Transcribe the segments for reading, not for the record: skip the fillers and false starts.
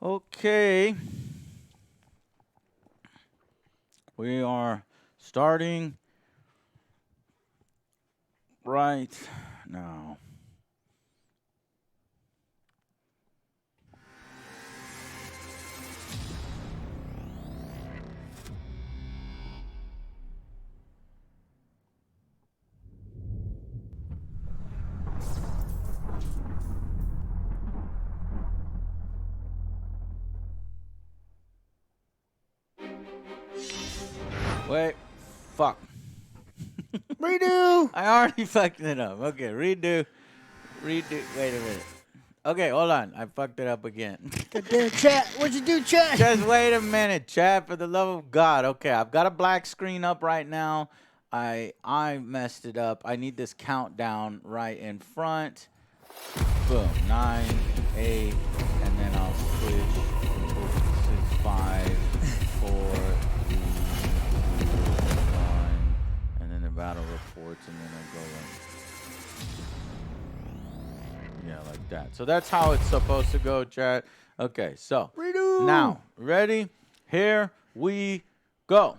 Okay. We are starting right now. Wait. Fuck. Redo! I already fucked it up. Okay, redo. Redo. Wait a minute. Okay, hold on. I fucked it up again. Goddamn chat. What'd you do, chat? Just wait a minute, chat, for the love of God. Okay, I've got a black screen up right now. I messed it up. I need this countdown right in front. Boom. 9, 8, and then I'll switch 6, 5, 4, 3, 2, 1, and then the battle reports, and then I'll go like, yeah, like that. So that's how it's supposed to go, chat. Okay, so Redo! now, ready? Here we go.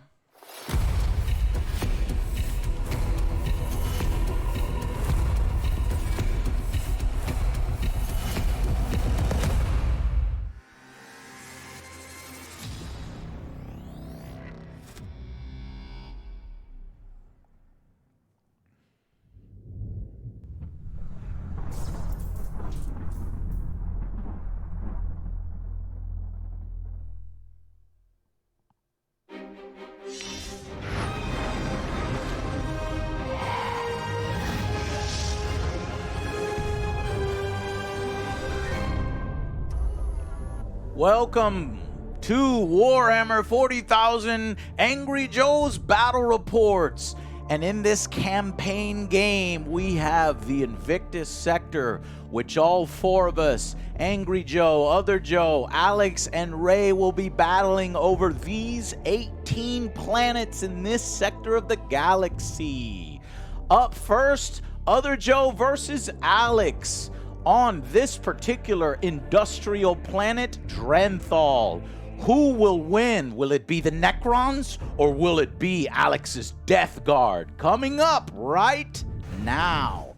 Welcome to Warhammer 40,000 Angry Joe's Battle Reports. And in this campaign game, we have the Invictus Sector, which all four of us, Angry Joe, Other Joe, Alex, and Ray, will be battling over these 18 planets in this sector of the galaxy. Up first, Other Joe versus Alex on this particular industrial planet, Drenthal. Who will win? Will it be the Necrons or will it be Alex's Death Guard? Coming up right now.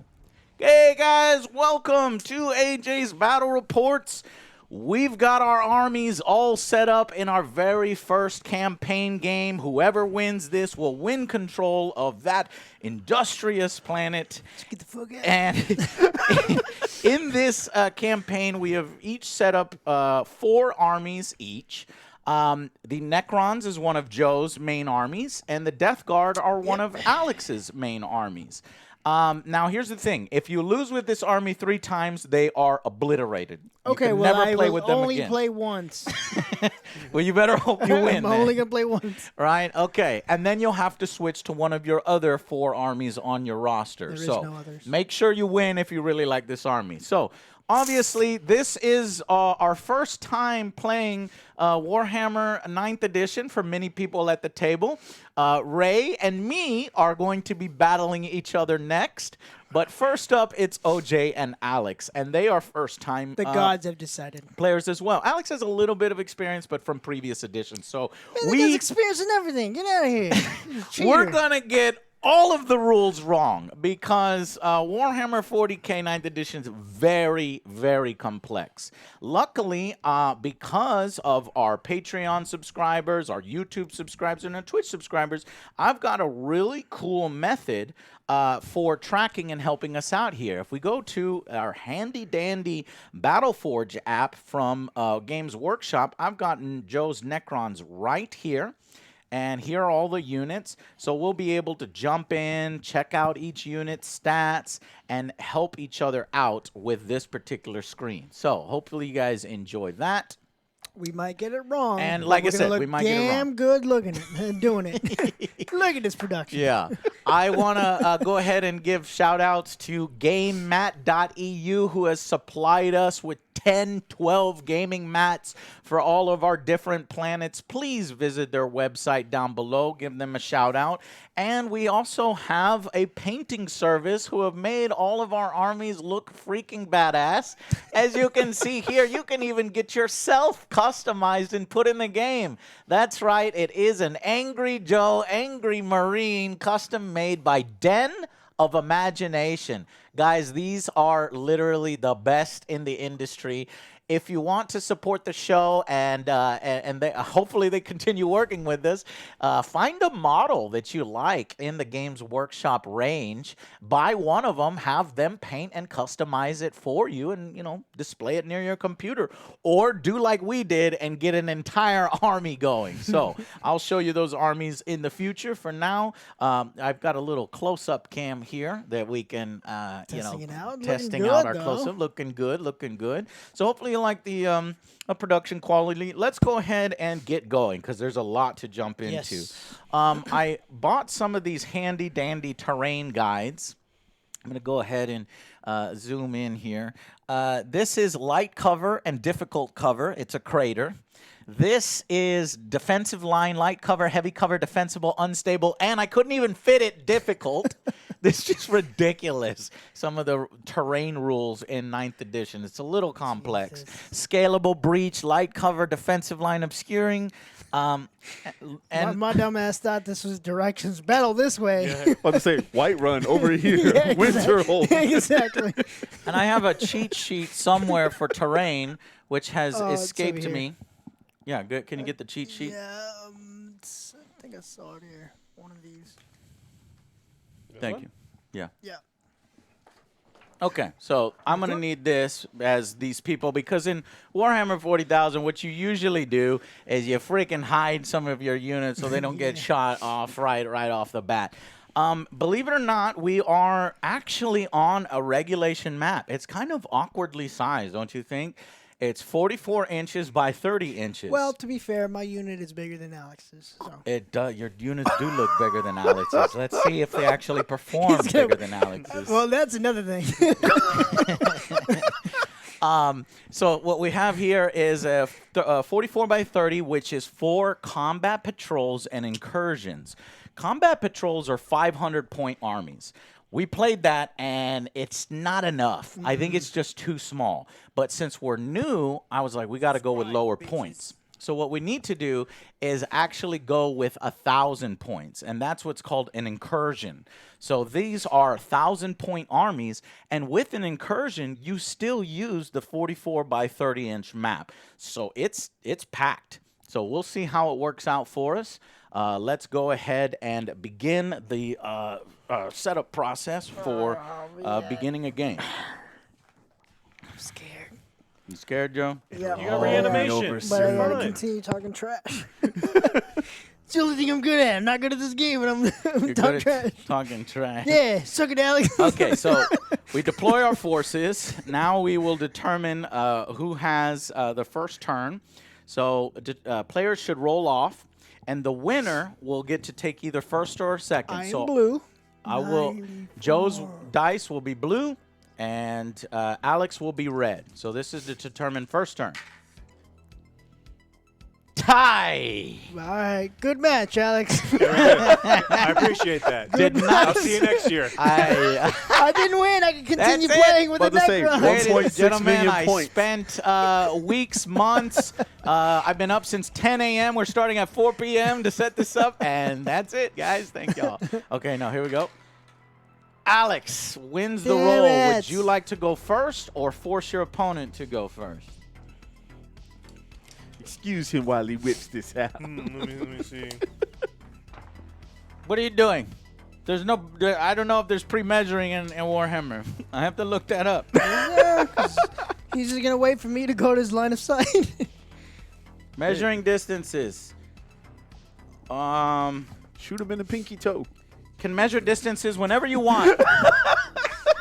Hey guys, welcome to AJ's Battle Reports. We've got our armies all set up in our very first campaign game. Whoever wins this will win control of that industrious planet. Let's get the fuck out. And in this campaign, we have each set up 4 armies each. The Necrons is one of Joe's main armies, and the Death Guard are one of Alex's main armies. Now, here's the thing. If you lose with this army 3 times, they are obliterated. Okay, you can well, never I play will with them only again. play once. Well, you better hope you win. I'm only going to play once. Right? Okay. And then you'll have to switch to one of your other 4 armies on your roster. There is so no others. make sure you win if you really like this army. So obviously, this is our first time playing Warhammer 9th Edition for many people at the table. Ray and me are going to be battling each other next. But first up, it's OJ and Alex, and they are first-time The gods have decided. players as well. Alex has a little bit of experience, but from previous editions. So Man, the guy's experience and everything. Get out of here. we're going to get all of the rules wrong because Warhammer 40K 9th Edition is very, very complex. Luckily, because of our Patreon subscribers, our YouTube subscribers, and our Twitch subscribers, I've got a really cool method for tracking and helping us out here. If we go to our handy-dandy Battleforge app from Games Workshop, I've gotten Joe's Necrons right here. And here are all the units. So we'll be able to jump in, check out each unit's stats, and help each other out with this particular screen. So hopefully you guys enjoy that. We might get it wrong. And but like I we're gonna said, look we might get it wrong. damn good looking at doing it. Look at this production. Yeah. I want to go ahead and give shout-outs to GameMat.eu, who has supplied us with 10, 12 gaming mats for all of our different planets. Please visit their website down below. Give them a shout-out. And we also have a painting service who have made all of our armies look freaking badass. As you can see here, you can even get yourself customized and put in the game. That's right. It is an Angry Joe, Angry Marine, custom made by Den of Imagination. Guys, these are literally the best in the industry. If you want to support the show and hopefully they continue working with us, find a model that you like in the Games Workshop range. Buy one of them, have them paint and customize it for you, and display it near your computer. Or do like we did and get an entire army going. So I'll show you those armies in the future. For now, I've got a little close-up cam here that we can testing out our close-up. Looking good. So hopefully you like the production quality. Let's go ahead and get going because there's a lot to jump into. Yes. I bought some of these handy dandy terrain guides. I'm going to go ahead and zoom in here. This is light cover and difficult cover. It's a crater. This is defensive line, light cover, heavy cover, defensible, unstable, and I couldn't even fit it difficult. This is just ridiculous. Some of the terrain rules in 9th edition. It's a little complex. Jesus. Scalable, breach, light cover, defensive line, obscuring. And my dumb ass thought this was directions battle this way. Yeah, about to say white run over here, yeah, winter hold. Exactly. And I have a cheat sheet somewhere for terrain, which has escaped me. Yeah, good. Can you get the cheat sheet? Yeah, I think I saw it here. One of these. Thank you. Yeah. Yeah. Okay, so I'm going to need this as these people, because in Warhammer 40,000, what you usually do is you freaking hide some of your units so they don't get shot off right off the bat. Believe it or not, we are actually on a regulation map. It's kind of awkwardly sized, don't you think? It's 44 inches by 30 inches. Well, to be fair, my unit is bigger than Alex's. So. It does. Your units do look bigger than Alex's. Let's see if they actually perform bigger than Alex's. Well, that's another thing. So what we have here is a 44 by 30, which is 4 combat patrols and incursions. Combat patrols are 500-point armies. We played that, and it's not enough. I think it's just too small. But since we're new, I was like, we got to go with lower points. So what we need to do is actually go with 1,000 points, and that's what's called an incursion. So these are 1,000-point armies, and with an incursion, you still use the 44 by 30-inch map. So it's packed. So we'll see how it works out for us. Let's go ahead and begin the setup process for beginning a game. I'm scared. You scared, Joe? Yeah. You got reanimation. But I gotta continue talking trash. It's the only thing I'm good at. I'm not good at this game, but I'm talking trash. Talking trash. Yeah, suck it, Alex. Okay, so we deploy our forces. Now we will determine who has the first turn. So players should roll off, and the winner will get to take either first or second. I am blue. Joe's dice will be blue, and Alex will be red. So this is to determine first turn. Tie. All right, good match, Alex. I appreciate that. I'll see you next year. I didn't win. I can continue playing with the NECRON. Ladies and 1.6 gentlemen, million I points. spent weeks, months. I've been up since 10 a.m. We're starting at 4 p.m. to set this up, and that's it, guys. Thank y'all. Okay, now here we go. Alex wins the roll. Would you like to go first or force your opponent to go first? Excuse him while he whips this out. Let me see. What are you doing? There's no. I don't know if there's pre-measuring in Warhammer. I have to look that up. Yeah, 'cause he's just gonna wait for me to go to his line of sight. Measuring distances. Shoot him in the pinky toe. Can measure distances whenever you want.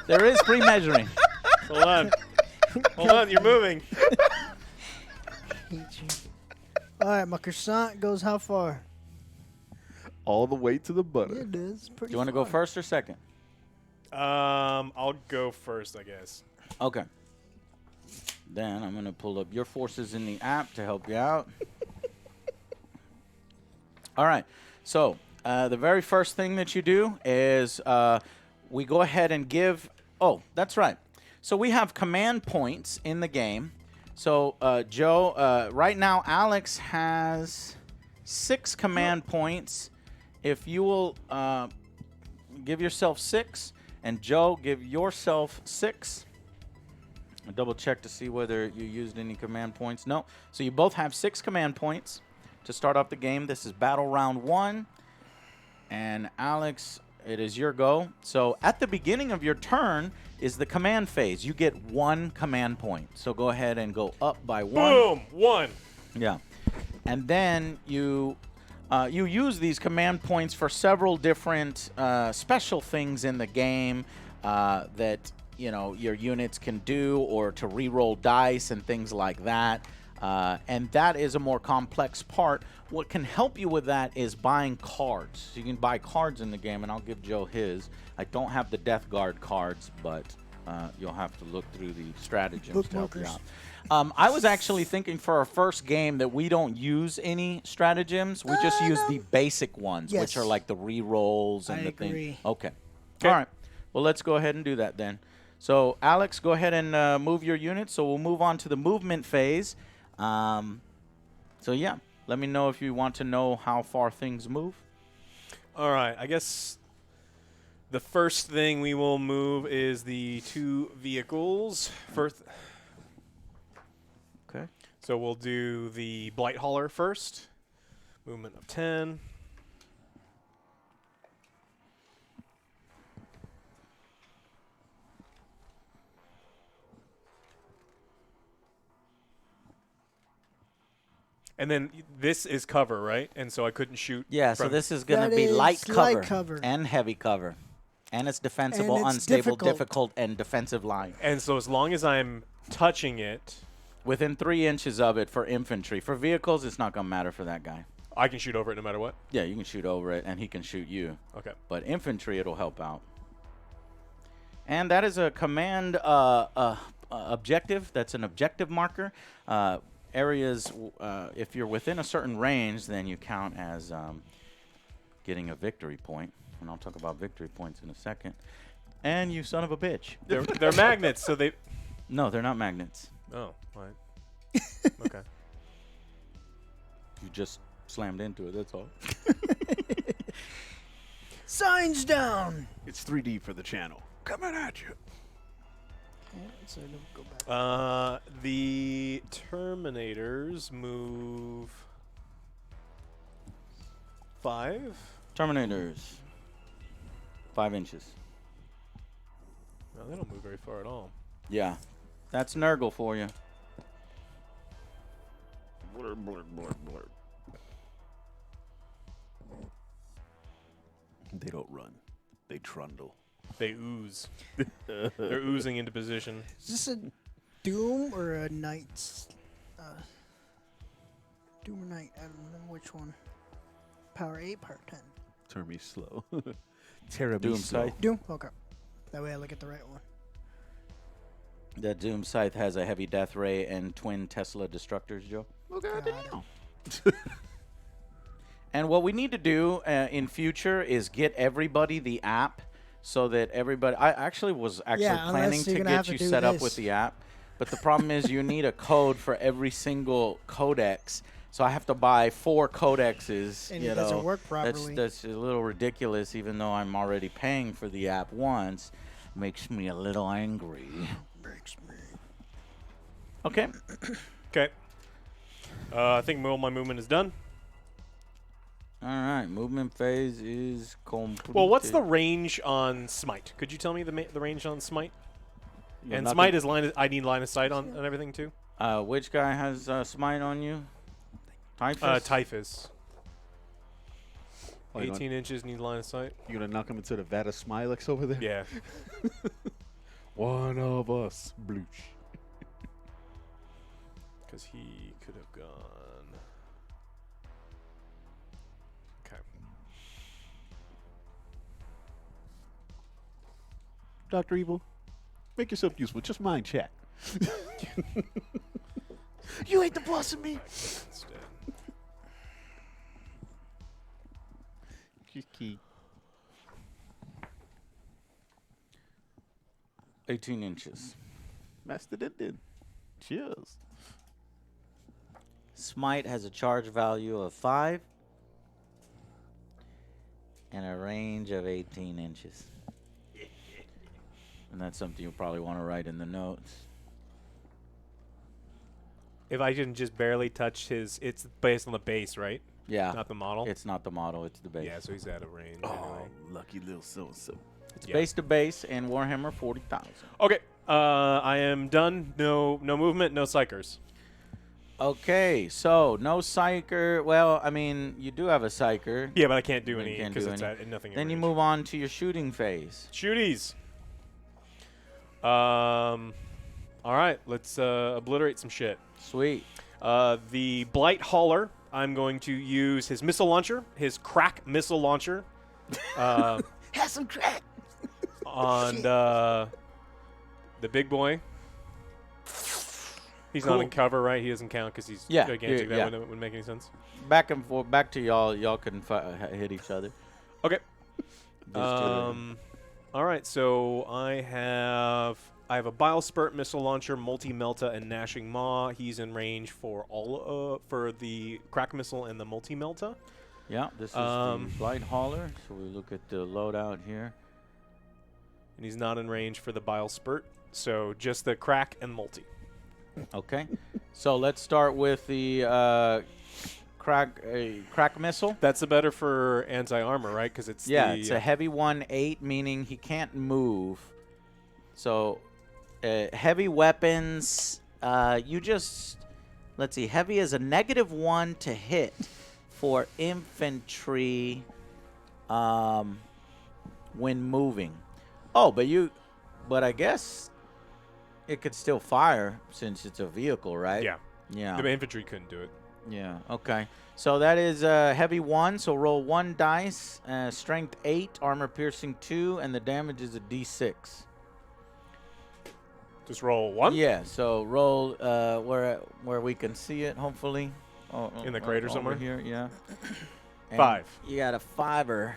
There is pre-measuring. Hold on. Hold on, you're moving. I hate you. All right, my croissant goes how far? All the way to the Yeah, butter. it does. Pretty Do you want to go far. first or second? I'll go first, I guess. Okay. Then I'm going to pull up your forces in the app to help you out. All right. So the very first thing that you do is we go ahead and give... Oh, that's right. So we have command points in the game. So, Joe, right now Alex has 6 command points. If you will give yourself 6, and Joe, give yourself 6. I'll double check to see whether you used any command points. No. So you both have 6 command points to start off the game. This is battle round 1. And Alex, it is your go. So at the beginning of your turn is the command phase. You get 1 command point. So go ahead and go up by 1. Boom! 1. Yeah. And then you use these command points for several different special things in the game that your units can do, or to re-roll dice and things like that. And that is a more complex part. What can help you with that is buying cards. You can buy cards in the game, and I'll give Joe his. I don't have the Death Guard cards, but you'll have to look through the stratagems to help you out. I was actually thinking for our first game that we don't use any stratagems. We just use the basic ones, which Yes. are like the re-rolls and I the agree. thing. Okay. All right. Well, let's go ahead and do that then. So, Alex, go ahead and move your unit. So we'll move on to the movement phase. So, yeah, let me know if you want to know how far things move. All right, I guess the first thing we will move is the 2 vehicles. First, Okay. so we'll do the Blight Hauler first. Movement of 10. And then this is cover, right? And so I couldn't shoot. Yeah, so from- this is going to That be is light light cover. and heavy cover. And it's defensible, And it's unstable, difficult. difficult, and defensive line. And so as long as I'm touching it, Within 3 inches of it for infantry. For vehicles, it's not going to matter for that guy. I can shoot over it no matter what. Yeah, you can shoot over it, and he can shoot you. Okay. But infantry, it'll help out. And that is a command objective. That's an objective marker. Areas, if you're within a certain range, then you count as getting a victory point. And I'll talk about victory points in a second. And you son of a bitch. They're magnets, so they. No, they're not magnets. Oh, right. Okay. You just slammed into it, that's all. Signs down. It's 3D for the channel. Coming at you. So don't go back. The Terminators move 5. Terminators. 5 inches. No, they don't move very far at all. Yeah. That's Nurgle for you. Blur, blur, blur, blur. They don't run. They trundle. They ooze. They're oozing into position. Is this a Doom or a Knight's? Doom or Knight? I don't remember which one. Power 8, Power 10. Turn me slow. Terribly Doom slow. Scythe. Doom? Okay. That way I look at the right one. That Doom Scythe has a heavy death ray and twin Tesla destructors, Joe. Got it. And what we need to do in future is get everybody the app so that everybody... I actually was Yeah, planning unless you're to gonna have get to you do set up this. with the app. But the problem is you need a code for every single codex. So I have to buy 4 codexes. And you it doesn't know. work properly. That's a little ridiculous, even though I'm already paying for the app once. Makes me a little angry. Breaks me. Okay. Okay. I think my movement is done. All right. Movement phase is complete. Well, what's the range on Smite? Could you tell me the range on Smite? You're And not Smite gonna- is I need line of sight on everything too. Which guy has smite on you? Typhus? Typhus. Oh, you 18 inches, need line of sight. You gonna knock him into the vat of Smilex over there? Yeah. One of us. Bloosh. Because he could have gone. Dr. Evil, make yourself useful. Just mind chat. You ain't the boss of me. It's dead. Kiki. 18 inches. Master Din. Cheers. Smite has a charge value of 5 and a range of 18 inches. And that's something you'll probably want to write in the notes. If I can just barely touch his, it's based on the base, right? Yeah. Not the model. It's not the model, it's the base. Yeah, so he's out of range. Oh, Anyway. lucky little so-and-so. It's Yeah. base to base and Warhammer 40,000. Okay, I am done. No movement, no psychers. Okay, so no psyker. Well, I mean, you do have a psyker. Yeah, but I can't do You any can't because do it's any. at nothing. in Then you range. move on to your shooting phase. Shooties. All right, let's obliterate some shit. Sweet. The Blight Hauler, I'm going to use his missile launcher, his crack missile launcher, Have some crack. on the big boy. He's not in cover, right? He doesn't count because he's Yeah, gigantic. yeah. That wouldn't make any sense. Back and forth, back to y'all. Y'all can hit each other. Okay. These two. All right, so I have a Bile Spurt missile launcher, multi-melta, and Gnashing Maw. He's in range for all for the crack missile and the multi-melta. Yeah, this is the Blight Hauler. So we look at the loadout here. And he's not in range for the Bile Spurt, so just the crack and multi. Okay. So let's start with the crack missile. That's the better for anti-armor, right? Because it's It's a heavy 1/8, meaning he can't move. So heavy weapons, you just, let's see, heavy is a -1 to hit for infantry when moving. Oh, but I guess it could still fire since it's a vehicle, right? Yeah. Yeah. The infantry couldn't do it. Yeah, okay. So that is a heavy 1, so roll 1 dice, strength 8, armor piercing 2, and the damage is a d6. Just roll 1? Yeah, so roll where we can see it, hopefully. In the crater over somewhere? here, yeah. And 5. You got a 5-er.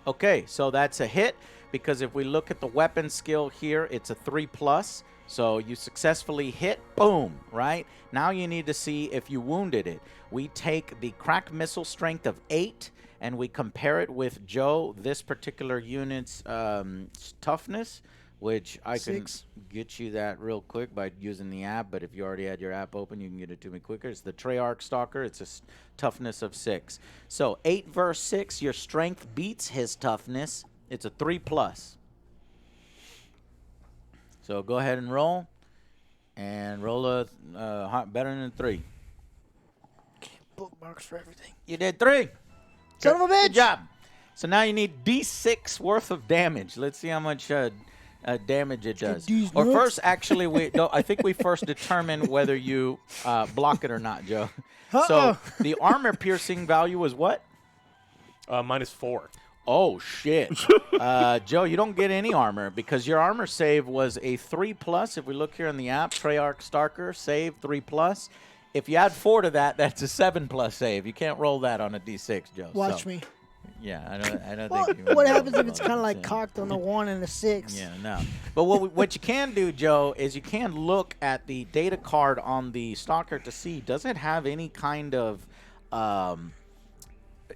Okay, so that's a hit, because if we look at the weapon skill here, it's a 3+. So you successfully hit, boom, right? Now you need to see if you wounded it. We take the crack missile strength of 8, and we compare it with Joe, this particular unit's toughness, which I 6. can get you that real quick by using the app, but if you already had your app open, you can get it to me quicker. It's the Treyarch Stalker. It's a toughness of 6. So 8 versus 6, your strength beats his toughness. It's a 3+. So go ahead and roll a better than a 3. Bookmarks for everything. You did 3. Son of a bitch. Good job. So now you need D6 worth of damage. Let's see how much damage it does. these Or nuts. first, actually, I think we first determine whether you block it or not, Joe. So the armor piercing value was what? -4. Oh, shit. Joe, you don't get any armor because your armor save was a 3+. If we look here in the app, Treyarch Stalker, save 3+. If you add 4 to that, that's a 7+ save. You can't roll that on a D6, Joe. Watch So, me. Yeah, I don't Well, think you what roll happens if on it's a kind of like D6. cocked on a 1 and a 6? Yeah, no. But what you can do, Joe, is you can look at the data card on the Stalker to see, does it have any kind of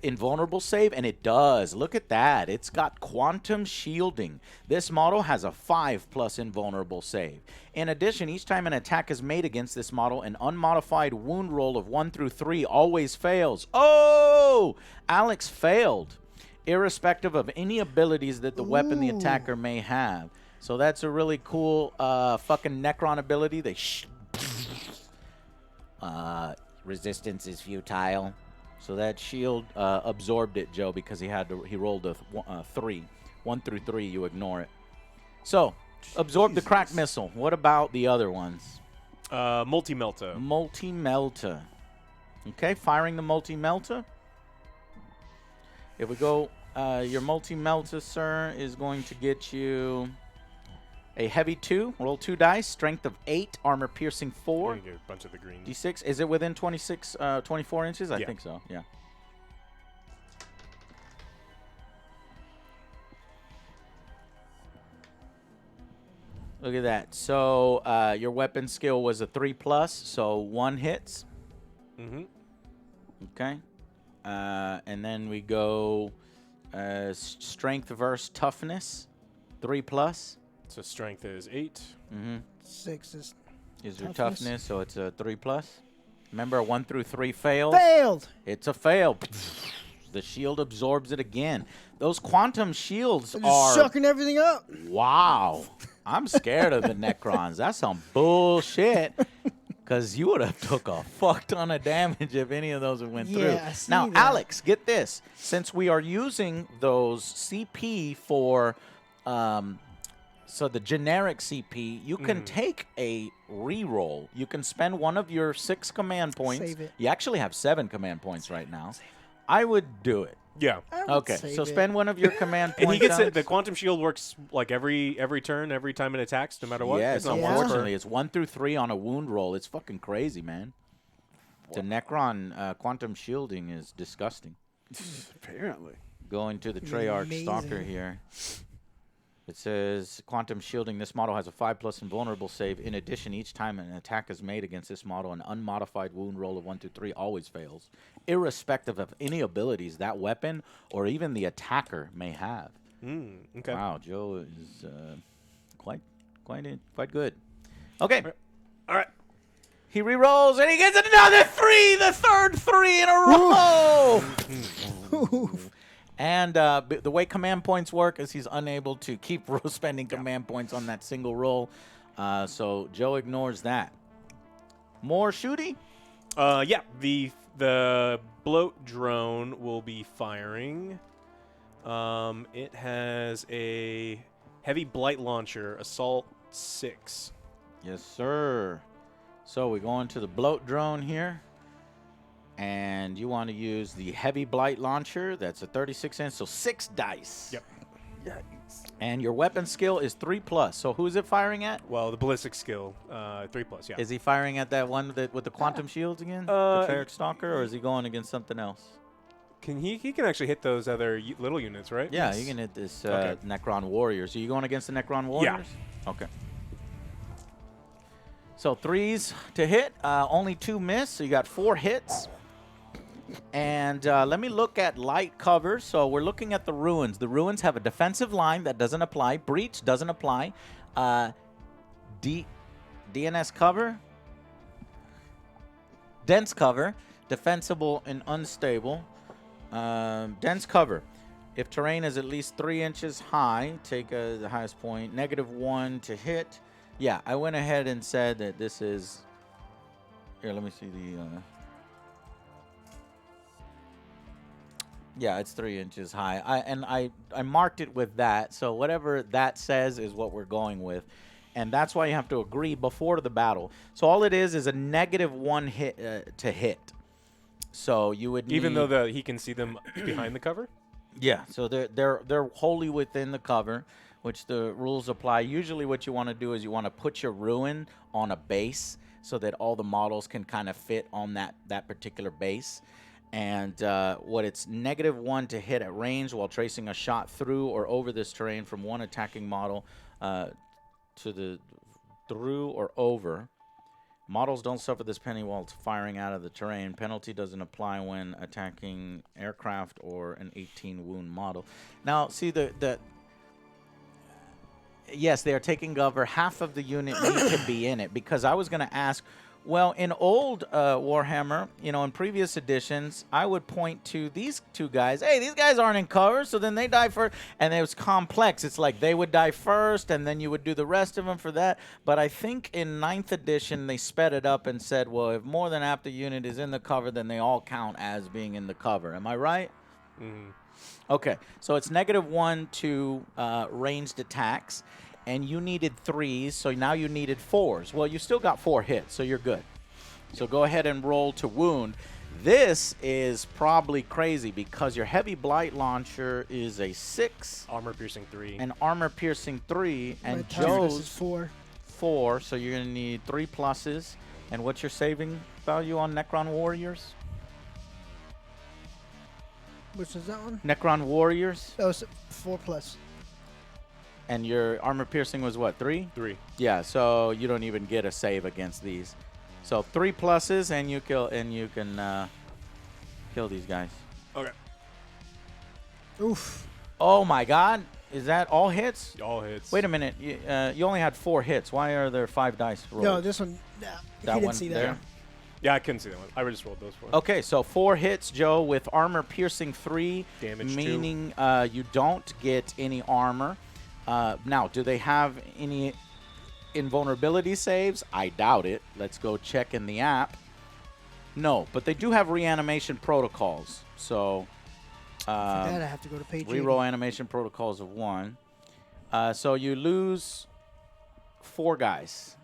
invulnerable save? And it does. Look at that. It's got quantum shielding. This model has a 5+ invulnerable save. In addition, each time an attack is made against this model, an unmodified wound roll of 1 through 3 always fails. Oh! Alex failed, irrespective of any abilities that the weapon the attacker may have. So that's a really cool fucking Necron ability. They resistance is futile. So that shield absorbed it, Joe, because he rolled a 3. 1 through 3, you ignore it. So, absorb the crack missile. What about the other ones? Multi-melta. Multi-melta. Okay, firing the multi-melta. If we go, your multi-melta, sir, is going to get you A heavy 2, roll 2 dice, strength of 8, armor piercing 4. You get a bunch of the green. D6, is it within 24 inches? I Yeah. think so, yeah. Look at that. So your weapon skill was a 3+, so 1 hits. Mm-hmm. Okay. And then we go strength versus toughness, 3+. So strength is 8. Mm-hmm. 6 is Your Toughness. toughness, so it's a 3+. Remember, 1 through 3 fails. failed. It's a fail. The shield absorbs it again. Those quantum shields They're are... just sucking everything up. Wow. I'm scared of the Necrons. That's some bullshit. Because you would have took a fuck ton of damage if any of those went Yeah, through. I see Now, that. Alex, get this. Since we are using those CP for... so the generic CP, you can take a reroll. You can spend one of your 6 command points. Save it. You actually have 7 command points right now. I would do it. Yeah. I would Okay, save so it. spend one of your command points. And he gets it. Alex. The quantum shield works like every turn, every time it attacks, no matter what. Yes, It's not Yeah. once per- unfortunately, it's 1 through 3 on a wound roll. It's fucking crazy, man. The Necron quantum shielding is disgusting. Apparently. Going to the Treyarch Stalker Amazing. here. It says quantum shielding. This model has a 5+ invulnerable save. In addition, each time an attack is made against this model, an unmodified wound roll of 1 through 3 always fails, irrespective of any abilities that weapon or even the attacker may have. Okay. Wow, Joe is quite good. Okay. All right. He re-rolls and he gets another 3, the third 3 in a row. And the way command points work is he's unable to keep spending command points on that single roll. So Joe ignores that. More shooty? Yeah. The bloat drone will be firing. It has a heavy blight launcher, assault 6. Yes, sir. So we go into the bloat drone here. And you want to use the heavy blight launcher. That's a 36-inch, so 6 dice. Yep. And your weapon skill is 3+. So who is it firing at? Well, the ballistic skill, 3+. Yeah. Is he firing at that one with the quantum shields again? The Treyarch Stalker, or is he going against something else? Can he can actually hit those other little units, right? Yeah, you can hit this Okay. Necron Warriors. Are you going against the Necron Warriors? Okay. So 3s to hit, only 2 miss, so you got 4 hits. And let me look at light cover. So we're looking at the ruins. The ruins have a defensive line that doesn't apply. Breach doesn't apply. DNS cover. Dense cover. Defensible and unstable. Dense cover. If terrain is at least 3 inches high, take the highest point. -1 to hit. Yeah, I went ahead and said that this is... Here, let me see the... Yeah, it's 3 inches high. I marked it with that, so whatever that says is what we're going with. And that's why you have to agree before the battle. So all it is a -1 hit to hit. So you would Even need, though he can see them behind the cover? yeah, so they're wholly within the cover, which the rules apply. Usually what you want to do is you want to put your ruin on a base so that all the models can kind of fit on that particular base. And what it's -1 to hit at range while tracing a shot through or over this terrain from one attacking model to the through or over. Models don't suffer this penalty while it's firing out of the terrain. Penalty doesn't apply when attacking aircraft or an 18 wound model. Now, see yes, they are taking cover. Half of the unit need to be in it, because I was going to ask, well, in old Warhammer, in previous editions, I would point to these 2 guys. Hey, these guys aren't in cover, so then they die first. And it was complex. It's like they would die first, and then you would do the rest of them for that. But I think in 9th edition, they sped it up and said, well, if more than half the unit is in the cover, then they all count as being in the cover. Am I right? Mm-hmm. Okay, so it's -1 to ranged attacks. And you needed 3s, so now you needed 4s. Well, you still got 4 hits, so you're good. So go ahead and roll to wound. This is probably crazy because your heavy blight launcher is a 6, Armor piercing 3. and armor piercing 3, My and toughness is Joe's 4. 4. So you're gonna need 3 pluses. And what's your saving value on Necron Warriors? Which is that one? Necron Warriors, Oh, it's 4+. and your armor piercing was what, 3? 3. Yeah, so you don't even get a save against these. So 3 pluses, and you can kill these guys. Okay. Oof. Oh my God, is that all hits? All hits. Wait a minute, you only had 4 hits. Why are there 5 dice rolled? No, this one. Nah, That he didn't one see there? that. Yeah, I couldn't see that one. I just rolled those 4. Okay, so 4 hits, Joe, with armor piercing 3, Damage 2. meaning you don't get any armor. Now, do they have any invulnerability saves? I doubt it. Let's go check in the app. No, but they do have reanimation protocols. So For that, I have to go to page 80. reroll animation protocols of 1. So you lose 4 guys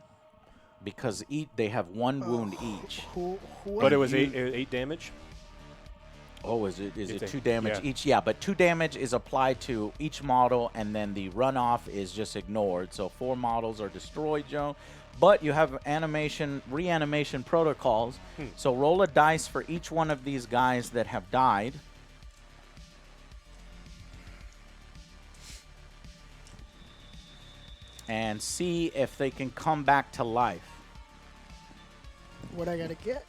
because they have 1 wound each. But it was 8 damage. Oh, is it It's 2 damage yeah. each? Yeah, but 2 damage is applied to each model, and then the runoff is just ignored. So 4 models are destroyed, Joe. But you have reanimation protocols. So roll a dice for each one of these guys that have died. And see if they can come back to life. What I gotta get?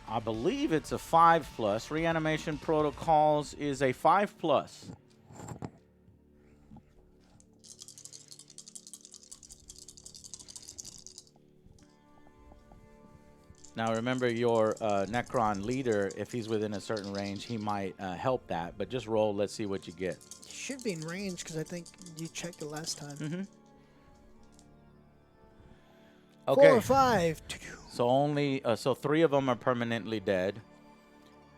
I believe it's a 5+. Reanimation protocols is a 5+. Now remember, your Necron leader, if he's within a certain range, he might help that. But just roll, let's see what you get. Should be in range because I think you checked it last time. Mm-hmm. 4 Okay. or 5. So only so 3 of them are permanently dead.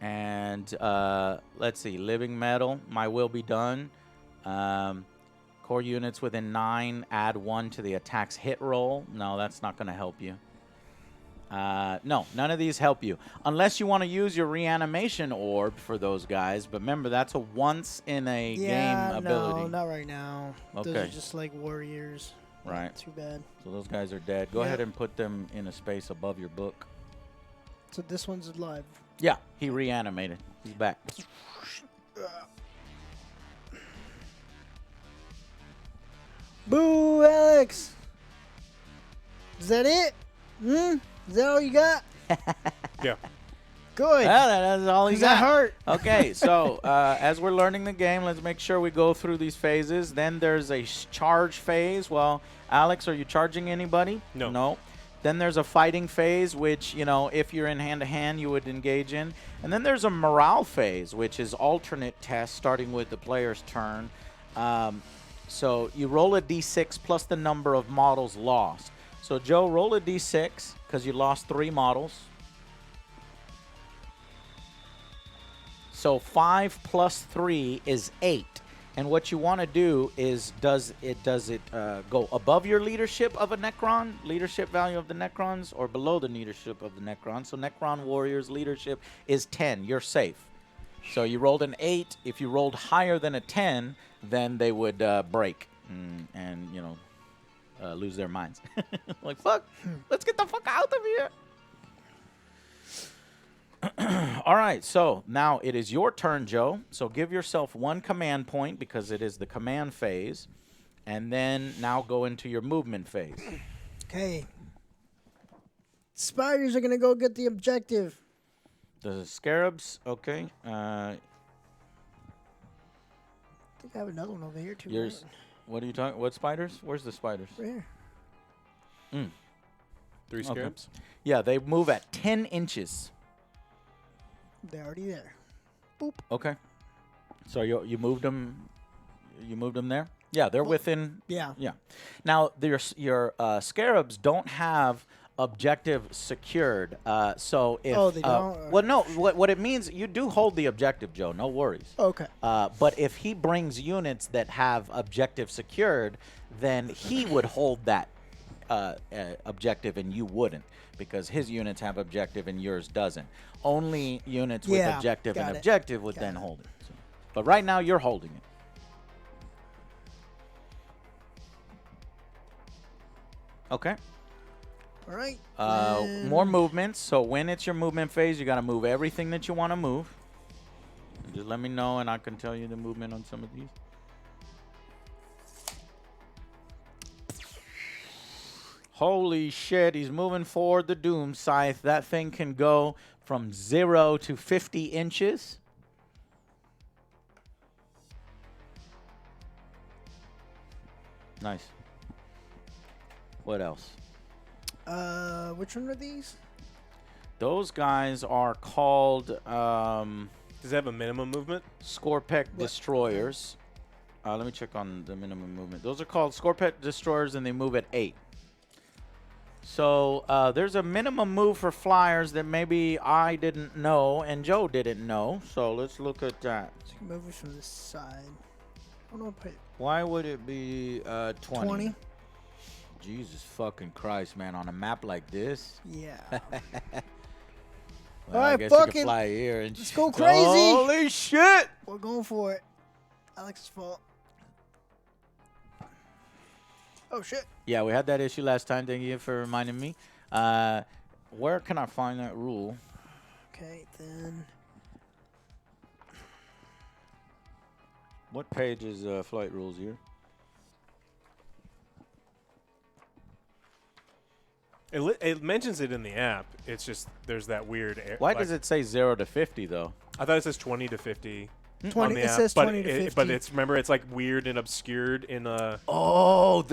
And let's see, living metal, my will be done. Core units within 9, add 1 to the attack's hit roll. No, that's not going to help you. No, none of these help you. Unless you want to use your reanimation orb for those guys. But remember, that's a once in a game ability. No, not right now. Those Okay. are just like warriors. Right. Too bad. So those guys are dead. Go Yeah. ahead and put them in a space above your book. So this one's alive. Yeah, he reanimated. He's back. Boo, Alex! Is that it? Is that all you got? Yeah. Good. Well, that's all he Because that got. hurt. Okay, so as we're learning the game, let's make sure we go through these phases. Then there's a charge phase. Well, Alex, are you charging anybody? No. No. Then there's a fighting phase, which, you know, if you're in hand-to-hand, you would engage in. And then there's a morale phase, which is alternate tests starting with the player's turn. So you roll a d6 plus the number of models lost. So, Joe, roll a d6 because you lost 3 models. So 5 plus 3 is 8. And what you want to do is, does it go above your leadership of a Necron, leadership value of the Necrons, or below the leadership of the Necron? So Necron Warriors leadership is 10. You're safe. So you rolled an 8. If you rolled higher than a 10, then they would break and you know, lose their minds. Like, fuck, let's get the fuck out of here. All right, so now it is your turn, Joe. So give yourself 1 command point because it is the command phase. And then now go into your movement phase. Okay. Spiders are going to go get the objective. The scarabs, okay. I think I have another one over here, too. Yours. What are you talking? What spiders? Where's the spiders? Right here. 3 scarabs. Yeah, they move at 10 inches. They're already there. Okay. So you moved them. You moved them there. Yeah, they're within. Yeah. Yeah. Now your scarabs don't have objective secured. So if Oh, they don't? well, no. What it means, you do hold the objective, Joe. No worries. Okay. But if he brings units that have objective secured, then he would hold that objective and you wouldn't, because his units have objective and yours doesn't. Only units with Yeah, objective and got it. objective would Got then it. hold it. So, but right now you're holding it. Okay. All right. More movements. So when it's your movement phase, you got to move everything that you want to move. Just let me know, and I can tell you the movement on some of these. Holy shit, he's moving forward the Doom Scythe. That thing can go from 0 to 50 inches. Nice. What else? Which one are these? Those guys are called Does it have a minimum movement? Scorpec Destroyers. Let me check on the minimum movement. Those are called Scorpec Destroyers, and they move at 8. So there's a minimum move for flyers that maybe I didn't know and Joe didn't know. So let's look at that. So you can move it from this side. I don't know. Why would it be 20? 20. Jesus fucking Christ, man. On a map like this? Yeah. Well, I Alright, guess you fuck can it. fly here and Let's go crazy. Holy shit! We're going for it. Alex's fault. Oh, shit. Yeah, we had that issue last time. Thank you for reminding me. Where can I find that rule? Okay, then. What page is flight rules here? It mentions it in the app. It's just there's that weird. Why does it say 0 to 50 though? I thought it says 20 to 50. 20. On the It app, says but 20 to 50. But it's remember it's like weird and obscured in a. Oh,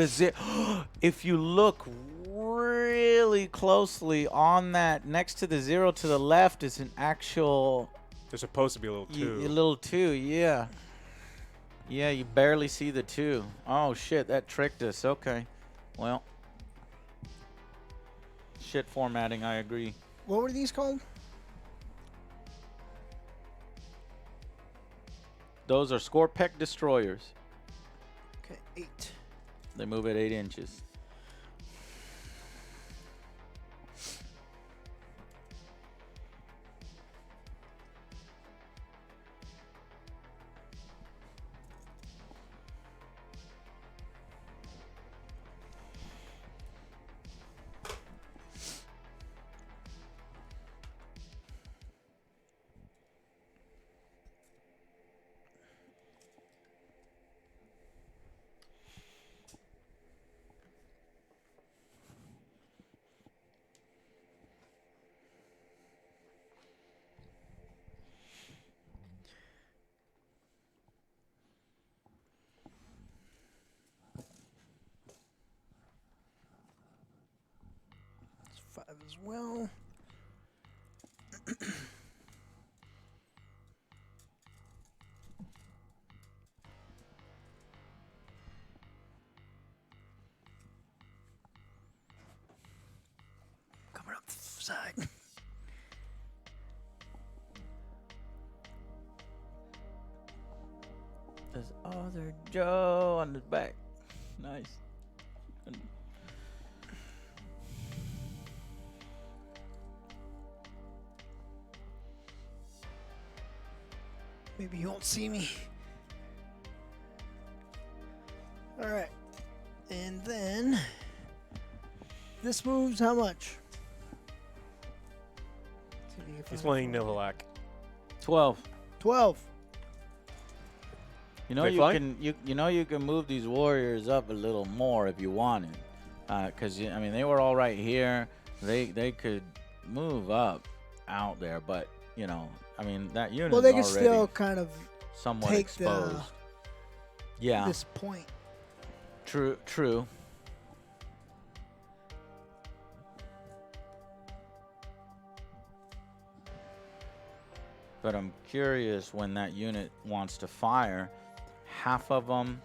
if you look really closely on that, next to the 0 to the left is an actual. There's supposed to be a little 2. A little 2, yeah. Yeah, you barely see the 2. Oh shit, that tricked us. Okay, well. Shit formatting, I agree. What were these called? Those are Scorpec Destroyers. Okay, 8. They move at 8 inches. It's 5 as well. Coming up the side. There's other Joe on the back. Nice. Maybe you won't see me. Alright. And then this moves how much? See if you can He's find playing it for me. Nihilak. 12. 12. You know They you fly? can you know you can move these warriors up a little more if you wanted, because I mean they were all right here. They could move up out there, but you know I mean that unit Well, they is can already still kind of somewhat take exposed. Yeah, this point. true. But I'm curious when that unit wants to fire, half of them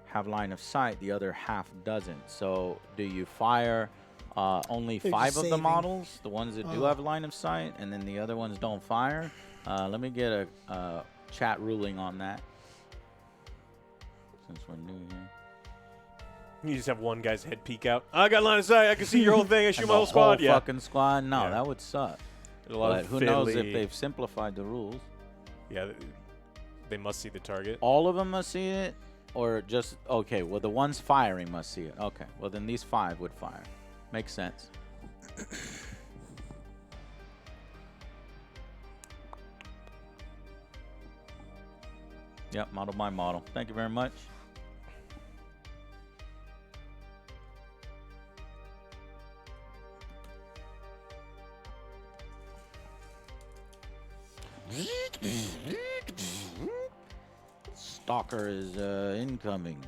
have line of sight, the other half doesn't. So do you fire only They're 5 just of the saving. models, the ones that do Oh. have line of sight, and then the other ones don't fire? Let me get a chat ruling on that, since we're new here. You just have one guy's head peek out. I got line of sight. I can see your whole thing. I shoot And my the whole squad. Yeah. fucking squad. No, Yeah. that would suck. A lot But of who knows if fiddly- they've simplified the rules? Yeah, they must see the target. All of them must see it, or just okay? Well, the ones firing must see it. Okay. Well, then these 5 would fire. Makes sense. Yep, model by model. Thank you very much. Stalker is incoming.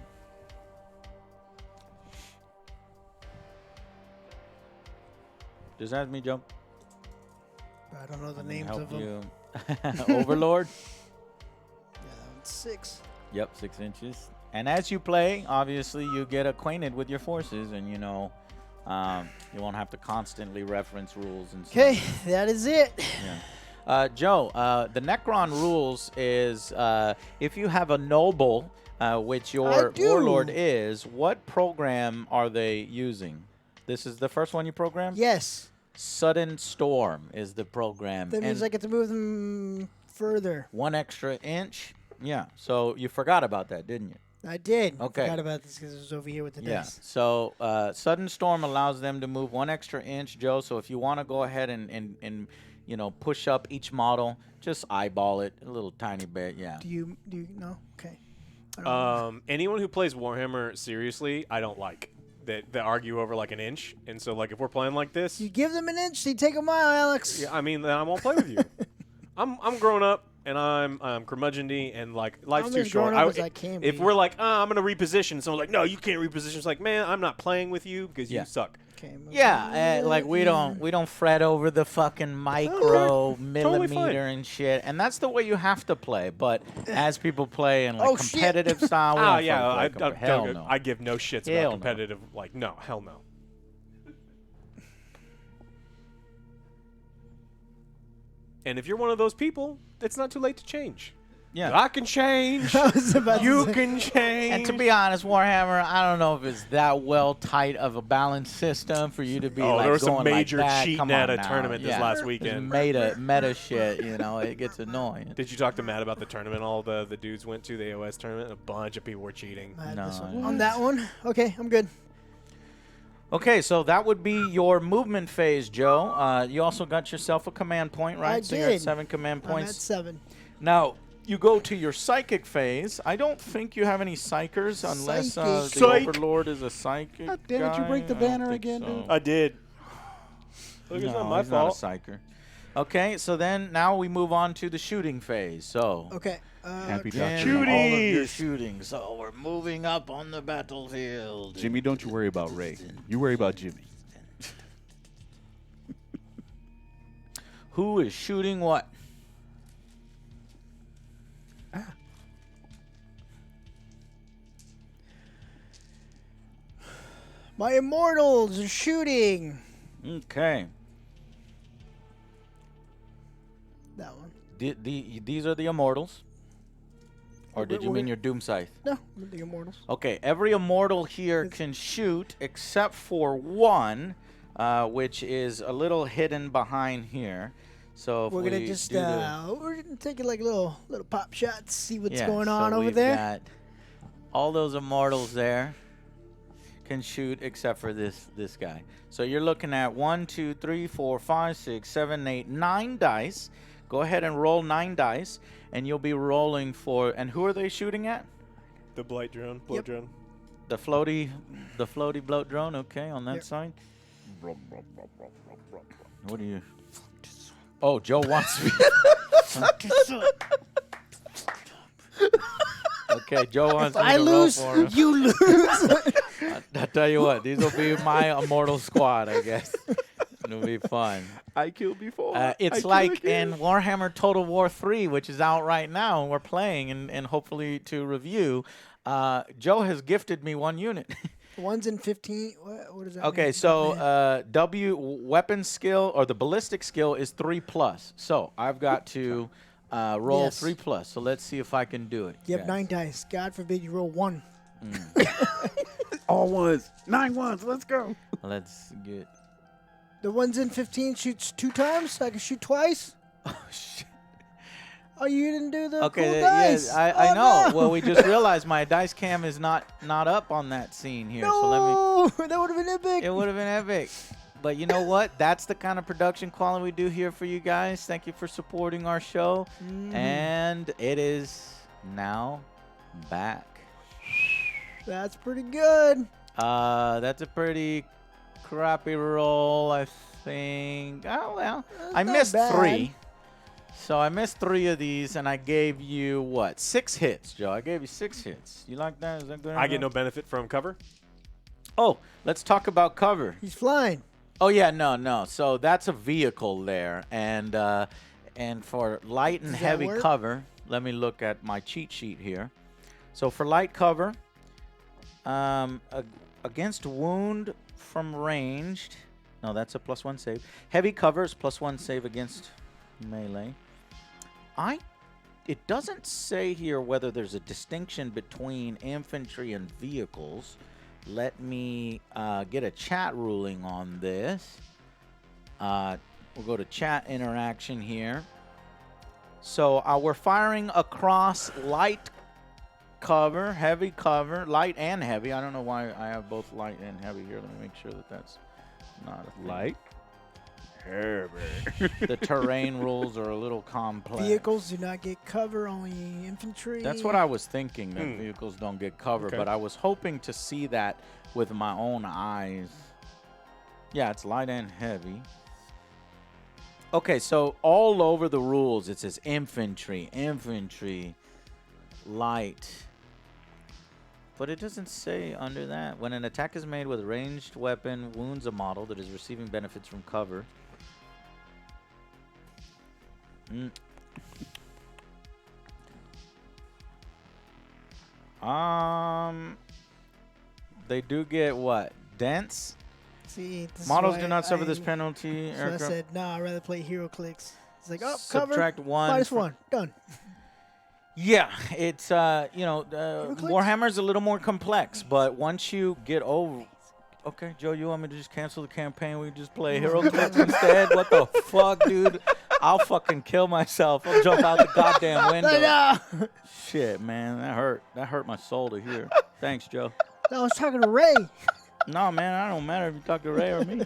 Just ask me, Joe. I don't know the Let me names help of them. you. Overlord. Yeah, that one's 6. Yep, 6 inches. And as you play, obviously, you get acquainted with your forces, and you know, you won't have to constantly reference rules and stuff. Okay, that is it. Yeah. Joe, the Necron rules is if you have a noble, which your do. warlord is, what program are they using? This is the first one you programmed? Yes. Sudden Storm is the program. That means And I get to move them further. 1 extra inch. Yeah. So you forgot about that, didn't you? I did. Okay. I forgot about this because it was over here with the Yeah. dice. So Sudden Storm allows them to move 1 extra inch, Joe. So if you want to go ahead and you know, push up each model, just eyeball it a little tiny bit. Yeah. Do you know? Okay. I don't know. Anyone who plays Warhammer seriously, I don't like. That argue over like an inch. And so like if we're playing like this, You give them an inch, they take a mile, Alex. yeah, I mean then I won't play with you. I'm grown up and I'm curmudgeon-y and like life's I'm too as short. grown up as I can if be. we're like, I'm gonna reposition, someone's like, no, you can't reposition. It's like, man, I'm not playing with you because Yeah. you suck. Okay, move Yeah, them. like we don't fret over the fucking micro Okay. millimeter Totally fine. and shit, and that's the way you have to play. But as people play in like Oh, shit. competitive style, we Ah, don't yeah, fucking play hell no. I give no shits Hell about no. competitive. Like, no, hell no. And if you're one of those people, it's not too late to change. Yeah. I can change. I was about to You say- can change. And to be honest, Warhammer, I don't know if it's that well tight of a balance system for you to be Oh, like there was some going major like that. cheating Come at on a now. tournament this Yeah. last It's weekend. meta shit, you know, it gets annoying. Did you talk to Matt about the tournament all the dudes went to, the AOS tournament? A bunch of people were cheating. I had No, this one. I- On that one? Okay, I'm good. Okay, so that would be your movement phase, Joe. You also got yourself a command point, right? I So you're at did. 7 command I'm at points. 7. Now, you go to your psychic phase. I don't think you have any psychers unless the Psych. Overlord is a psychic. God damn it, you break the guy. I don't banner think again, so. dude. I did. Look, it's No, not my he's fault. not a psyker. Okay, so then now we move on to the shooting phase. So Okay. Happy again, Dr. all of your Shooties. shooting. So we're moving up on the battlefield. Jimmy, don't you worry about Ray. You worry about Jimmy. Who is shooting what? My immortals are shooting. Okay. That one. These are the immortals. Or did you We're- mean your Doom Scythe? No, the immortals. Okay, every immortal here can shoot except for one, which is a little hidden behind here. So if We're gonna we just do the- we're gonna take like little pop shots, see what's yeah, going so on over we've there. got all those immortals there can shoot except for this guy. So you're looking at 1, 2, 3, 4, 5, 6, 7, 8, 9 dice. Go ahead and roll 9 dice, and you'll be rolling for. And who are they shooting at? The blight drone, blow Yep. drone. The floaty bloat drone. Okay, on that Yep. side. What do you? Oh, Joe wants me. Okay, Joe wants me I to roll lose, for him. you lose. I'll tell you what, these will be my immortal squad, I guess. It'll be fun. I killed before. It's like in Warhammer Total War 3, which is out right now, and we're playing and hopefully to review. Joe has gifted me 1 unit. One's in 15. What does that Okay, mean? so weapon skill or the ballistic skill is 3+. So I've got to roll Yes. 3+. So let's see if I can do it. You have guys. 9 dice. God forbid you roll 1. All ones. 9 ones. Let's go. Let's get. The ones in 15 shoots 2 times, so I can shoot twice. Oh, shit. Oh, you didn't do the Okay, cool yes, dice. I Oh, know. no. Well, we just realized my dice cam is not up on that scene here. So let me. No, that would have been epic. It would have been epic. But you know what? That's the kind of production quality we do here for you guys. Thank you for supporting our show. And it is now back. That's pretty good. That's a pretty crappy roll, I think. Oh, well. That's I not missed bad. 3. So I missed 3 of these, and I gave you, what, 6 hits, Joe. I gave you 6 hits. You like that? Is that good I get no enough? benefit from cover. Oh, let's talk about cover. He's flying. Oh yeah, no. So that's a vehicle there, and for light and Does that heavy work? cover, let me look at my cheat sheet here. So for light cover, against wound from ranged, no, that's a +1 save. Heavy cover is +1 save against melee. It doesn't say here whether there's a distinction between infantry and vehicles. Let me get a chat ruling on this. We'll go to chat interaction here. So we're firing across light cover, heavy cover, light and heavy. I don't know why I have both light and heavy here. Let me make sure that that's not a thing. Light. The terrain rules are a little complex. Vehicles do not get cover, only infantry. That's what I was thinking, that vehicles don't get cover, Okay. but I was hoping to see that with my own eyes. Yeah, it's light and heavy. Okay, so all over the rules it says infantry, light. But it doesn't say under that. When an attack is made with a ranged weapon, wounds a model that is receiving benefits from cover. They do get what? Dense? See, this is Models why do not suffer I- this penalty. So I Aircraft said, nah, I'd rather play hero clicks. It's like, oh, cover. subtract 1. -1. Done. Yeah, it's clicks? Warhammer's a little more complex, but once you get over. Okay, Joe, you want me to just cancel the campaign? We just play hero clicks instead? What the fuck, dude? I'll fucking kill myself. I'll jump out the goddamn window. No, Shit, man, that hurt. That hurt my soul to hear. Thanks, Joe. I was talking to Ray. No, man, I don't matter if you talk to Ray or me.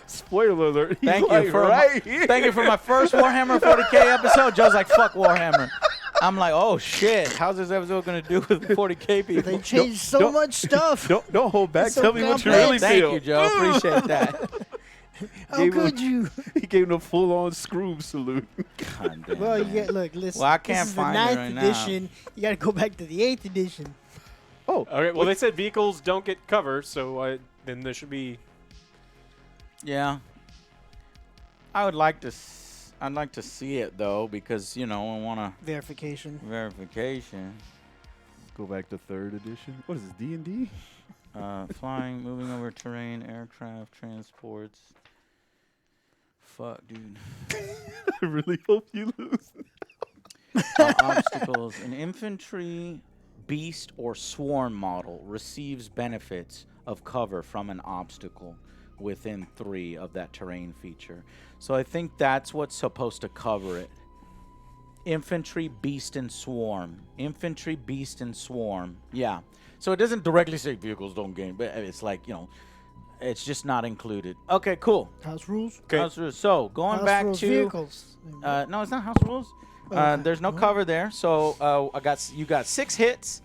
Spoiler alert. He's Thank you like for right here. thank you for my first Warhammer 40K episode. Joe's like, fuck Warhammer. I'm like, oh shit, how's this episode gonna do with 40K people? They changed so don't- much stuff. Don't hold back. It's so Tell me what you complex. really Thank feel. you, Joe. Appreciate that. How gave him- could you? He gave him a full-on screw salute. God damn, Well, you man. get look. Listen. Well, I can't this is find the it 9th right now. edition. You got to go back to the 8th edition. Oh, Okay, well, they said vehicles don't get cover, so then there should be. Yeah. I would like to. I'd like to see it though, because I want a Verification. verification. go back to 3rd edition. What is this, D&D? Flying, moving over terrain, aircraft, transports. Fuck, dude. I really hope you lose. Obstacles. An infantry, beast, or swarm model receives benefits of cover from an obstacle within 3 of that terrain feature. So I think that's what's supposed to cover it. Infantry, beast, and swarm. Infantry, beast, and swarm. Yeah. So it doesn't directly say vehicles don't gain, but it's like, it's just not included. Okay, cool. House rules. Okay. House rules. So going House back rules to vehicles. no, it's not house rules. Okay. There's no cover there. So you got 6 hits.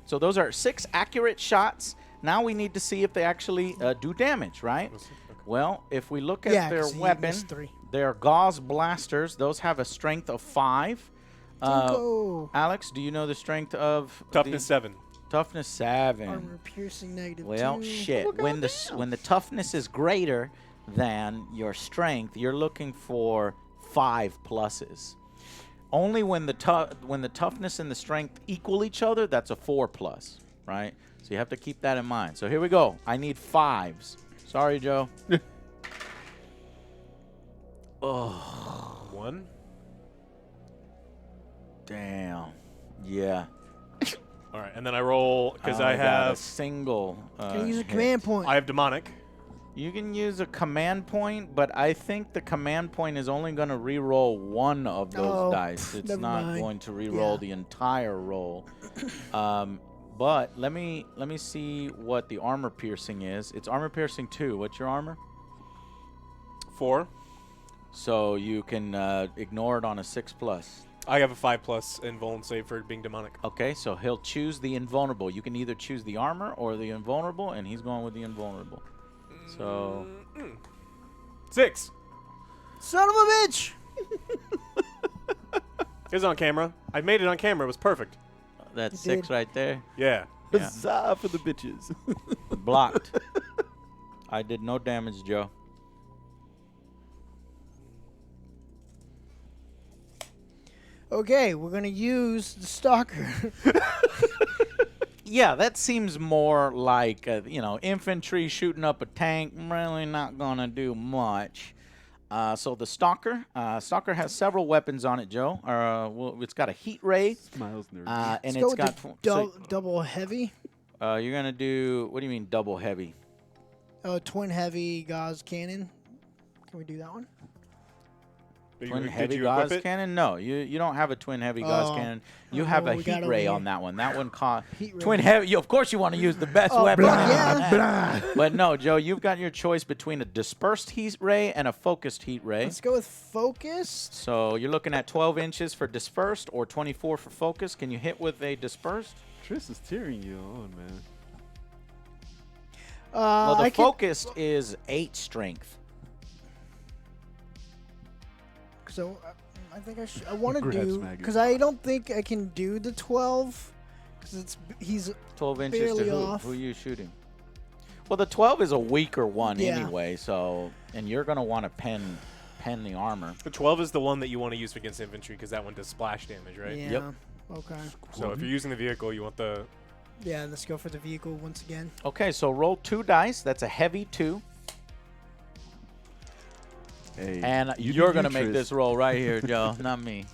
So those are 6 accurate shots. Now we need to see if they actually do damage, right? Well, if we look at Yeah, their 'cause you weapon, missed 3. they're gauze blasters. Those have a strength of 5. Go. Alex, do you know the strength of Toughness 7. Toughness 7. Armor piercing -2. Well, shit. When the toughness is greater than your strength, you're looking for 5 pluses. Only when the toughness and the strength equal each other, that's a 4+, right? So you have to keep that in mind. So here we go. I need 5s. Sorry, Joe. Oh, 1. damn. Yeah. All right, and then I roll because I got a have single. Can you use a hit. command point? I have demonic. You can use a command point, but I think the command point is only going to re-roll one of those dice. It's never not mind. going to re-roll Yeah. the entire roll. But let me see what the armor piercing is. It's armor piercing 2. What's your armor? 4. So you can ignore it on a 6+. I have a 5+ invuln save for being demonic. Okay, so he'll choose the invulnerable. You can either choose the armor or the invulnerable, and he's going with the invulnerable. So 6. Son of a bitch! It was on camera. I made it on camera. It was perfect. that's You 6 did. right there. Yeah. Yeah. Huzzah for the bitches. Blocked. I did no damage, Joe. Okay, we're gonna use the stalker. Yeah, that seems more like, infantry shooting up a tank. Really not going to do much. So the Stalker. Stalker has several weapons on it, Joe. Well, it's got a heat ray. Smiles nerdy. And Let's go it's got... with the double heavy. you're going to do... What do you mean double heavy? Twin heavy gauze cannon. Can we do that one? Twin Did heavy you equip gauze it? cannon? No, you don't have a twin heavy gauze Oh. cannon. You Oh, have no, a we got heat over ray here. on that one. That one cost... Heat ray. Twin heavy... Of course you want to use the best Oh, weapon. blah, on yeah. that. But no, Joe, you've got your choice between a dispersed heat ray and a focused heat ray. Let's go with focused. So you're looking at 12 inches for dispersed or 24 for focus. Can you hit with a dispersed? Triss is tearing you on, man. Well, the I can- focused is 8 strength. So I think I want to Grabs do maggot. because I don't think I can do the 12 because he's 12 inches to Barely who? off. Who are you shooting? Well, the 12 is a weaker one Yeah. anyway, so... And you're going to want to pen the armor. The 12 is the one that you want to use against infantry because that one does splash damage, right? yeah. Yep. Okay. So if you're using the vehicle, you want the... Yeah, let's go for the vehicle once again. Okay, so roll 2 dice. That's a heavy 2. Hey, And you you're do going to you, make Triss. this roll right here, Joe, not me.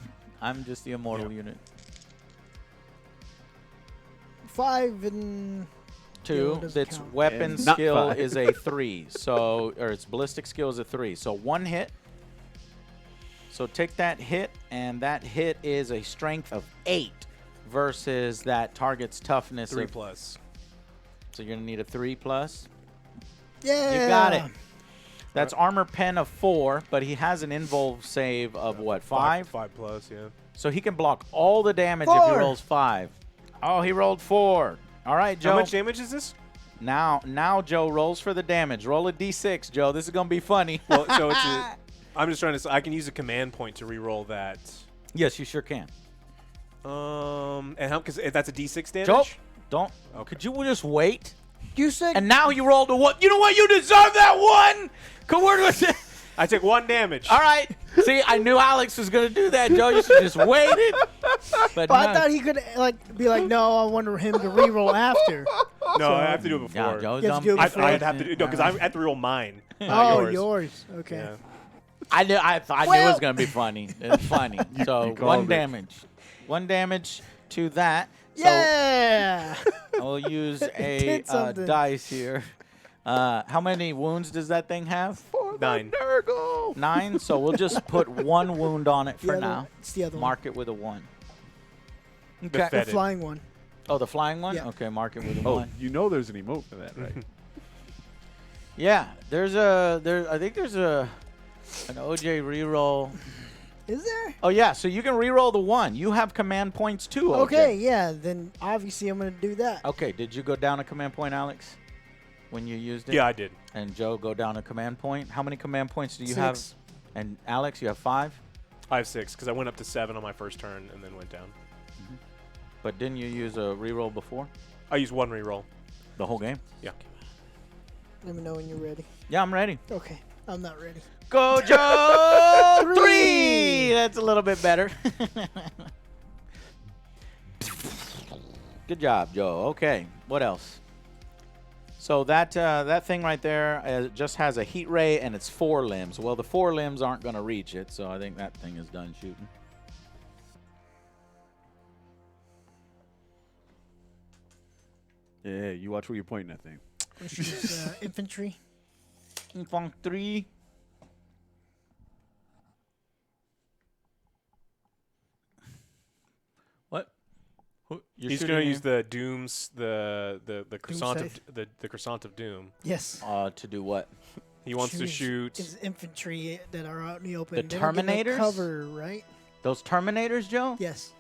I'm just the immortal unit. 5 and 2. doesn't Its count. weapon And not skill 5. is a 3. So, or its ballistic skill is a 3. So 1 hit. So take that hit, and that hit is a strength of 8 versus that target's toughness 3 of... plus. So you're gonna need a 3+. yeah, You got it. That's armor pen of 4, but he has an invuln save of what, 5? 5 plus, yeah. So he can block all the damage if he 4. rolls 5. Oh, he rolled 4. All right, Joe. How much damage is this? Now Joe rolls for the damage. Roll a d6, Joe. This is gonna be funny. Well, so it's a... I'm just trying to... I can use a command point to re-roll that. Yes, you sure can. And how... Because that's a d6 damage? Joe, don't. Okay. Could you just wait? You said And now you rolled a 1. You know what? You deserve that 1. I take 1 damage. All right. See, I knew Alex was gonna do that, Joe. You should just waited. But but I no. thought he could be like, no, I want him to re-roll after. No, I have to do it No, before. Joe's You have on- to do it before. I'd have to do... No, because I have to roll mine. Oh, yours. yours. Okay. Yeah. I knew it Well- was gonna be funny. It's funny. So you 1 called it. damage. 1 damage to that. So Yeah. I'll use a did something. dice here. How many wounds does that thing have? 9. 9. So we'll just put 1 wound on it The for other- now. It's the other Mark it with a 1. The Okay. one. The fed- flying one. Oh, the flying one? Yeah. Okay, mark it with a Oh, 1. you know there's an emote for that, right? Yeah, I think there's an OJ reroll. Is there? Oh yeah, so you can reroll the 1. You have command points too. OJ. Okay, yeah. Then obviously I'm gonna do that. Okay, did you go down a command point, Alex? When you used it? Yeah, I did. And Joe go down a command point. How many command points do you 6. have? And Alex, you have 5? I have 6 because I went up to 7 on my first turn and then went down. But didn't you use a reroll before? I used 1 reroll. The whole game? Yeah. Let me know when you're ready. Yeah, I'm ready. Okay, I'm not ready. Go Joe! 3! 3! That's a little bit better. Good job, Joe. Okay, what else? So that thing right there just has a heat ray and it's 4 limbs. Well, the 4 limbs aren't going to reach it, so I think that thing is done shooting. Yeah, you watch where you're pointing that thing. Let's use infantry. Infantry. What? You're He's shooting going to him? use the Dooms, the croissant of scythe. the croissant of Doom. Yes. To do what? He wants to Choose shoot. his infantry that are out in the open. The They don't get no Terminators? cover, right? Those Terminators, Joe? Yes.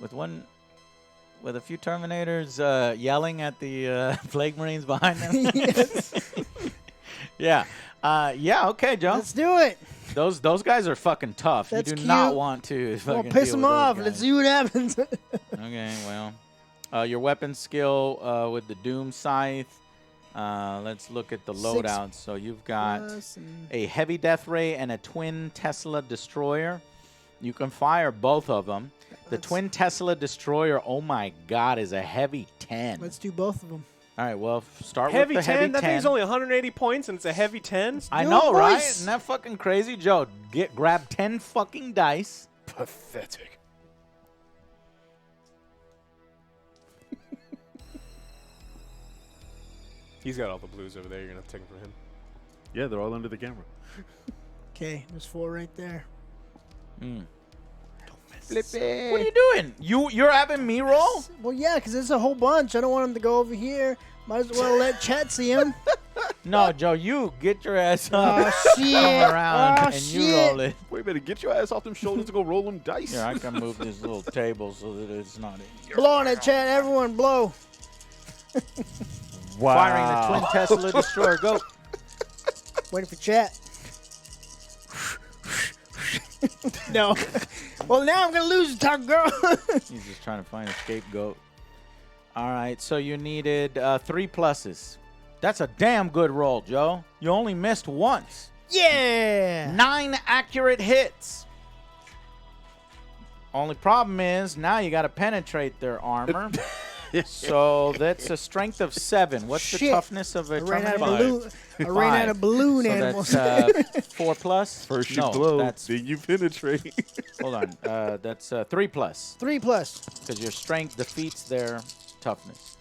With a few Terminators yelling at the Plague Marines behind them. Yes. Yeah. Yeah. Okay, Joe. Let's do it. Those guys are fucking tough. That's you do not cute. want to. Well, fucking piss deal them with those off. guys. Let's see what happens. Okay. Well, your weapon skill with the Doom Scythe. Let's look at the 6 loadouts. So you've got Plus and- a heavy death ray and a twin Tesla destroyer. You can fire both of them. The Let's- twin Tesla destroyer, oh my God, is a heavy 10. Let's do both of them. All right, well, start Heavy with the 10? heavy That 10. thing's only 180 points, and it's a heavy 10? I No know, right? dice. Isn't that fucking crazy, Joe? Grab 10 fucking dice. Pathetic. He's got all the blues over there. You're going to take them from him. Yeah, they're all under the camera. Okay, there's 4 right there. Flippy. What are you doing? You're having me roll? Well, yeah, because there's a whole bunch. I don't want them to go over here. Might as well let chat see them. No, Joe, you get your ass up. Oh, shit. Come around Oh, and you shit. roll it. Wait a minute, get your ass off them shoulders to go roll them dice. Here, I can move this little table so that it's not in here. Blow on it, chat. Everyone blow. Firing the twin Tesla destroyer. Go. Waiting for chat. No. Well, now I'm going to lose the talk, girl. He's just trying to find a scapegoat. All right, so you needed 3 pluses. That's a damn good roll, Joe. You only missed once. Yeah. 9 accurate hits. Only problem is now you got to penetrate their armor. So that's a strength of 7. What's the Shit. toughness of a I ran out of Terminator? balloon. I ran out of balloon So animals. that's 4 plus. First you no, blow, That's, then you penetrate. hold on. That's 3 plus 3 plus. because your strength defeats their toughness.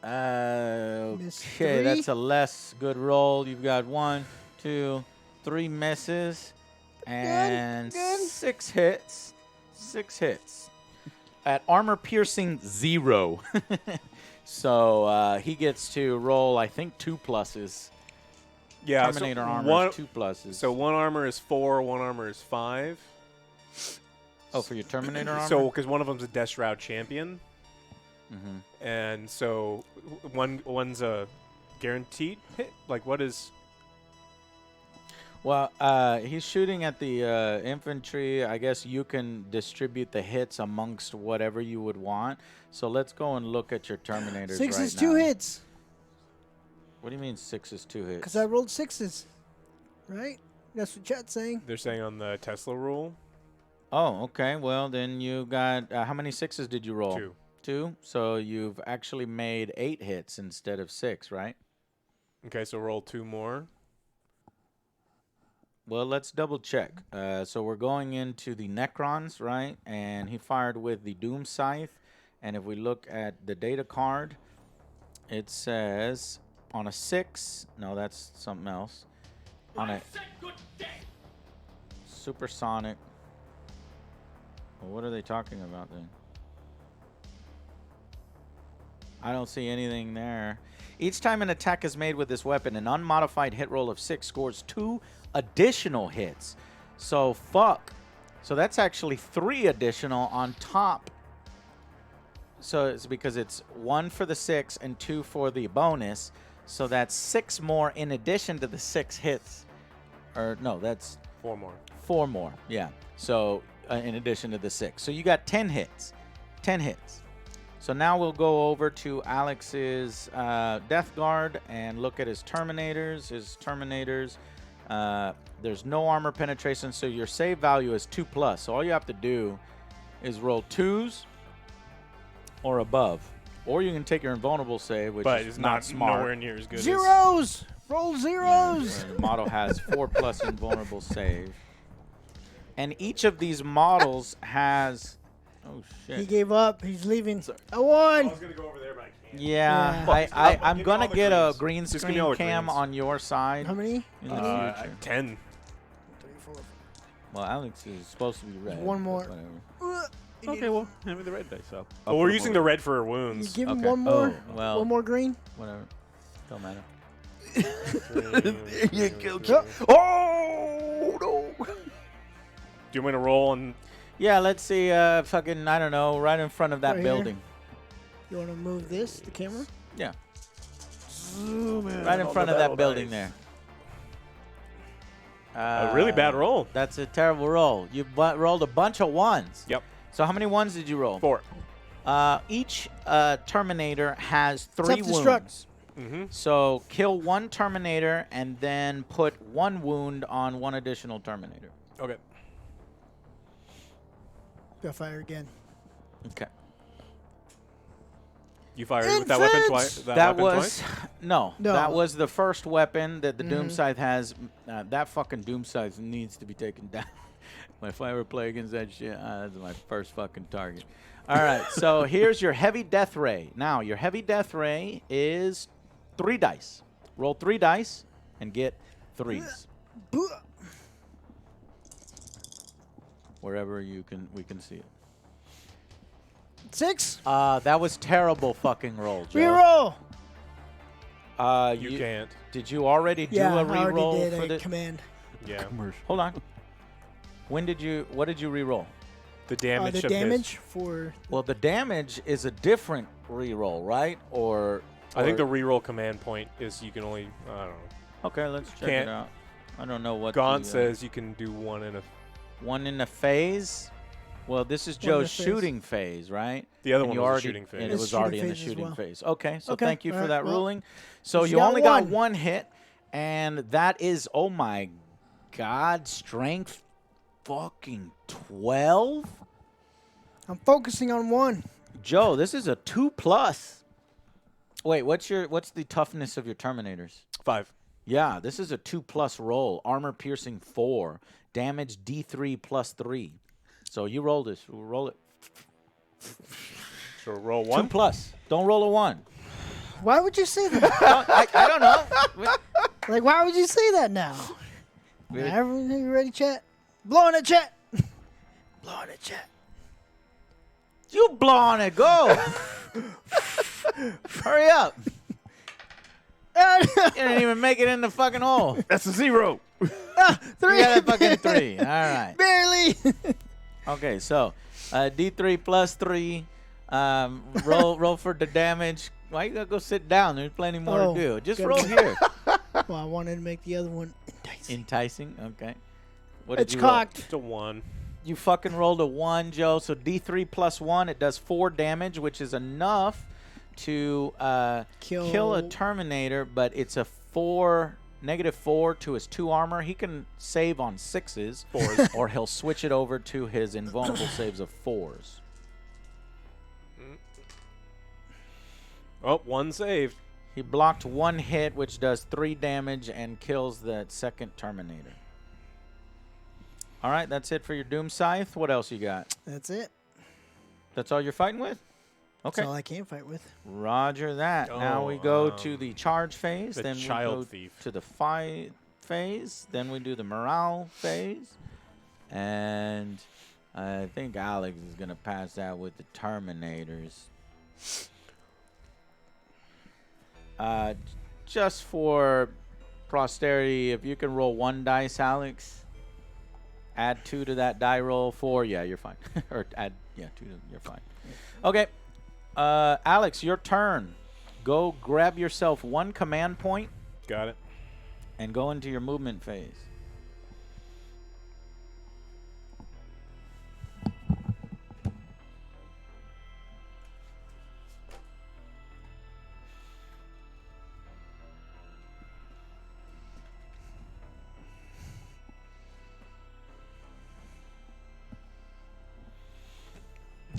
Miss Okay, 3. that's a less good roll. You've got 1, 2, 3 misses and good. 6 hits. 6 hits. At armor piercing 0. So he gets to roll, I think, 2 pluses. Yeah, Terminator so armor one, is 2 pluses. So one armor is 4, one armor is 5. Oh, for your Terminator armor? So, because one of them's a Death Shroud champion, Mm-hmm. and so one's a guaranteed hit. Like, what is? Well, he's shooting at the infantry. I guess you can distribute the hits amongst whatever you would want. So let's go and look at your Terminators 6 right is 2 now. hits. What do you mean 6 is 2 hits? Because I rolled 6s. Right? That's what chat's saying. They're saying on the Tesla rule. Oh, okay. Well, then you got how many 6s did you roll? 2. 2. So you've actually made 8 hits instead of 6, right? Okay, so roll 2 more. Well, let's double check. So we're going into the Necrons, right? And he fired with the Doom Scythe. And if we look at the data card, it says on a 6. No, that's something else. On a supersonic. Well, what are they talking about then? I don't see anything there. Each time an attack is made with this weapon, an unmodified hit roll of 6 scores 2 additional hits. So, fuck. So that's actually 3 additional on top. So it's because it's 1 for the 6 and 2 for the bonus. So that's 6 more in addition to the 6 hits. Or, no, that's 4 more. 4 more. Yeah. So in addition to the 6. So you got 10 hits. 10 hits. So now we'll go over to Alex's Death Guard and look at his Terminators. There's no armor penetration, so your save value is 2+. So all you have to do is roll 2s or above. Or you can take your invulnerable save, which But is it's not smart. nowhere near as good as... Zeros! Roll zeros! The model has 4+ invulnerable save. And each of these models has Oh He shit. gave up. He's leaving. A I one. was gonna go over there, but I can't. Yeah, Yeah. I'm Give me gonna all the get a greens. green Just give me all screen the cam greens. on your side How many? in the future. 10. 3, 4. Well, Alex is supposed to be red. One but more. whatever. Okay, well, hand me the red dice. I'll Well, put we're 'em using over. the red for You wounds. give him Okay. one more. Oh, well. One more green. Whatever. Don't matter. You killed you. Oh no. Do you want me to roll and Yeah, let's see. Fucking, I don't know, right in front of that Right here? building. You want to move this, the camera? Yeah, Zoom in right in on front the of that battle building dice. there. a really bad roll? That's a terrible roll. You rolled a bunch of ones. Yep. So how many ones did you roll? 4. Each Terminator has 3 wounds. Self-destruct. Mm-hmm. So kill 1 Terminator and then put 1 wound on 1 additional Terminator. Okay. Got fire again. Okay. You fired with that weapon twice. That was no, No. that was the first weapon that the Doom Mhm. Scythe has. That fucking Doom Scythe needs to be taken down. If I ever play against that shit, that's my first fucking target. All right, so here's your heavy death ray. Now your heavy death ray is 3 dice. Roll 3 dice and get 3s wherever we can see it. 6. That was terrible fucking roll, Joe. Reroll. You can't. Did you already do Yeah, a I already reroll did for a the? command. Yeah. Commercial. Hold on. What did you reroll? The damage. The of his- damage for. Well, the damage is a different reroll, right? Or I think the reroll command point is you can only. I don't know. okay, let's check Can't- it out. I don't know what. Gaunt the, says you can do 1 in a. 1 in a phase. Well, this is One in a Joe's phase. shooting phase, right? The other And one you was a already, shooting phase. And it It's was shooting already in the phase as shooting well. phase. Okay, so Okay, thank you for alright, that well, ruling. So you you got only got one. 1 hit, and that is, oh my God, strength fucking 12? I'm focusing on 1. Joe, this is a 2+. Wait, what's the toughness of your Terminators? 5. Yeah, this is a 2+ roll. Armor piercing 4. Damage D3 plus 3. So you roll this. Roll it. So roll 2 1. plus. Don't roll a 1. Why would you say that? I don't know. Like, why would you say that now? Really? Everything ready, chat? Blow on it, chat. Blow on it, chat. You blow on it. Go. Hurry up. You didn't even make it in the fucking hole. That's a 0. 3. You got a fucking 3. All right. Barely. Okay, so D3 plus 3. Roll for the damage. Why you gotta go sit down? There's plenty more Oh, to do. Just gotta roll go. here. Well, I wanted to make the other one enticing. Enticing. Okay. What It's did you roll? cocked. It's a 1. You fucking rolled a 1, Joe. So D3 plus 1, it does 4 damage, which is enough to kill a Terminator, but it's a -4 to his 2 armor. He can save on 6s, 4s. or he'll switch it over to his invulnerable saves of 4s. Oh, 1 saved. He blocked 1 hit, which does 3 damage and kills the second Terminator. All right, that's it for your Doom Scythe. What else you got? That's it. That's all you're fighting with? Okay. That's all I can fight with. Roger that. Now Oh, we go to the charge phase. the Then we child go thief. to the fight phase. Then we do the morale phase. And I think Alex is going to pass out with the Terminators. Just for posterity, if you can roll 1 dice, Alex, add 2 to that die roll. 4, yeah, you're fine. Or add, yeah, 2, you're fine. Okay. Alex, your turn. Go grab yourself 1 command point Got it. and go into your movement phase.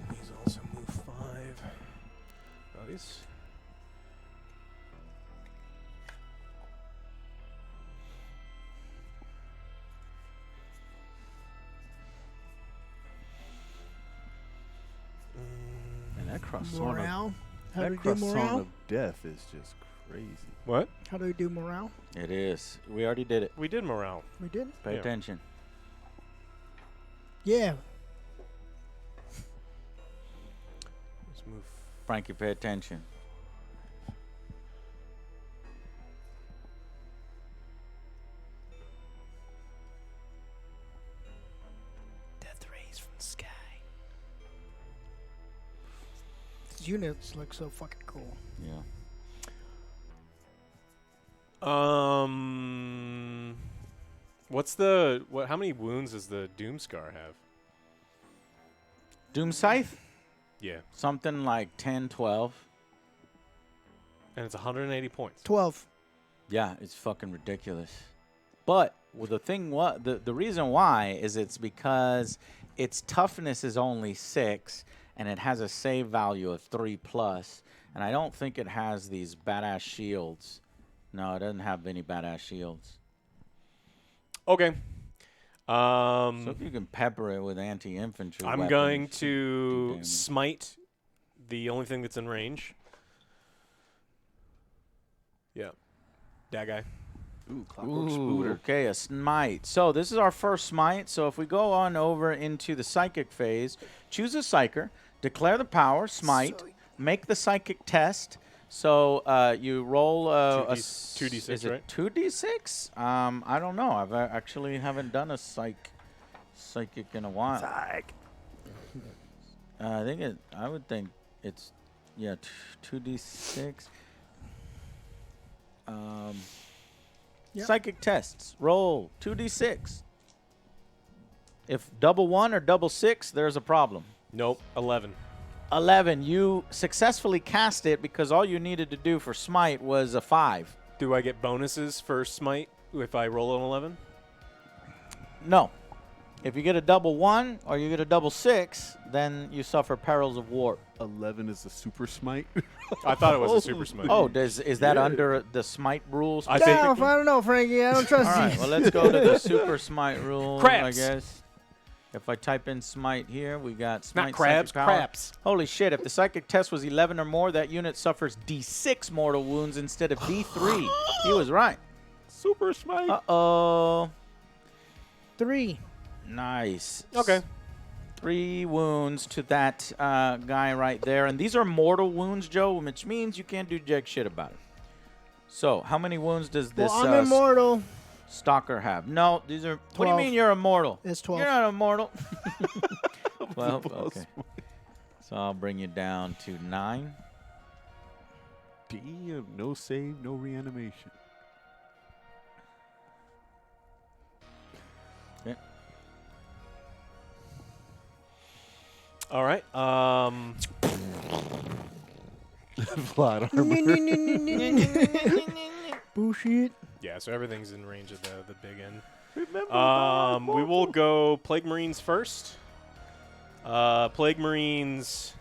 These also move 5. Nice. croissant. Morale. How do That we do croissant morale? of death is just crazy. What? How do we do morale? It is. We already did it. We did morale. We did? Pay Yeah. attention. Yeah. Let's move. Frankie, pay attention. Death rays from the sky. These units look so fucking cool. Yeah. What's the what? How many wounds does the Doomscar have? Doom Scythe? Yeah, Something like 10, 12. and it's 180 points. 12. Yeah, it's fucking ridiculous. But well, the reason why is it's because its toughness is only 6 and it has a save value of 3+, and I don't think it has these badass shields. No, it doesn't have any badass shields. Okay. So if you can pepper it with anti-infantry I'm weapons, going you can do to damage. smite the only thing that's in range. Yeah, that guy. Ooh, Clockwork Ooh, Spooter. okay, a smite. So this is our first smite. So if we go on over into the psychic phase, choose a psyker, declare the power, smite, make the psychic test. So you roll a 2d6, is it right? 2d6? I don't know. I've actually haven't done a psychic in a while. Psych. I think it. I would think it's 2d6. Yep. Psychic tests. Roll 2d6. If double 1 or double 6, there's a problem. Nope, 11. 11. You successfully cast it because all you needed to do for smite was a 5. Do I get bonuses for smite if I roll an 11? No. If you get a double 1 or you get a double 6, then you suffer perils of war. 11 is a super smite. I thought it was a super smite. Oh, is that Yeah. under the smite rules? I Get think- off. I don't know, Frankie. I don't trust All right, you. well, let's go to the super smite rule, I Crabs. guess. If I type in smite here, we got smite. Not crabs, psychic power. craps. Holy shit, if the psychic test was 11 or more, that unit suffers D6 mortal wounds instead of D3. He was right. Super smite. Uh-oh. 3. Nice. Okay. 3 wounds to that guy right there. And these are mortal wounds, Joe, which means you can't do jack shit about it. So, how many wounds does this Well, I'm immortal. stalker have? No, these are... What do you 12. mean you're immortal? It's 12. You're not immortal. 12, okay. So I'll bring you down to 9. Damn, no save, no reanimation. Okay. All right. Plot armor. Bullshit. Yeah, so everything's in range of the big end. Remember We will go Plague Marines first. Plague Marines.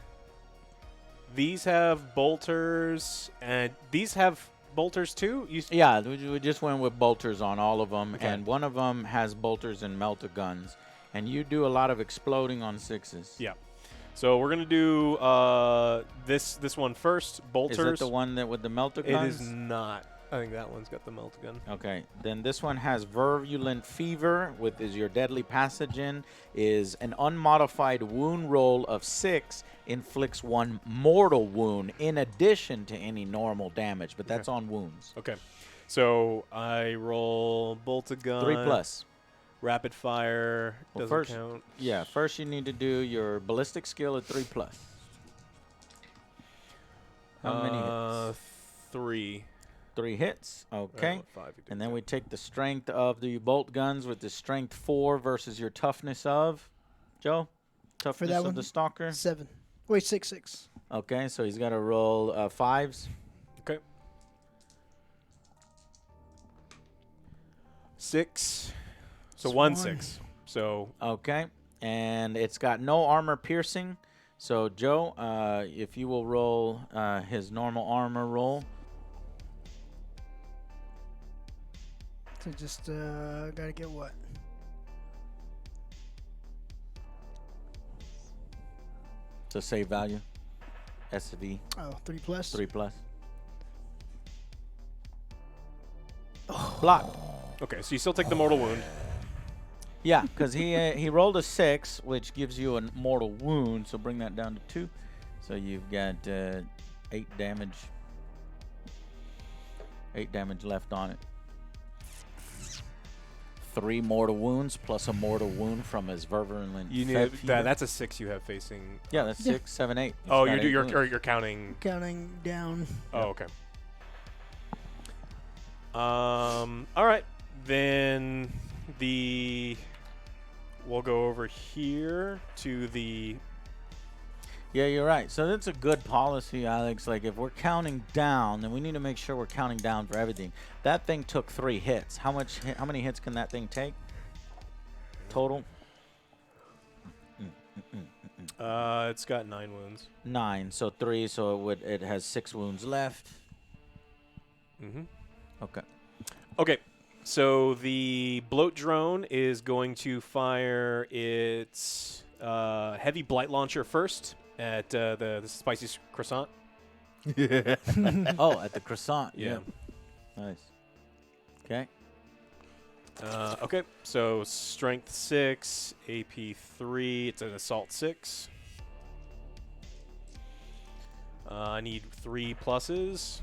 These have bolters, and these have bolters too. Yeah, we just went with bolters on all of them, Okay. and one of them has bolters and melta guns. And you do a lot of exploding on 6s. Yeah. So we're gonna do this one first. Bolters. Is that the one that with the melta It guns? is not. I think that one's got the melt gun. Okay, then this one has virulent fever, with is your deadly pathogen, is an unmodified wound roll of 6, inflicts 1 mortal wound in addition to any normal damage, but that's on wounds. Okay. So I roll bolt a gun. 3+. Rapid fire Well, doesn't first- count. Yeah, first you need to do your ballistic skill at 3+. How many hits? 3. 3 hits. Okay. Oh, 5 you did And then count. we take the strength of the bolt guns with the strength 4 versus your toughness of, Joe? Toughness that of one? the stalker? 7. Wait, 6. Okay, so he's got to roll 5s. Okay. 6. So It's 1 1. 6. So Okay, and it's got no armor piercing. So, Joe, if you will roll his normal armor roll. So just gotta get what? It's a save value. SV. Oh, 3+. 3+. Block. Okay, so you still take the mortal wound. Yeah, because he rolled a 6, which gives you a mortal wound. So bring that down to 2. So you've got 8 damage. 8 damage left on it. 3 mortal wounds plus a mortal wound from his virulent. You need that's a 6 you have facing. Yeah, that's 6, 7, 8. Oh, you're counting. Counting down. Oh, okay. All right, then we'll go over here to the. Yeah, you're right. So that's a good policy, Alex. Like, if we're counting down, then we need to make sure we're counting down for everything. That thing took 3 hits. How many hits can that thing take total? It's got 9 wounds. 9. So 3. So it has 6 wounds left. Mm-hmm. Okay. Okay. So the bloat drone is going to fire its heavy blight launcher first at the spicy croissant. Oh, at the croissant. Yeah. Nice. Okay. Okay. So strength 6, AP 3. It's an assault 6. I need 3 pluses.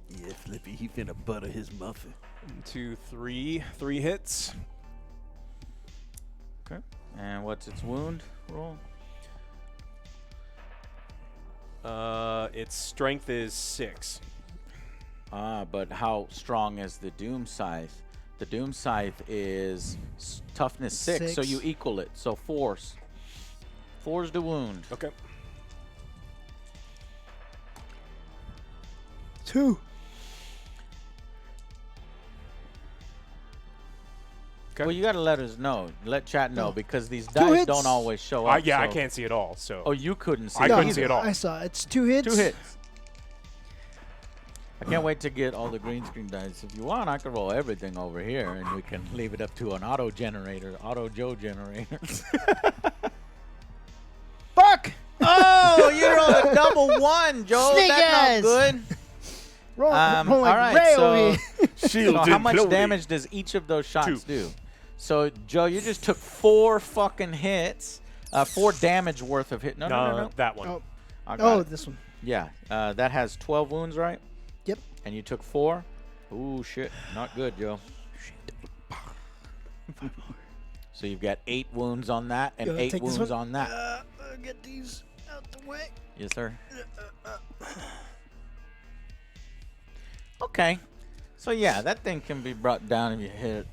Yeah, Flippy, he finna butter his muffin. 1, 2, 3. 3 hits. Okay. And what's its wound roll? Its strength is 6. But how strong is the Doom Scythe? The Doom Scythe is toughness 6, so 6. you equal it. So 4's. 4's the wound. Okay. 2. Okay. Well, you got to let us know. Let chat know, No. because these 2 dice hits. don't always show up. Yeah, I so- can't see it all. So. Oh, you couldn't see I it couldn't either. see it all. I saw it. It's 2 hits. 2 hits. I can't wait to get all the green screen dice. If you want, I can roll everything over here, and we can leave it up to an auto generator, auto Joe generator. Fuck! Oh, you rolled a double 1, Joe. Snake That's eyes. not good. Roll, All roll like right, Ray so, over here. so how much damage does each of those shots 2. do? So, Joe, you just took 4 fucking hits, 4 damage worth of hit. No. That one. Oh, I got it. this one. Yeah, that has 12 wounds, right? Yep. And you took 4? Ooh, shit. Not good, Joe. So you've got 8 wounds on that and Yo, 8 take this wounds one. on that. Get these out the way. Yes, sir. Okay. So, yeah, that thing can be brought down if you hit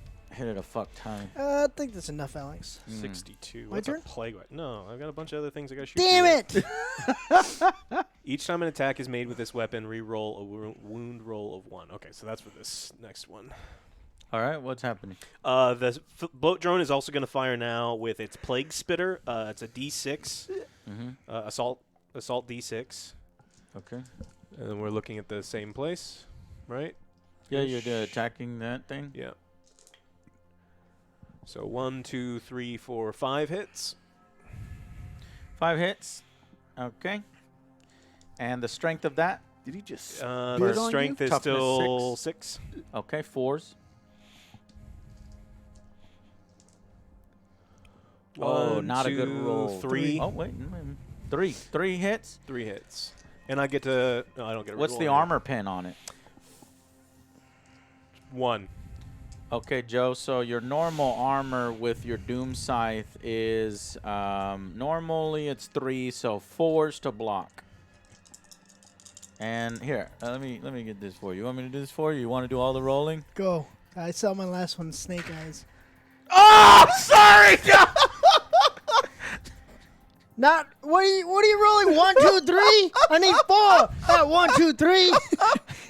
it a fuck ton. I think that's enough, Alex. 62. My What's turn? a plague? No, I've got a bunch of other things I got to shoot. Damn you with. it! Each time an attack is made with this weapon, re-roll a wound roll of 1. Okay, so that's for this next one. All right, what's happening? The bloat drone is also going to fire now with its plague spitter. It's a D6, assault D6, Okay. and then we're looking at the same place, right? Yeah, you're attacking that thing? Yeah. So 1, 2, 3, 4, 5 hits. 5 hits. Okay. And the strength of that? Did he just? The Spit on strength you? is Toughness still 6. Okay, 4s. Oh, One, not a good two, roll. 3. Oh, wait. 3. 3 hits? 3 hits. And I get to. No, I don't get a What's reroll the on armor pin on it? that. 1. Okay, Joe, so your normal armor with your Doom Scythe is, normally it's 3, so 4s to block. And here, let me get this for you. You want me to do this for you? You want to do all the rolling? Go. I saw my last one, Snake Eyes. Oh, sorry, Joe! Not what are you rolling? 1, 2, 3? I need 4. Not 1, 2, 3.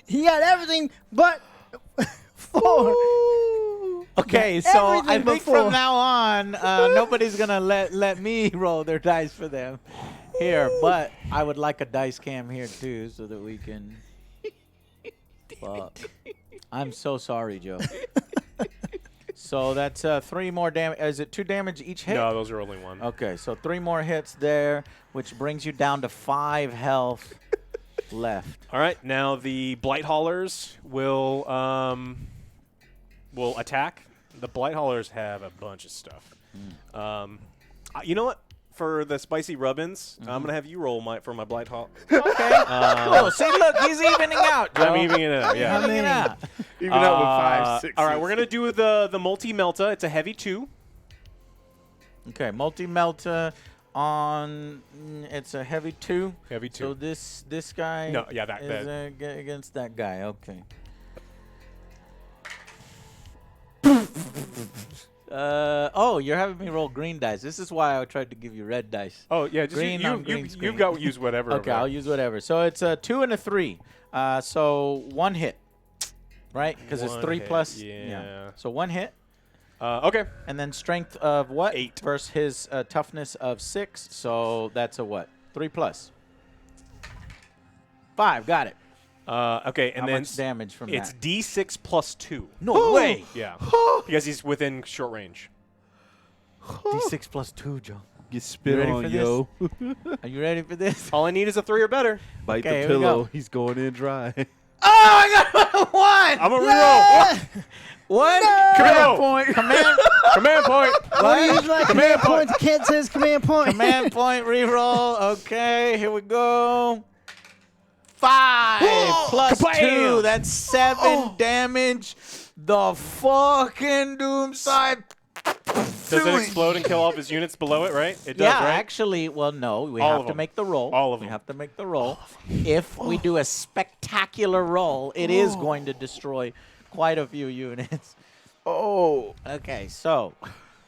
He got everything but 4. Okay, Got so I everything think before. from now on, nobody's gonna let me roll their dice for them here. But I would like a dice cam here too, so that we can. Fuck. I'm so sorry, Joe. So that's 3 more damage. Is it 2 damage each hit? No, those are only 1. Okay, so 3 more hits there, which brings you down to 5 health left. All right, now the Blight Haulers will attack. The Blight Haulers have a bunch of stuff. You know what? For the spicy rubbins, I'm gonna have you roll for my Blight Haul. Okay. Cool. See, look, he's evening out, Joe. I'm evening it out. Yeah. Evening out. Even out with 5, 6. All right, we're gonna do the multi-melta. It's a heavy 2. Okay, multi-melta on. It's a heavy 2. Heavy 2. So this guy. No, yeah, that. is against that guy. Okay. Oh, you're having me roll green dice. This is why I tried to give you red dice. Oh yeah, just Green on green you've screen. got to use whatever. Okay, I'll use whatever. So it's a 2 and a 3. So 1 hit, right? Because it's 3 hit, plus. yeah. So 1 hit, Okay. and then strength of what? 8 versus his toughness of 6. So that's a what? 3 plus. 5. Got it. Okay, and How then much damage from it's that? D6 plus 2. No way. Yeah, because he's within short range. D6 plus 2, Joe. Get spit ready on, for yo. Are you ready for this? All I need is a 3 or better. Bite Okay, the here we pillow. go. He's going in dry. Oh, I got 1. I'm gonna reroll. One Command point. Command. Command point. What do you use like Command command point? The kid says command point. Command point reroll. Okay, here we go. 5 plus Kabam! 2. That's 7 damage. The fucking Doomside. Does it explode and kill all of his units below it? Right? It does, Yeah, right? actually, well, no. We All have of to them. make the roll. All of We them. have to make the roll. If we do a spectacular roll, it is going to destroy quite a few units. Oh. Okay, so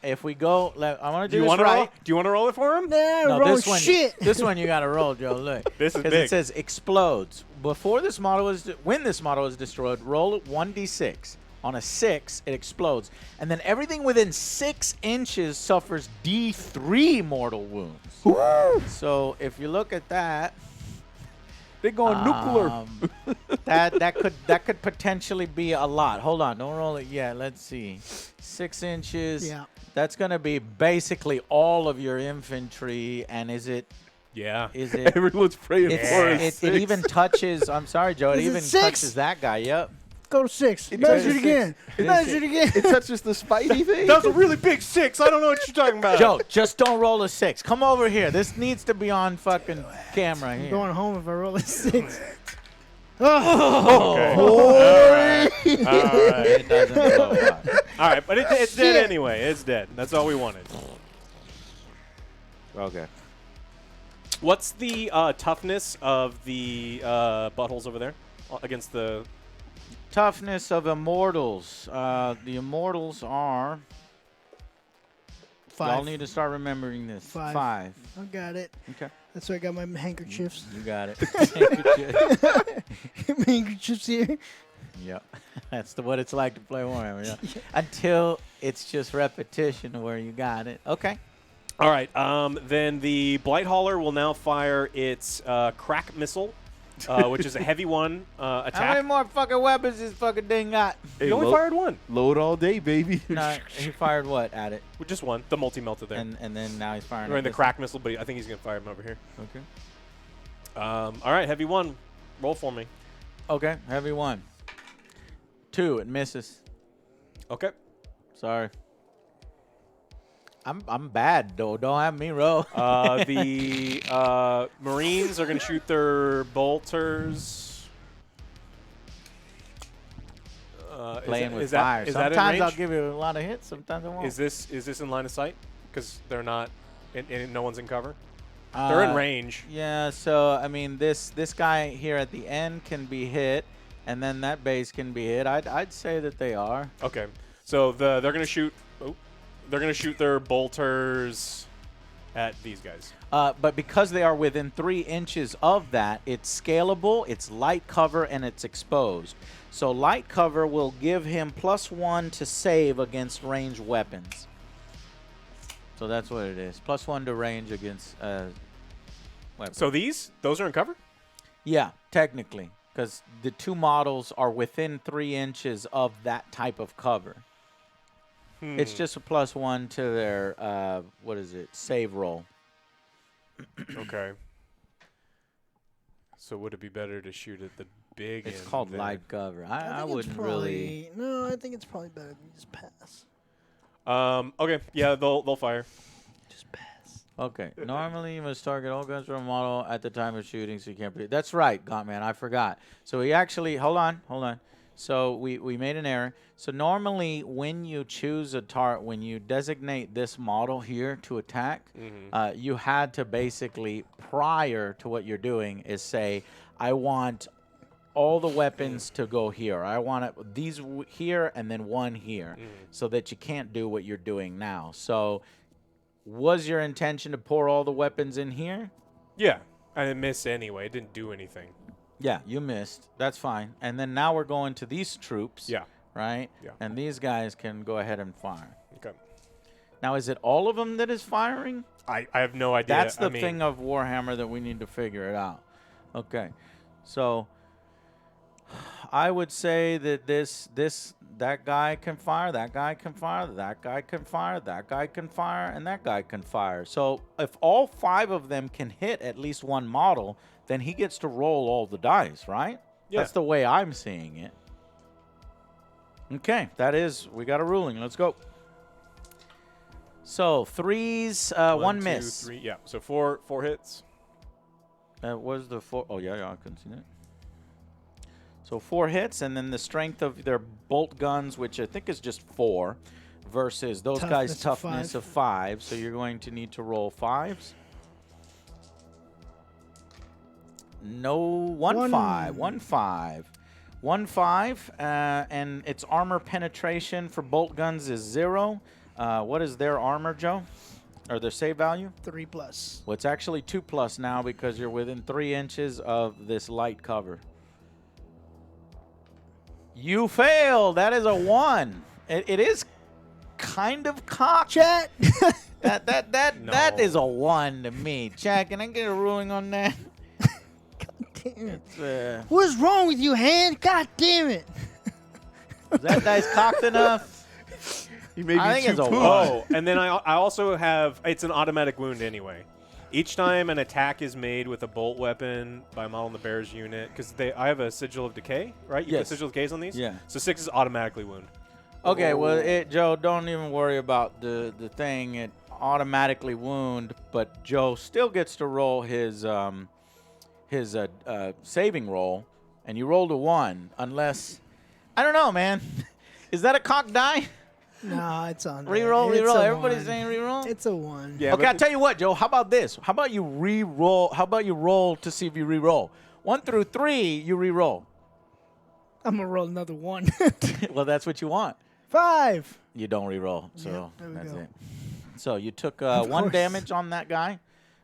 if we go, I want to Do do you this want to right. roll? Do you want to roll it for him? Nah, No, roll this one, shit. this one you got to roll, Joe. Look, This is because big. it says explodes. Before this model is, when this model is destroyed, roll 1d6. On a 6, it explodes, and then everything within 6 inches suffers D3 mortal wounds. So if you look at that, They're going nuclear. that could potentially be a lot. Hold on, don't roll it yet. Let's see, 6 inches. Yeah. That's gonna be basically all of your infantry, and is it? Yeah. Is it? Everyone's praying for It's, us. it even touches. I'm sorry, Joe. It Is it even 6? touches that guy. Yep. Go to 6. It Measure touches it again. It Measure it again. It touches the Spidey thing. That was a really big 6. I don't know what you're talking about. Joe, just don't roll a 6. Come over here. This needs to be on fucking camera I'm here. going home if I roll a 6. Okay. Oh. All right. It doesn't blow up. All right, but it's dead Shit. anyway. It's dead. That's all we wanted. Okay. What's the toughness of the buttholes over there against the? Toughness of immortals. The immortals are. Y'all 5. need to start remembering this. 5. 5. I got it. Okay. That's why I got my handkerchiefs. You got it. My handkerchiefs here. Yep. That's what it's like to play Warhammer. Yeah. Until it's just repetition where you got it. Okay. All right. Then the Blight Hauler will now fire its crack missile, which is a heavy one How many attack. more fucking weapons this fucking thing got? Hey, He only fired one. Load all day, baby. No, he fired what at it? Well, just one. The multi-melta there. And then now he's firing Or at in the this crack missile, but I think he's going to fire him over here. one. Okay. All right, heavy one. Roll for me. Okay, heavy 1. 2, it misses. Okay. Sorry. I'm bad though. Don't have me roll. The Marines are going to shoot their bolters. Playing with is that, fire. Is that in Sometimes I'll range? give you a lot of hits. Sometimes I won't. Is this in line of sight? Because they're not, and no one's in cover. They're in range. Yeah. So I mean, this guy here at the end can be hit, and then that base can be hit. I'd say that they are. Okay, so they're going to shoot. Oh, they're going to shoot their bolters at these guys. But because they are within 3 inches of that, it's scalable, it's light cover, and it's exposed. So light cover will give him +1 to save against ranged weapons. So that's what it is. +1 to range against weapons. So those are in cover? Yeah, technically. Because the 2 models are within 3 inches of that type of cover. It's just a +1 to their what is it? Save roll. Okay. So would it be better to shoot at the big It's end called then? light cover. I think it's wouldn't really. No, I think it's probably better than just pass. Okay. Yeah, they'll fire. Just pass. Okay. Normally, you must target all guns from a model at the time of shooting, so you can't. That's right, Gauntman. I forgot. So we actually hold on. So we made an error. So normally, when you choose a target, when you designate this model here to attack, you had to basically, prior to what you're doing, is say, I want all the weapons to go here. I want these here and then one here, so that you can't do what you're doing now. So, was your intention to pour all the weapons in here? Yeah. I didn't miss anyway. It didn't do anything. Yeah, you missed. That's fine. And then now we're going to these troops. Yeah. Right? Yeah. And these guys can go ahead and fire. Okay. Now, is it all of them that is firing? I have no idea. That's the thing of Warhammer that we need to figure it out. Okay. So, I would say that that guy can fire, that guy can fire, that guy can fire, that guy can fire, and that guy can fire. So if all 5 of them can hit at least one model, then he gets to roll all the dice, right? Yeah. That's the way I'm seeing it. Okay, we got a ruling. Let's go. So 3s, 1 2, miss. 3. Yeah. So four hits. That was the 4. Oh, yeah, I can see that. So 4 hits, and then the strength of their bolt guns, which I think is just 4, versus those guys' toughness of 5. So you're going to need to roll 5s. No, 1 5. 1 5. 1 5, and its armor penetration for bolt guns is 0. What is their armor, Joe? Or their save value? 3+. Well, it's actually 2+ now because you're within 3 inches of this light cover. You fail. That is a 1. It is kind of cocked. Chat. That is a 1 to me. Chad, can I get a ruling on that? God damn it. It's, What's wrong with you, hand? God damn it. is that dice cocked enough? He may I be think too it's a push. one. Oh, and then I also have, it's an automatic wound anyway. Each time an attack is made with a bolt weapon by a model in the bear's unit, because I have a sigil of decay, right? You Yes. put sigil of decays on these? Yeah. So 6 is automatically wound. Okay, well, Joe, don't even worry about the thing. It automatically wound, but Joe still gets to roll his saving roll, and you rolled a 1, unless I don't know, man. Is that a cocked die? No, it's on. Reroll, there. It's reroll. a Everybody's 1. saying reroll. It's a 1. Yeah, Okay, but I'll tell you what, Joe. How about this? How about you re-roll? How about you roll to see if you re-roll? 1 through 3, you re-roll. I'm gonna roll another 1. Well, that's what you want. 5. You don't re-roll, so Yep, there we that's go. it. So you took Of 1 course. damage on that guy,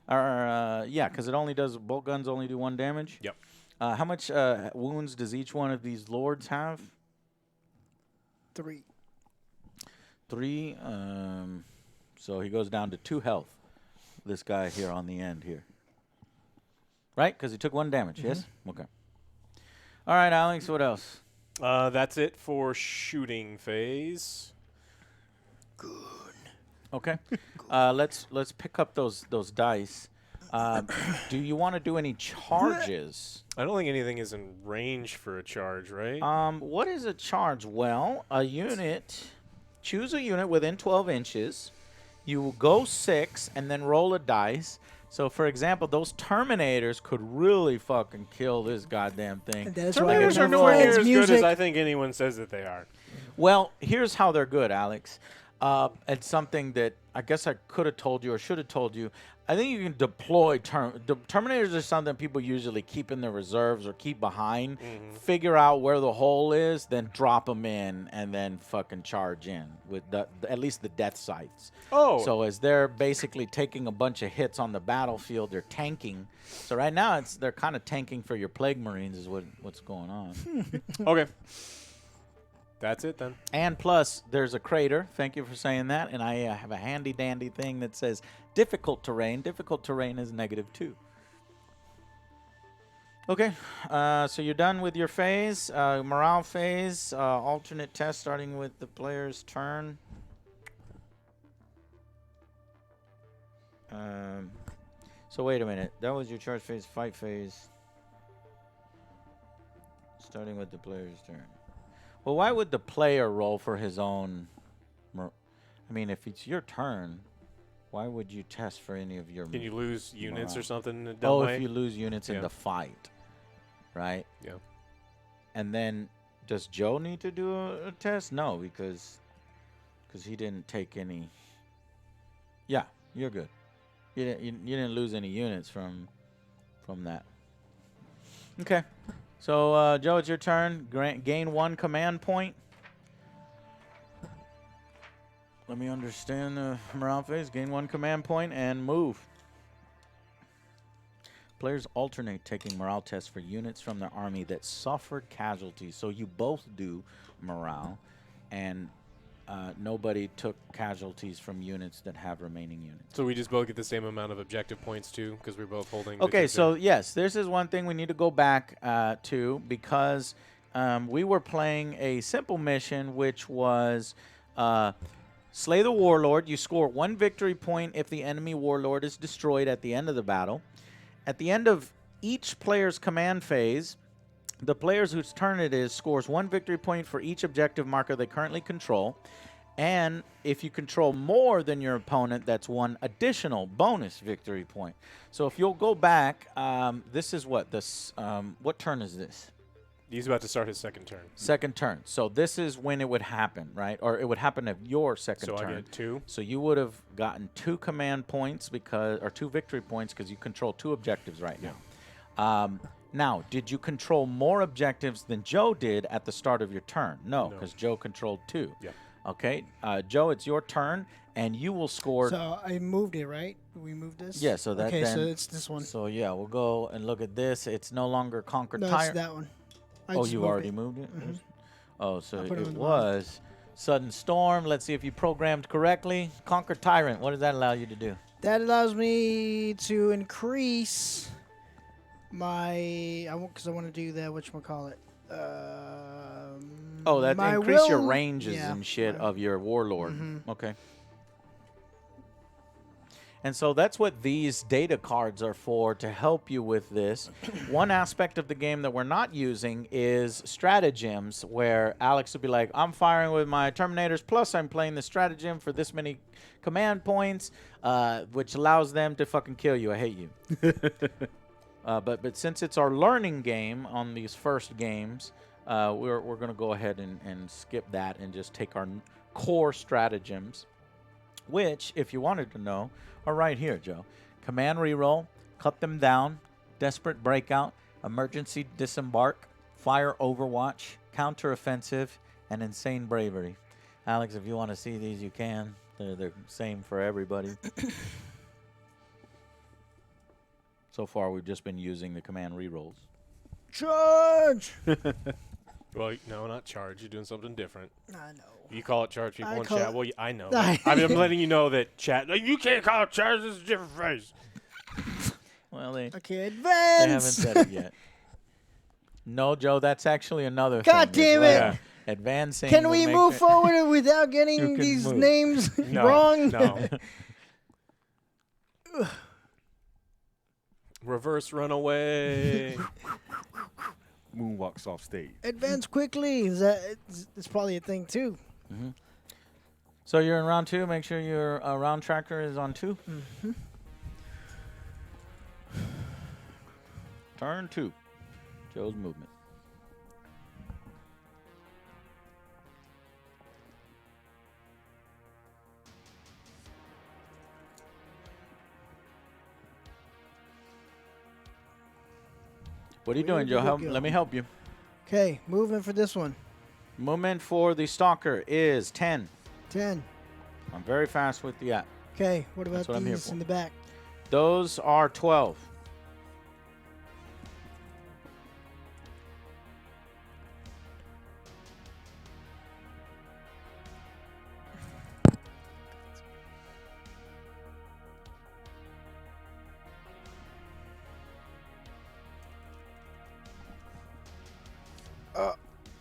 or yeah, because it only does bolt guns only do 1 damage. Yep. How much wounds does each one of these lords have? 3. 3. So he goes down to 2 health. This guy here on the end here. Right? Because he took 1 damage, yes? Okay. All right, Alex, what else? that's it for shooting phase. Okay. Let's pick up those dice. Do you want to do any charges? I don't think anything is in range for a charge, right? What is a charge? Well, a unit. Choose a unit within 12 inches. You will go 6 and then roll a dice. So, for example, those Terminators could really fucking kill this goddamn thing. And that's why Terminators I are got nowhere near Friends as good as music. I think anyone says that they are. Well, here's how they're good, Alex. It's something that I guess I could have told you or should have told you. I think you can deploy Terminators are something people usually keep in their reserves or keep behind. Figure out where the hole is, then drop them in, and then fucking charge in with at least the death sights. Oh. So as they're basically taking a bunch of hits on the battlefield, they're tanking. So right now they're kind of tanking for your Plague Marines is what's going on. Okay. That's it then. And plus, there's a crater. Thank you for saying that. And I have a handy-dandy thing that says difficult terrain. Difficult terrain is -2. Okay, so you're done with your phase. Morale phase. Alternate test starting with the player's turn. So wait a minute. That was your charge phase, fight phase. Starting with the player's turn. Well, why would the player roll for his own? I mean, if it's your turn, why would you test for any of your? Can you lose units or something? In a dumb Oh, way? if you lose units in the fight, right? Yeah. And then, does Joe need to do a test? No, because he didn't take any. Yeah, you're good. You didn't lose any units from that. Okay. So, Joe, it's your turn. Gain 1 command point. Let me understand the morale phase. Gain 1 command point and move. Players alternate taking morale tests for units from their army that suffered casualties. So you both do morale, and nobody took casualties from units that have remaining units. So we just both get the same amount of objective points too, because we're both holding. the Okay, so concern. yes, this is one thing we need to go back to, because we were playing a simple mission, which was slay the warlord. You score 1 victory point if the enemy warlord is destroyed at the end of the battle. At the end of each player's command phase, the players whose turn it is scores 1 victory point for each objective marker they currently control. And if you control more than your opponent, that's 1 additional bonus victory point. So if you'll go back, this is what this. What turn is this? He's about to start his second turn. Second turn. So this is when it would happen, right? Or it would happen at your second So turn. I get 2. So you would have gotten 2 command points or 2 victory points because you control 2 objectives right now. Now, did you control more objectives than Joe did at the start of your turn? No, because Joe controlled 2. Yeah. Okay, Joe, it's your turn, and you will score. So I moved it, right? We moved this? Yeah, so that Okay, then, so it's this one. So yeah, we'll go and look at this. It's no longer Conquer No, it's Tyrant. that one. I Oh, just you moved already it. moved it? Mhm. Oh, so I put it it on the was Sudden Storm. Let's see if you programmed correctly. Conquer Tyrant. What does that allow you to do? That allows me to increase my. Because I want to do that. Whatchamacallit? Oh, that my increase your will- ranges yeah, and shit my- of your warlord. Mhm. Okay. And so that's what these data cards are for, to help you with this. One aspect of the game that we're not using is stratagems, where Alex will be like, I'm firing with my Terminators, plus I'm playing the stratagem for this many command points, which allows them to fucking kill you. I hate you. But since it's our learning game on these first games, we're going to go ahead and skip that and just take our core stratagems, which, if you wanted to know, are right here, Joe. Command reroll, cut them down, desperate breakout, emergency disembark, fire overwatch, counteroffensive, and insane bravery. Alex, if you want to see these, you can. They're the same for everybody. So far, we've just been using the command rerolls. Charge! Well, no, not charge. You're doing something different. I know. You call it charge, people I in call chat. it- Well, I know. I- I mean, I'm letting you know that chat. You can't call it charge. This is a different phrase. Well, they Okay, haven't advance! said it yet. No, Joe, that's actually another God thing as damn it. well. Advancing. Can will we make move it- forward without You getting can these move. names No, wrong? no. Reverse runaway. Moonwalks off stage. Advance quickly. It's probably a thing too. So you're in round 2. Make sure your round tracker is on 2. Turn 2. Joe's movement. What are you doing, Joe? Let me help you. Okay, moving for this one. Movement for the stalker is 10. 10. I'm very fast with the app. Okay, what about That's what I'm here these for. in the back? Those are 12.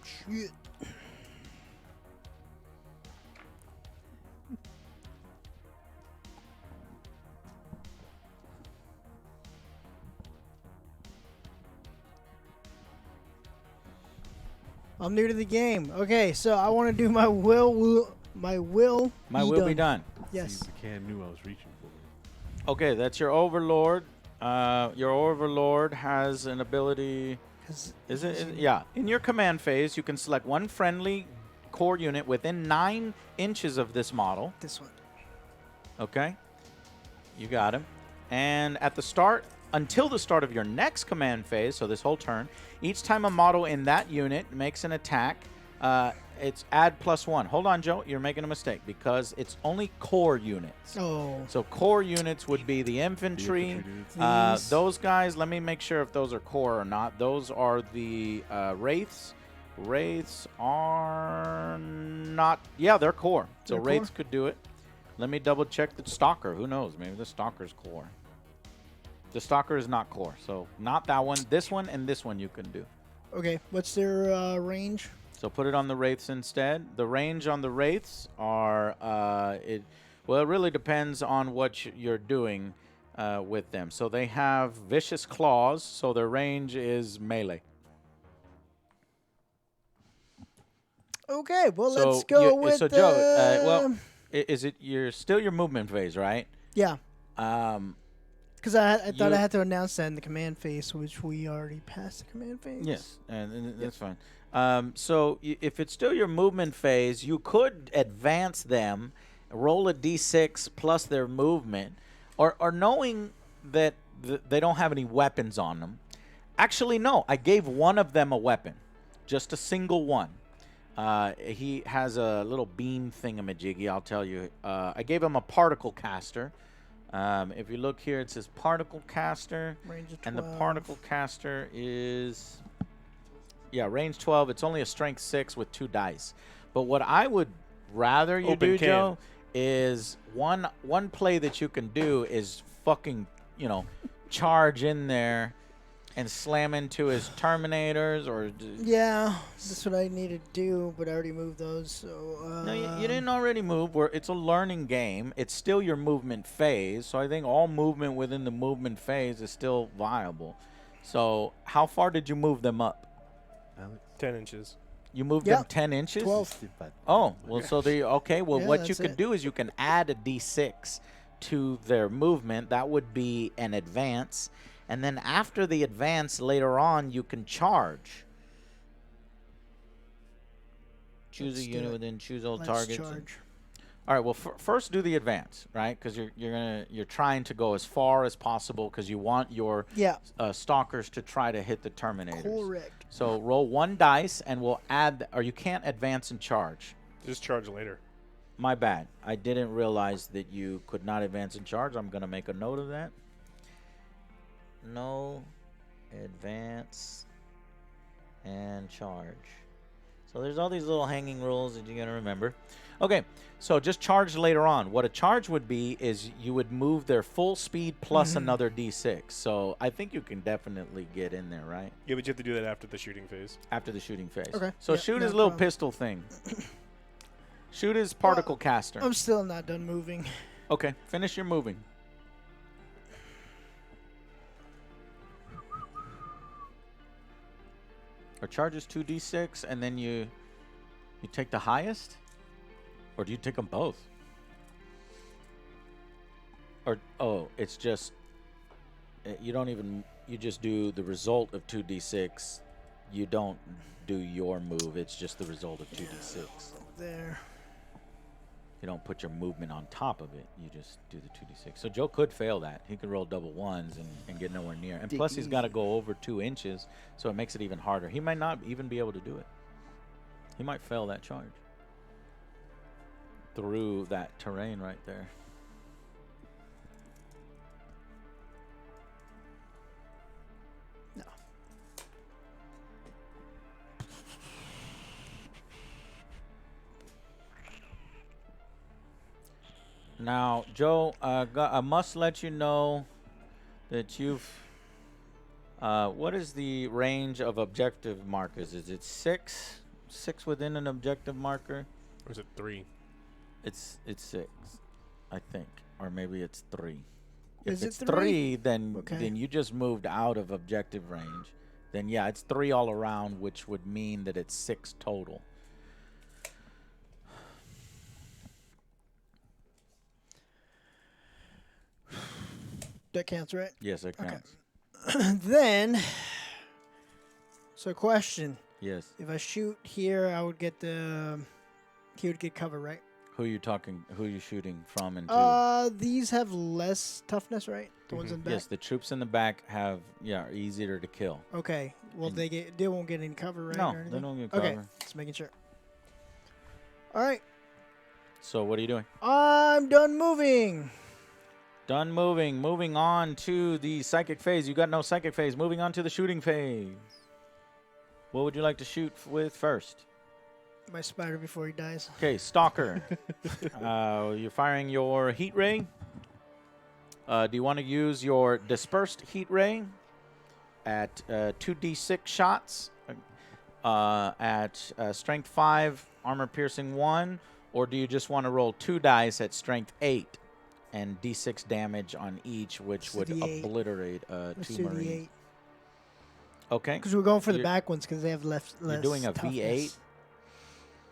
Shit. I'm new to the game. Okay, so I want to do my will be done. Yes. See, the can knew I was reaching for. Okay, that's your overlord. Your overlord has an ability. Is it? Yeah. In your command phase, you can select one friendly core unit within 9 inches of this model. This one. Okay. You got him. And at the start, until the start of your next command phase, so this whole turn, each time a model in that unit makes an attack, it's add +1. Hold on, Joe. You're making a mistake because it's only core units. Oh. So core units would be the infantry. These. Those guys, let me make sure if those are core or not. Those are the wraiths. Wraiths are not. Yeah, they're core. So They're wraiths core? could do it. Let me double check the stalker. Who knows? Maybe the stalker's core. The stalker is not core. So not that one. This one and this one you can do. Okay, what's their range? So put it on the wraiths instead. The range on the wraiths are it really depends on what you're doing with them. So they have vicious claws, so their range is melee. Okay, well So let's go with so Joe, is it still your movement phase, right? yeah, Um, because I thought you- I had to announce that in the command phase, which we already passed the command phase. yes, and that's fine. So if it's still your movement phase, you could advance them, roll a d6 plus their movement, or knowing that they don't have any weapons on them. Actually, no, I gave one of them a weapon, just a single one. He has a little beam thingamajiggy, I'll tell you. I gave him a particle caster. If you look here, it says particle caster, Range of and the 12. particle caster is... Yeah, range 12. It's only a strength 6 with 2 dice. But what I would rather you Open do, can. Joe, is one play that you can do is fucking, charge in there and slam into his Terminators or... Yeah, that's what I need to do, but I already moved those. So No, you didn't already move. It's a learning game. It's still your movement phase. So I think all movement within the movement phase is still viable. So how far did you move them up? 10 inches. You moved Yeah, them 10 inches? 12. Oh, well, so okay. Well, Yeah, what you that's could it. do is you can add a d6 to their movement. That would be an advance. And then after the advance, later on, you can charge. Choose Let's a do unit it. within choose all Let's targets. charge. All right. Well, first do the advance, right? Because you're trying to go as far as possible because you want your Yeah, stalkers to try to hit the Terminators. correct. So roll 1 dice, and we'll add. Or you can't advance and charge. Just charge later. My bad. I didn't realize that you could not advance and charge. I'm going to make a note of that. No advance and charge. So there's all these little hanging rules that you're going to remember. Okay, so just charge later on. What a charge would be is you would move their full speed plus another d6. So I think you can definitely get in there, right? Yeah, but you have to do that after the shooting phase. After the shooting phase. Okay. So Yeah, shoot no his little problem. pistol thing. Shoot his particle caster. I'm still not done moving. Okay, finish your moving. Or charges 2d6 and then you take the highest? Or do you take them both? Or it's just you just do the result of 2d6. You don't do your move. It's just the result of 2d6. There. You don't put your movement on top of it. You just do the 2d6. So Joe could fail that. He could roll double ones and get nowhere near. And plus he's got to go over 2 inches, so it makes it even harder. He might not even be able to do it. He might fail that charge through that terrain right there. No. Now, Joe, I must let you know that you've... what is the range of objective markers? Is it 6? 6 within an objective marker? Or is it 3? It's 6, I think. Or maybe it's 3. Is If it it's 3? 3, then Okay. then you just moved out of objective range. then yeah, it's 3 all around, which would mean that it's 6 total. That counts, right? Yes, it counts. Then, so question. Yes. If I shoot here, I would get the... He would get cover, right? Who are you talking? Who are you shooting from and to? These have less toughness, right? The ones in the back? Yes, the troops in the back have, are easier to kill. Okay. Well, And- they won't get any cover, right? No, or anything? they don't get cover. Okay, just making sure. All right. So what are you doing? I'm done moving. Done moving. Moving on to the psychic phase. You got no psychic phase. Moving on to the shooting phase. What would you like to shoot with first? My spider before he dies. Okay, Stalker. You're firing your heat ray. Do you want to use your dispersed heat ray at 2d6 shots at strength 5, armor piercing 1, or do you just want to roll 2 dice at strength 8 and d6 damage on each, which would Let's do the 8. obliterate Let's 2 do the marines? 8. Okay. Because we're going for the You're- back ones because they have less You're doing a toughness. V8?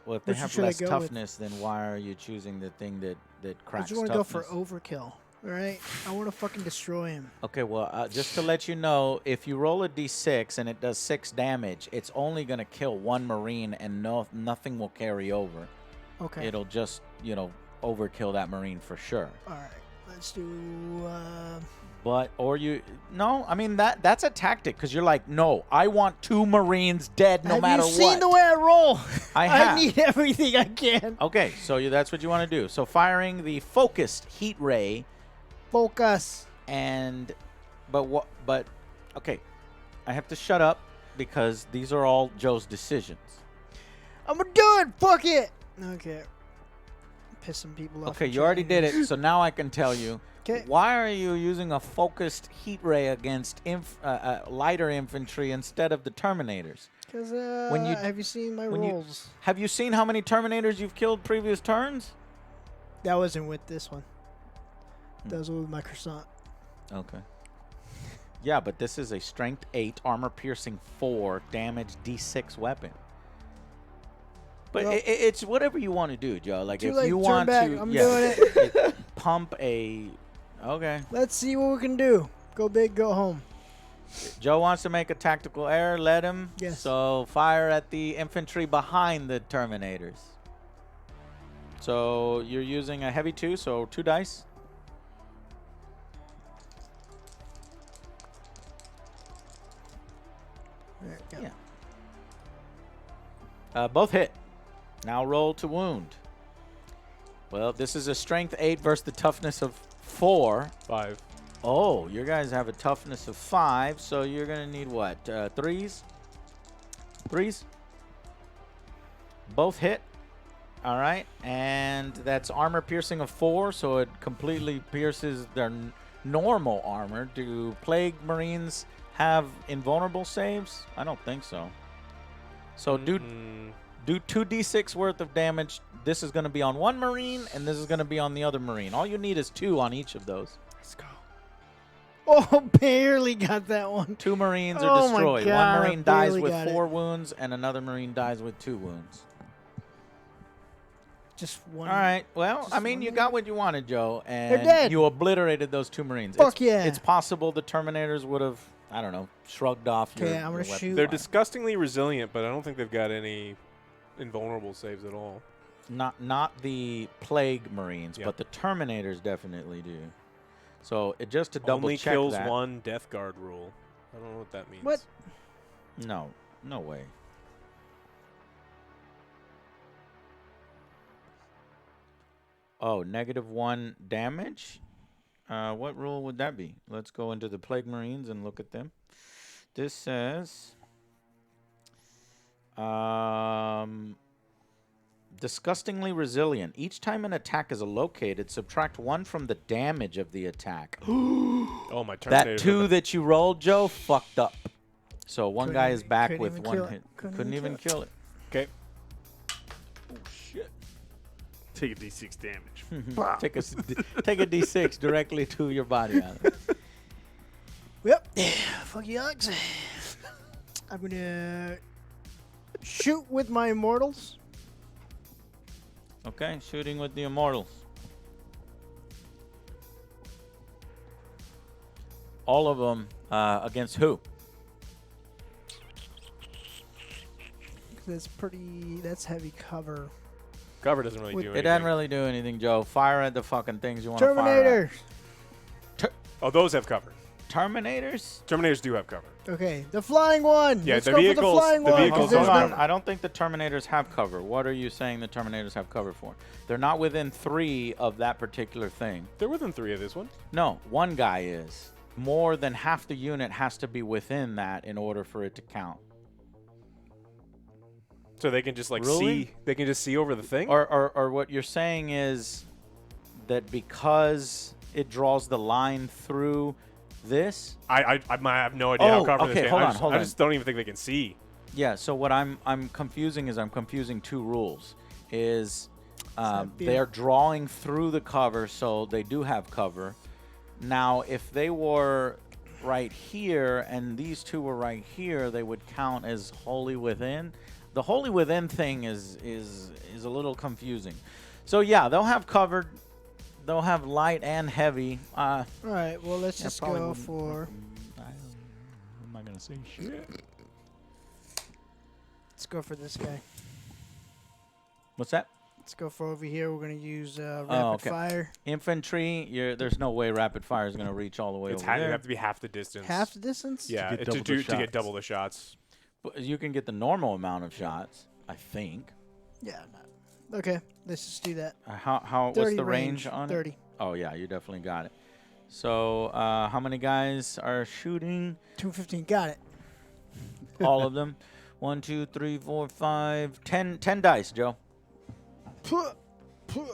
Well, if they Which have should I less go with? toughness, then why are you choosing the thing that I cracks just want to go for toughness? overkill. All right? I want to fucking destroy him. Okay, well, just to let you know, if you roll a d6 and it does 6 damage, it's only going to kill 1 marine and nothing will carry over. Okay. It'll just, overkill that marine for sure. All right. Let's do... that's a tactic because you're like, no, I want 2 marines dead no matter Have you seen what. the way I roll? I have. I need everything I can. Okay, so that's what you want to do. So firing the focused heat ray Focus. okay, I have to shut up because these are all Joe's decisions. I'm gonna do it. Fuck it. Okay. Piss some people off. Okay, and you already trying. did it, so now I can tell you. 'Kay. Why are you using a focused heat ray against lighter infantry instead of the Terminators? Because When you- have you seen my when you- rolls? Have you seen how many Terminators you've killed previous turns? That wasn't with this one. That was with my croissant. Okay. Yeah, but this is a strength 8, armor piercing 4, damage D6 weapon. But Well- it's whatever you want to do, Joe. Like Too if late, you turn want back. to, I'm doing it. pump a. Okay. Let's see what we can do. Go big, go home. Joe wants to make a tactical error. Let him. Yes. So fire at the infantry behind the Terminators. So you're using a heavy 2, so 2 dice. There, go. Yeah. Both hit. Now roll to wound. Well, this is a strength 8 versus the toughness of 4. 5. Oh, you guys have a toughness of 5, so you're going to need what? 3s? 3s? Both hit. All right. And that's armor piercing of 4, so it completely pierces their normal armor. Do Plague Marines have invulnerable saves? I don't think so. So do 2d6 worth of damage. This is going to be on one Marine, and this is going to be on the other Marine. All you need is 2 on each of those. Let's go. Oh, barely got that one. 2 Marines are Oh my destroyed. God, One I Marine dies barely with got 4 wounds, and another Marine dies with 2 wounds. Just one. All right. Well, Just I mean, one you there? got what you wanted, Joe, and dead. you obliterated those 2 Marines. Fuck yeah. It's possible the Terminators would have, I don't know, shrugged off your, Okay, I'm your gonna weapon. shoot. They're disgustingly resilient, but I don't think they've got any invulnerable saves at all. Not the Plague Marines, Yep. but the Terminators definitely do. So it just to double Only check kills that. 1 Death Guard rule. I don't know what that means. What? No way. Oh, -1 damage? What rule would that be? Let's go into the Plague Marines and look at them. This says... disgustingly resilient. Each time an attack is located, subtract 1 from the damage of the attack. Oh, my Terminator. That 2 that you rolled, Joe, fucked up. So one Couldn't guy even- is back couldn't with even 1 kill it. hit. Couldn't Couldn't even even kill it. Okay. Oh, shit. Take a d6 damage. take a d6 directly to your body. Alan. Yep. Fuck you, Alex. I'm gonna shoot with my immortals. Okay, shooting with the immortals. All of them against who? That's heavy cover. Cover doesn't really With- do It anything. doesn't really do anything, Joe. Fire at the fucking things you want to fire at. Terminator. Oh, those have cover. Terminators? Terminators do have cover. Okay, the flying one. Yeah, Let's the go vehicles- for the flying the one. vehicles 'cause there's don't Hold have no- on. I don't think the Terminators have cover. What are you saying the Terminators have cover for? They're not within 3 of that particular thing. They're within 3 of this one. No, one guy is. More than half the unit has to be within that in order for it to count. So they can just like Really? see. They can just see over the thing. Or what you're saying is that because it draws the line through this. I have no idea how Oh, cover okay, this. hold I on, just, hold I on. just don't even think they can see. Yeah. So what I'm confusing is I'm confusing 2 rules. Is they're drawing through the cover, so they do have cover. Now, if they were right here and these 2 were right here, they would count as wholly within. The wholly within thing is a little confusing. So yeah, they'll have covered. They'll have light and heavy. All right, well, let's Yeah, just probably go wouldn't for. I'm not gonna say shit. Let's go for this guy. What's that? Let's go for over here. We're gonna use rapid okay. fire. Infantry. There's no way rapid fire is gonna reach all the way It's over you there. have to be half the distance. Half the distance. Yeah, get double the to get shots. double the shots. But you can get the normal amount of shots, I think. Yeah. No. Okay, let's just do that. How 30 what's the range on 30. it? Oh yeah, you definitely got it. So how many guys are shooting? 215. Got it. All of them. 1, 2, 3, 4, 5, 10 dice, Joe. Puh, puh.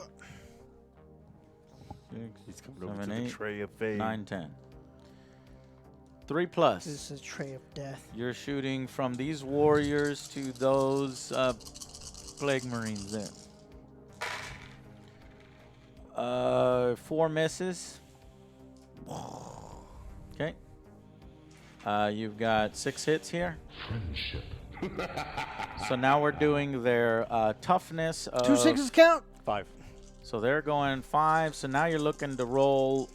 6, He's coming over 7, to the 8, tray of fame. 9, 10. 3 plus. This is a tray of death. You're shooting from these warriors to those plague marines there. 4 misses. Okay. You've got 6 hits here. So now we're doing their toughness of 2 sixes count. 5. So they're going 5. So now you're looking to roll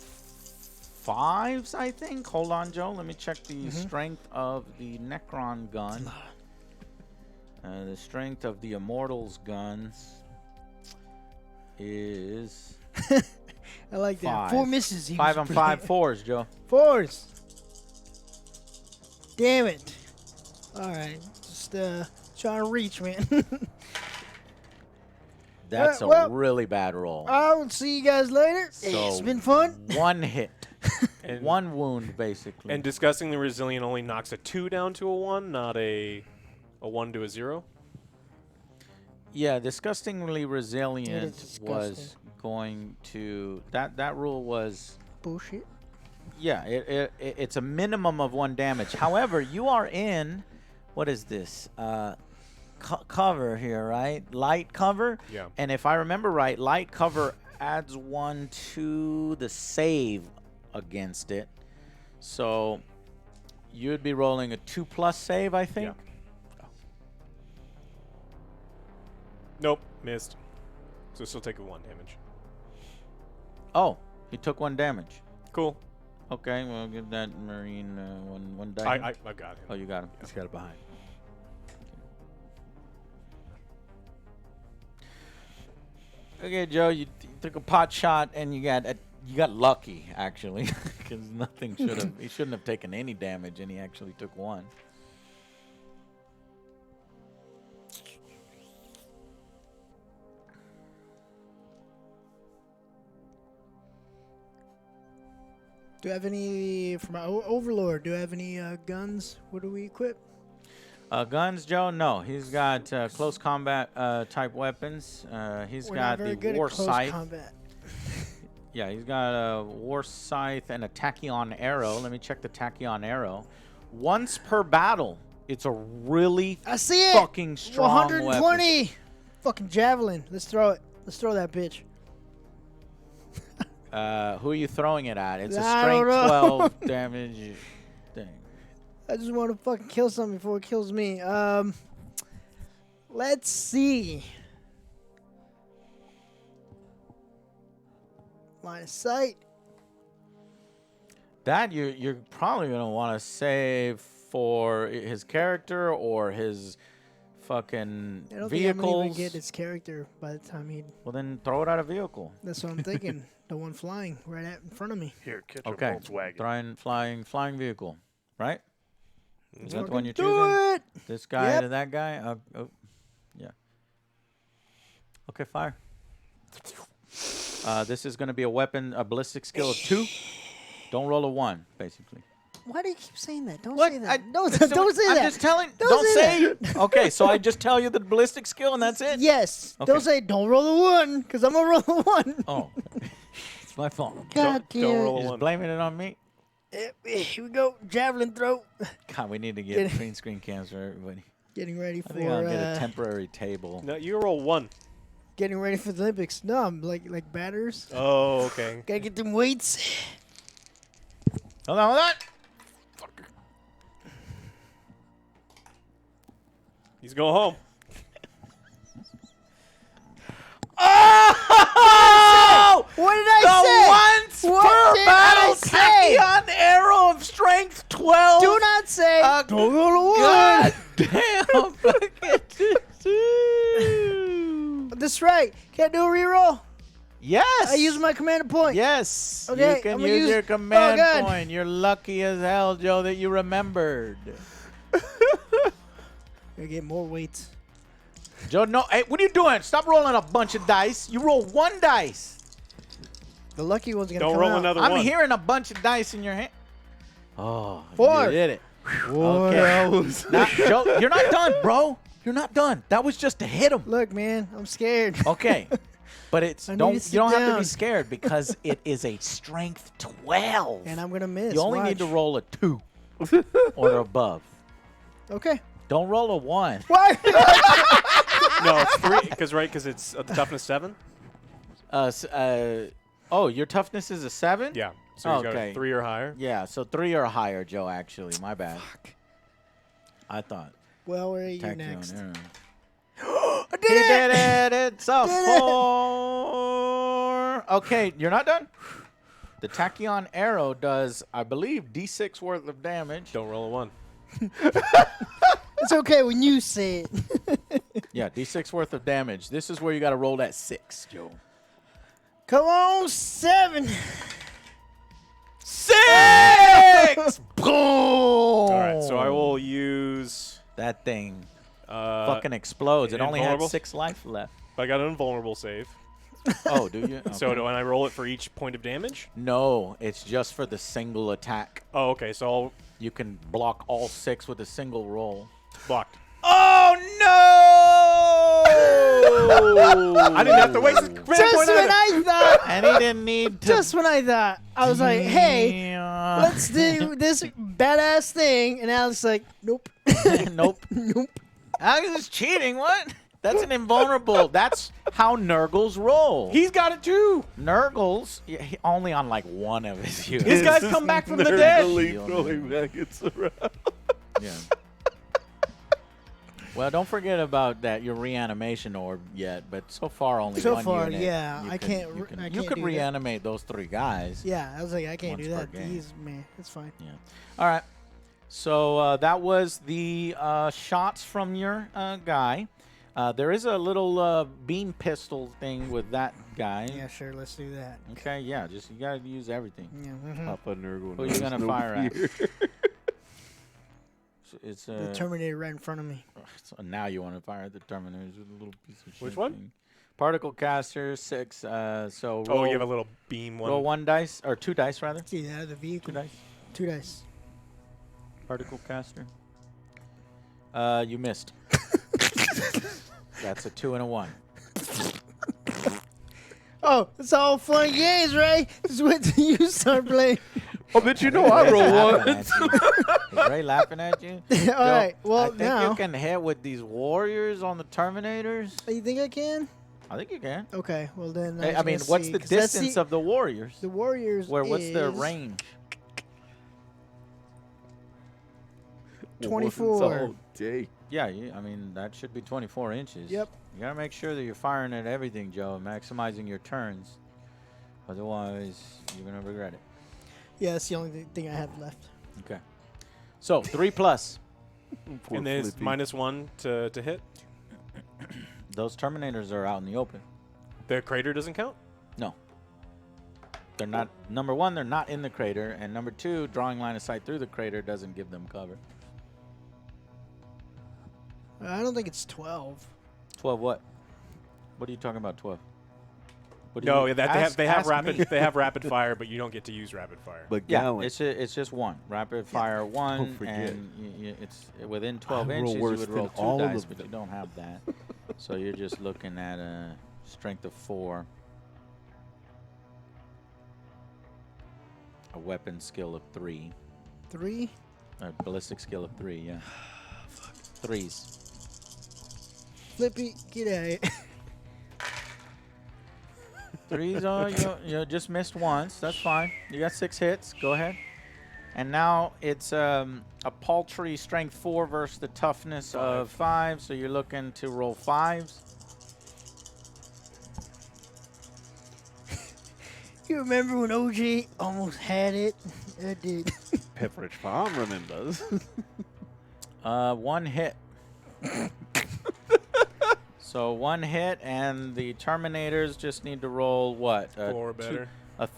5s, I think. Hold on, Joe. Let me check the strength of the Necron gun. The strength of the Immortals guns is I like that. 5. 4 misses. He 5 was on 5 brilliant. 4s, Joe. 4s. Damn it. All right. Just trying to reach, man. That's well, a really bad roll. I will see you guys later. It's So- been fun. 1 hit. And 1 wound, basically. And disgustingly resilient only knocks a 2 down to a 1, not a 1 to a 0. Yeah, disgustingly resilient disgusting. was going to that rule was Bullshit. yeah, it's a minimum of 1 damage. However, you are in what is this? Cover here, right? Light cover. Yeah. And if I remember right, light cover adds 1 to the save against it. So you'd be rolling a 2+ save, I think. Yeah. Nope, missed. So still take a 1 damage. Oh, he took 1 damage. Cool. Okay, well, give that Marine one die. I got him. Oh, you got him. He's got it behind. Okay, Joe, you took a pot shot and you got lucky actually, because nothing should have. He shouldn't have taken any damage, and he actually took 1. Do I have any from my Overlord? Do I have any guns? What do we equip? Guns, Joe? No, he's got close combat type weapons. He's We're got not very the good war at close scythe. combat. Yeah, he's got a war scythe and a tachyon arrow. Let me check the tachyon arrow. Once per battle, it's a really I see it. fucking strong 120. weapon. Fucking javelin. Let's throw it. Let's throw that bitch. Who are you throwing it at? It's a I don't strength know. 12 damage thing. I just want to fucking kill something before it kills me. Let's see. Line of sight. That you're probably gonna want to save for his character or his fucking I don't think I'm gonna even vehicles. get his character by the time he. Well, then throw it out a vehicle. That's what I'm thinking. The one flying right in front of me. Here, catch Okay. a Volkswagen. Flying vehicle, right? Is that the one you're Do choosing? it. This guy Yep. to that guy? Yeah. Okay, fire. This is going to be a ballistic skill of 2. Don't roll a 1, basically. Why do you keep saying that? Don't What? say that. Don't that's don't say I'm that. just telling. Don't Don't say say. Okay, so I just tell you the ballistic skill and that's it? Yes. Okay. Don't say don't roll a 1 because I'm gonna roll a 1. Oh. It's my fault. God Don't damn. roll a You're just 1. blaming it on me? Here we go. Javelin throw. God, we need to Get get it. green screen cams for everybody. Getting ready I think I'll for get a temporary table. No, you roll 1. getting ready for the Olympics. No, I'm like batters. Oh, okay. Gotta get them weights. Hold on. He's going home. Oh! What did I The say? once What per did battle I say? tachyon arrow of strength 12. Do not say don't roll a 1. God damn. Look at this. That's right. Can't do a reroll. Yes. I use my commander point. Yes. Okay, You can I'm gonna use use- your command Oh, God. point. You're lucky as hell, Joe, that you remembered. Gotta get more weights. Joe, no. Hey, what are you doing? Stop rolling a bunch of dice. You roll 1 dice. The lucky one's gonna Don't come roll out. another I'm one. hearing a bunch of dice in your hand. Oh, 4. you did it. What else? Now, Joe, you're not done, bro. You're not done. That was just to hit him. Look, man, I'm scared. Okay. But it's I need don't to you sit don't have to down. be scared because it is a strength 12. And I'm gonna miss. You only need to Watch. roll a 2 or above. Okay. Don't roll a 1. Why? No, it's 3. Because it's the toughness 7. Oh, your toughness is a 7? Yeah. So he's Okay. got 3 or higher. Yeah, so 3 or higher, Joe, actually. My bad. I thought. Well, where are you Tachyon next? arrow. I He did it! did it. It's a Did it. 4. Okay, you're not done? The tachyon arrow does, I believe, D6 worth of damage. Don't roll a 1. It's okay when you say it. Yeah, D6 worth of damage. This is where you got to roll that 6, Joe. Come on, 7. 6! Boom! All right. So I will use. That thing Fucking. fucking explodes. It only had invulnerable? 6 life left. I got an invulnerable save. Oh, do you? So Okay. do I roll it for each point of damage? No, it's just for the single attack. Oh, okay. So I'll You can block all 6 with a single roll. blocked. Oh no! I didn't have to waste the command Just point when either. I thought. And he didn't need to. Just when I thought. I was like, hey, let's do this badass thing. And Alex like, nope. Nope. Nope. Alex is cheating. What? That's an invulnerable. That's how Nurgles roll. He's got it too. Nurgles, only on like one of his units. His guys come back from the dead. Throwing maggots around. Yeah. Well, don't forget about that your reanimation orb yet, but so far only So one far, unit. yeah, You I can- can't You re- can, I you can't could do that. reanimate those 3 guys. Yeah, I was like, I can't Once do per that. game. He's, man, it's fine. Yeah. All right. So that was the shots from your guy. There is a little beam pistol thing with that guy. Yeah, sure, let's do that. Okay. Yeah. Just you gotta use everything. Yeah, mhm. Papa Nurgle. Who you knows gonna no fire at? fear. It's The Terminator right in front of me. so now you want to fire at the Terminators with a little piece of shit. Which one? thing. Particle caster 6. So Oh, roll, you have a little beam one. roll 1 dice or 2 dice rather. See that of the 2 vehicle. dice. 2 dice. Particle caster. You missed. That's a 2 and a 1. Oh, it's all fun and games, Ray. Just wait till you start playing. Oh, but you know I Ray's roll laughing one. at you. Is Ray laughing at you? All right. I Well, think now. you can hit with these warriors on the Terminators. You think I can? I think you can. Okay. Well, then. I mean, what's the distance of the warriors? the Warriors? What's the is- range? 24. all day. Yeah, I mean, that should be 24 inches. Yep. You got to make sure that you're firing at everything, Joe, and maximizing your turns. Otherwise, you're going to regret it. Yeah, that's the only thing I have left. Okay. So, 3+. Poor And there's Flippy. -1 to hit. Those Terminators are out in the open. The crater doesn't count? No. They're not. Number one, they're not in the crater. And number two, drawing line of sight through the crater doesn't give them cover. I don't think it's 12. 12 what? What are you talking about, 12? What do No, you- they have ask rapid me. they have rapid fire, but you don't get to use rapid fire. But Yeah, Gallant. it's just one. Rapid fire one, Don't forget. and it's within 12 I roll inches, you worse would than roll 2 all of dice, them. but you don't have that. So you're just looking at a strength of 4. A weapon skill of 3. 3? A ballistic skill of 3, yeah. 3s. Flippy, get out of here. 3s are, you just missed once. That's fine. You got 6 hits. Go ahead. And now it's a paltry strength 4 versus the toughness of 5. So you're looking to roll 5s. You remember when OG almost had it? I did. Pepperidge Farm remembers. 1 hit. So 1 hit, and the Terminators just need to roll what? 4 or better. A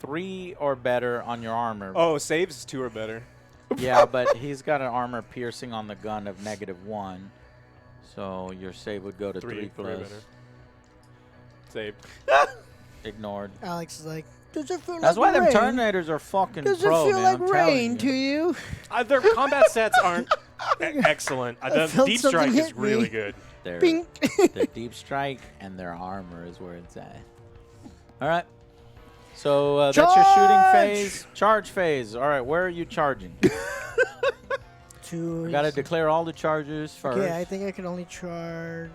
3 or better on your armor. Oh, saves 2 or better. Yeah, but he's got an armor piercing on the gun of -1. So your save would go to 3 3 or plus. better. Saved. Ignored. Alex is like, does it feel That's like why them rain? Terminators are fucking Does pro, it feel man, like I'm telling rain you. to you? Their combat stats aren't excellent. I The felt deep something strike is hit me. really good. Their, Bing. their deep strike and their armor is where it's at. All right. So that's your shooting Charge! phase. Charge phase. All right, where are you charging? Two. Got to declare all the charges first. Okay, I think I can only charge.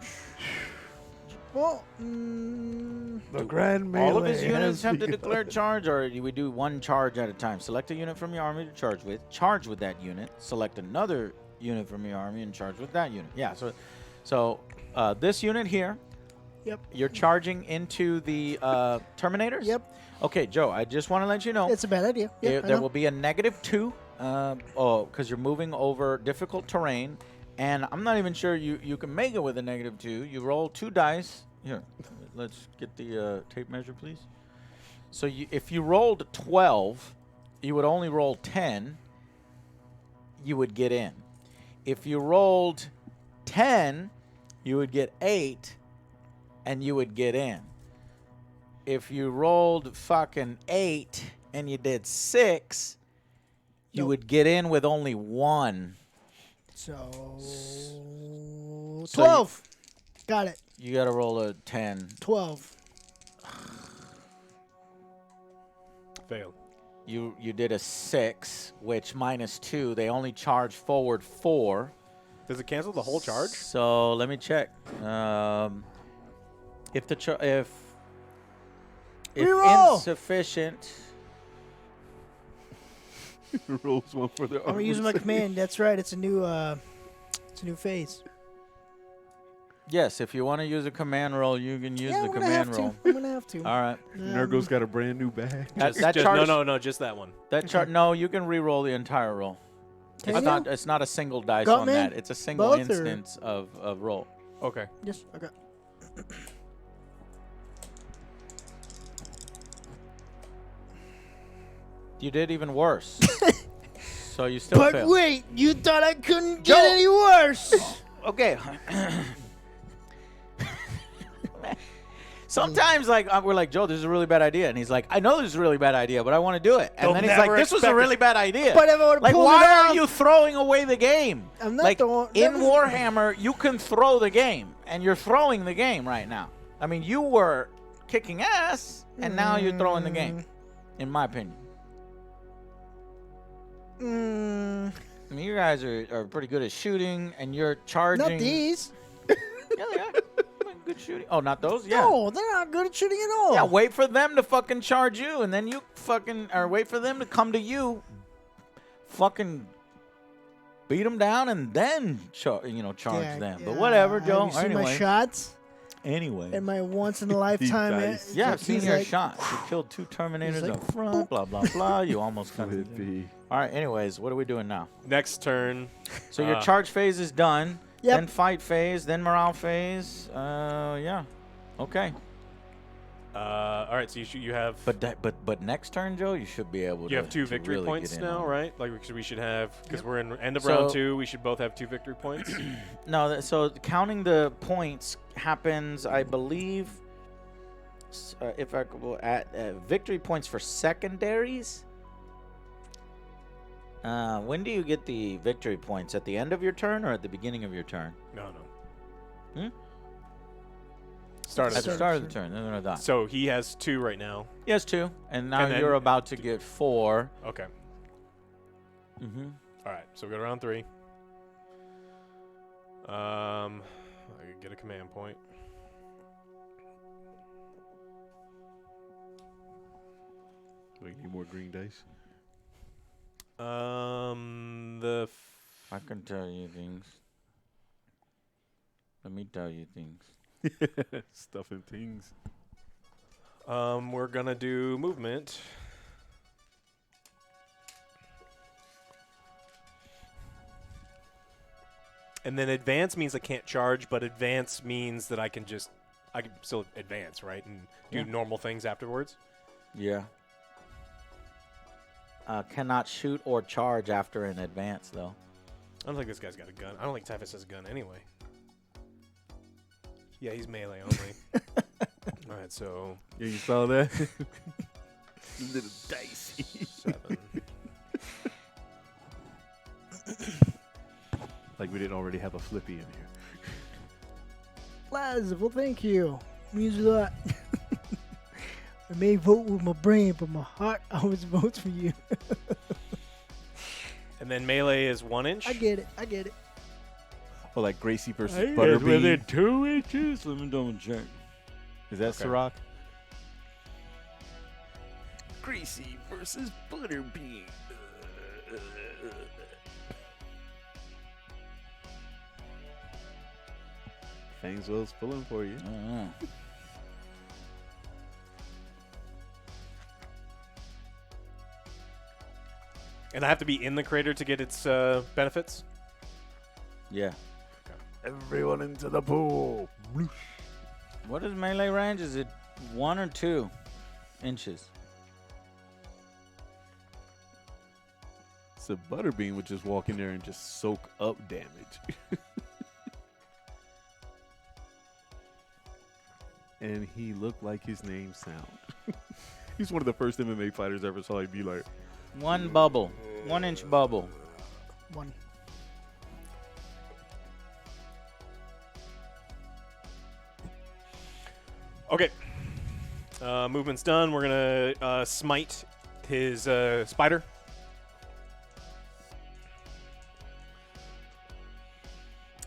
Well, The Grand Melee all of his units has have to begun. declare charge, or do we do one charge at a time? Select a unit from your army to charge with. Charge with that unit. Select another unit from your army and charge with that unit. Yeah. So this unit here. Yep. You're charging into the Terminators. Yep. Okay, Joe. I just want to let you know. It's a bad idea. Yeah, I There know. will be a -2 because you're moving over difficult terrain, and I'm not even sure you can make it with a -2. You roll 2 dice. Here, let's get the tape measure, please. So if you rolled 12, you would only roll 10. You would get in. If you rolled 10, you would get 8, and you would get in. If you rolled fucking 8 and you did 6, you Nope. would get in with only 1. So, So 12. Got it. You got to roll a 10. 12. Failed. You did a 6, which -2. They only charge forward 4. Does it cancel the whole charge? So let me check. If Reroll! insufficient. Rolls one for the I'm gonna use my command. That's right. It's a new phase. Yes, if you want to use a command roll, you can use Yeah, the I'm gonna command have roll. to. I'm gonna have to. All right. Nurgo's got a brand new bag. That charge, No, just that one. That chart. No, you can re-roll the entire roll. Can It's you? not. It's not a single dice on Gutman? that. It's a single Both, or- instance of roll. Okay. Yes. Okay. You did even worse. So you still But failed. wait, you thought I couldn't get Joe! any worse? Okay. Sometimes, we're like, Joe, this is a really bad idea, and he's like, I know this is a really bad idea, but I want to do it. And They'll then he's like, never this was a expect really bad idea. But if I would've like, pulled why it are off- you throwing away the game? I'm not like the one- in that was- Warhammer, you can throw the game, and you're throwing the game right now. I mean, you were kicking ass, and now you're throwing the game. In my opinion, Mm, I mean, you guys are pretty good at shooting, and you're charging. not these. Yeah, they are. Good shooting. Oh, not those. Yeah. No, they're not good at shooting at all. Yeah, wait for them to fucking charge you, and then you fucking, or wait for them to come to you. Fucking beat them down and then charge Yeah, them. yeah. But whatever, Joe. Have you seen my shots? Anyway. And my once in a lifetime. dice. Yeah, I've seen he's your like, shot. You killed 2 Terminators like, up front, blah, blah, blah. You almost got Could be. All right, anyways, what are we doing now? Next turn. So your charge phase is done. Yep. Then fight phase, then morale phase. Yeah. Okay. All right, so you have But next turn, Joe, you should be able to. you have 2 to victory really points get in now, on it. right? Like we should have because we're in end of So- round 2. We should both have 2 victory points. No, so counting the points happens, I believe, if I could, at victory points for secondaries. When do you get the victory points? At the end of your turn or at the beginning of your turn? No. At Start of the the turn. start of the turn. Then I die. So he has 2 right now. He has 2, and now And then- you're about to get 4. Okay. Mm-hmm. All right, so we go to round 3. I could get a command point. We need more green dice. I can tell you things. Let me tell you things. Stuff and things. We're gonna do movement. And then advance means I can't charge, but advance means that I can still advance, right? And do Yeah. normal things afterwards. Yeah. Cannot shoot or charge after an advance, though. I don't think this guy's got a gun. I don't think Typhus has a gun anyway. Yeah, he's melee only. All right, so Yeah, you saw that? Little dicey. 7. Like we didn't already have a flippy in here. Laz, well, thank you. Means a lot. I may vote with my brain, but my heart always votes for you. And then melee is 1 inch. I get it. Oh, like Gracie versus Butterbean. 2 inches. Let me double check. Is that Okay. Ciroc? Gracie versus Butterbean. Fangswell's pulling for you. And I have to be in the crater to get its benefits. Yeah. Everyone into the pool. What is melee range? Is it 1 or 2 inches? So Butterbean would just walk in there and just soak up damage. And he looked like his name sound. He's one of the first MMA fighters I ever saw. He'd be like, 1 bubble. 1 inch bubble. 1. Okay. Movement's done. We're gonna smite his spider.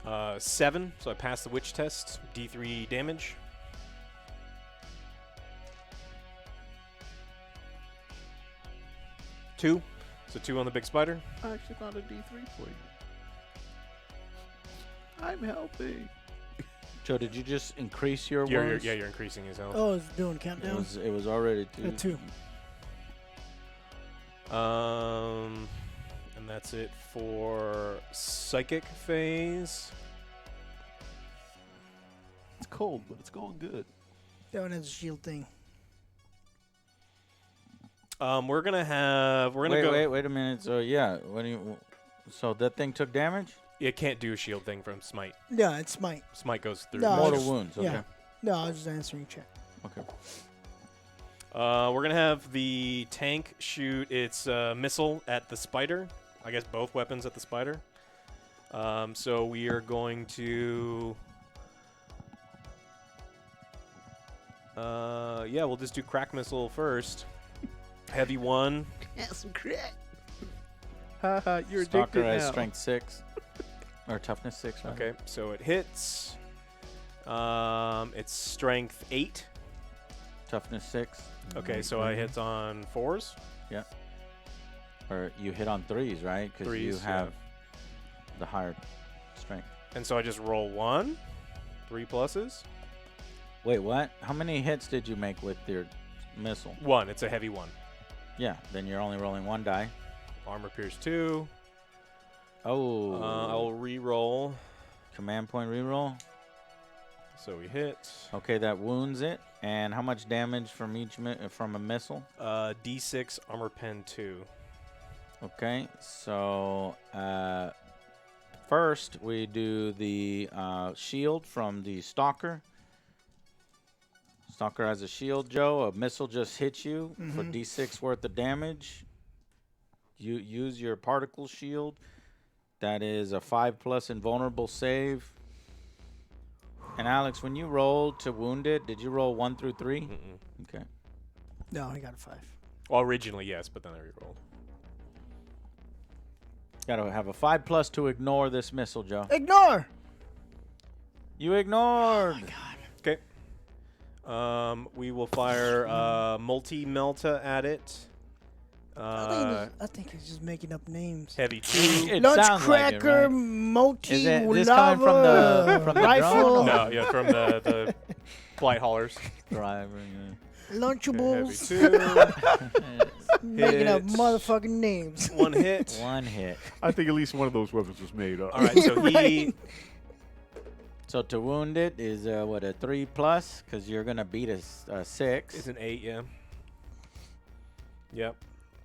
Uh, 7, so I passed the witch test. D3 damage. Two, so 2 on the big spider. I actually found a D3 for you. I'm helping. Joe, did you just increase your You're wounds? you're increasing his health. Oh, it's doing It countdown. was already 2. 2. And that's it for psychic phase. It's cold, but it's going good. That one has a shield thing. We're gonna go. Wait a minute. So yeah, so that thing took damage? It can't do a shield thing from smite. No, it's smite. Smite goes through. No, Mortal just- wounds. Okay. Yeah. No, I was just answering chat. Okay. We're gonna have the tank shoot its missile at the spider. I guess both weapons at the spider. So we are going to. Yeah, we'll just do crack missile first. Heavy 1. Haha, you're Stalker addicted has now. strength 6 or toughness 6. Right? Okay, so it hits. It's strength 8. Toughness 6. Okay, so I hit on 4s. Or you hit on 3s, right? Because you 3s, have. the higher strength. And so I just roll 1, 3 pluses. Wait, what? How many hits did you make with your missile? 1. It's a heavy 1. Yeah, then you're only rolling 1 die. Armor pierce 2. Oh. I will re-roll. Command point reroll. So we hit. Okay, that wounds it. And how much damage from each from a missile? D6 armor pen 2. Okay, so first we do the shield from the stalker. Stalker has a shield, Joe. A missile just hits you for D6 worth of damage. You use your particle shield. That is a 5+ invulnerable save. And Alex, when you rolled to wound it, did you roll 1 through 3? Mm-mm. Okay. No, I got a 5. Well, originally, yes, but then I re-rolled. Gotta have a 5+ to ignore this missile, Joe. Ignore! You ignored. Oh, my God. Okay. We will fire multi-melta at it. I think he's just making up names. Heavy 2. It Lunch sounds like it, cracker, right? multi Is it this lava, coming from the rifle, drone? No, yeah, from the flight haulers. Driver. Heavy Lunchables, 2. making up Hit. motherfucking names. 1 hit. One hit. I think at least one of those weapons was made up. All right, so he... So to wound it is what, a 3+? Because you're gonna beat a 6. It's an 8, yeah. Yep.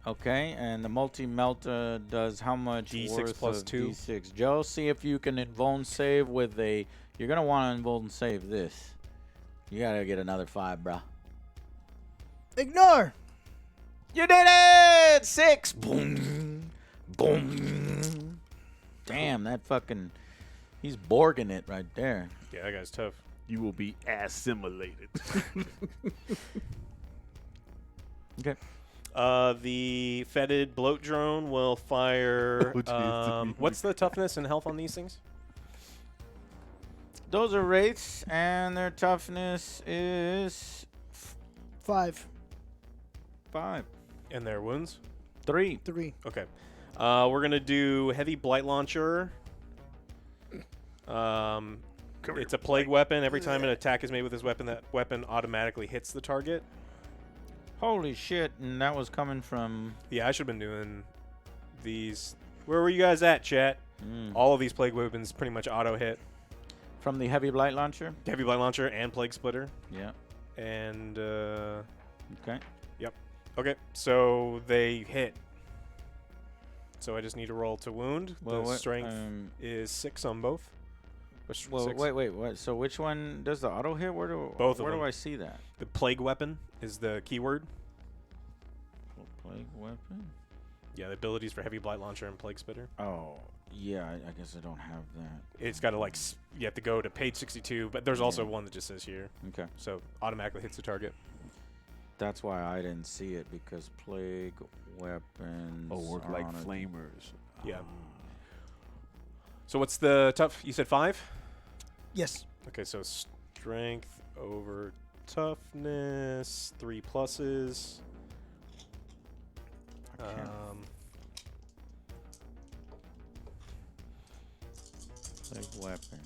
Okay, and the multi-melta does how much? D6 worth plus of 2. D6. Joe, see if you can invuln save with a. You're gonna want to invuln save this. You gotta get another 5, bro. Ignore. You did it! 6. Boom. Boom. Damn, that fucking. He's Borging it right there. Yeah, that guy's tough. You will be assimilated. Okay. The fetid bloat drone will fire. Oh, jeez. What's the toughness and health on these things? Those are wraiths, and their toughness is 5, 5. And their wounds? 3. 3. Okay. We're gonna do heavy blight launcher. It's a plague weapon. Every time an attack is made with this weapon, that weapon automatically hits the target. Holy shit! And that was coming from. Yeah, I should have been doing these. Where were you guys at, chat? All of these plague weapons pretty much auto hit. From the heavy blight launcher. Heavy blight launcher and plague splitter. Yeah. And Okay. yep. Okay, so they hit. So I just need to roll to wound. Well, the what, strength is 6 on both. Well, 6. wait. What? So which one does the auto hit? Where Both of do them. I see that? The plague weapon is the keyword. Plague weapon. Yeah, the abilities for heavy blight launcher and plague spitter. Oh, yeah. I guess I don't have that. It's got to like you have to go to page 62, but there's also one that just says here. Okay. So automatically hits the target. That's why I didn't see it, because plague weapons. work are like on a- flamers. Yeah. So what's the tough? You said 5? Yes. Okay, so strength over toughness, 3 pluses. I can't. Plague weapon.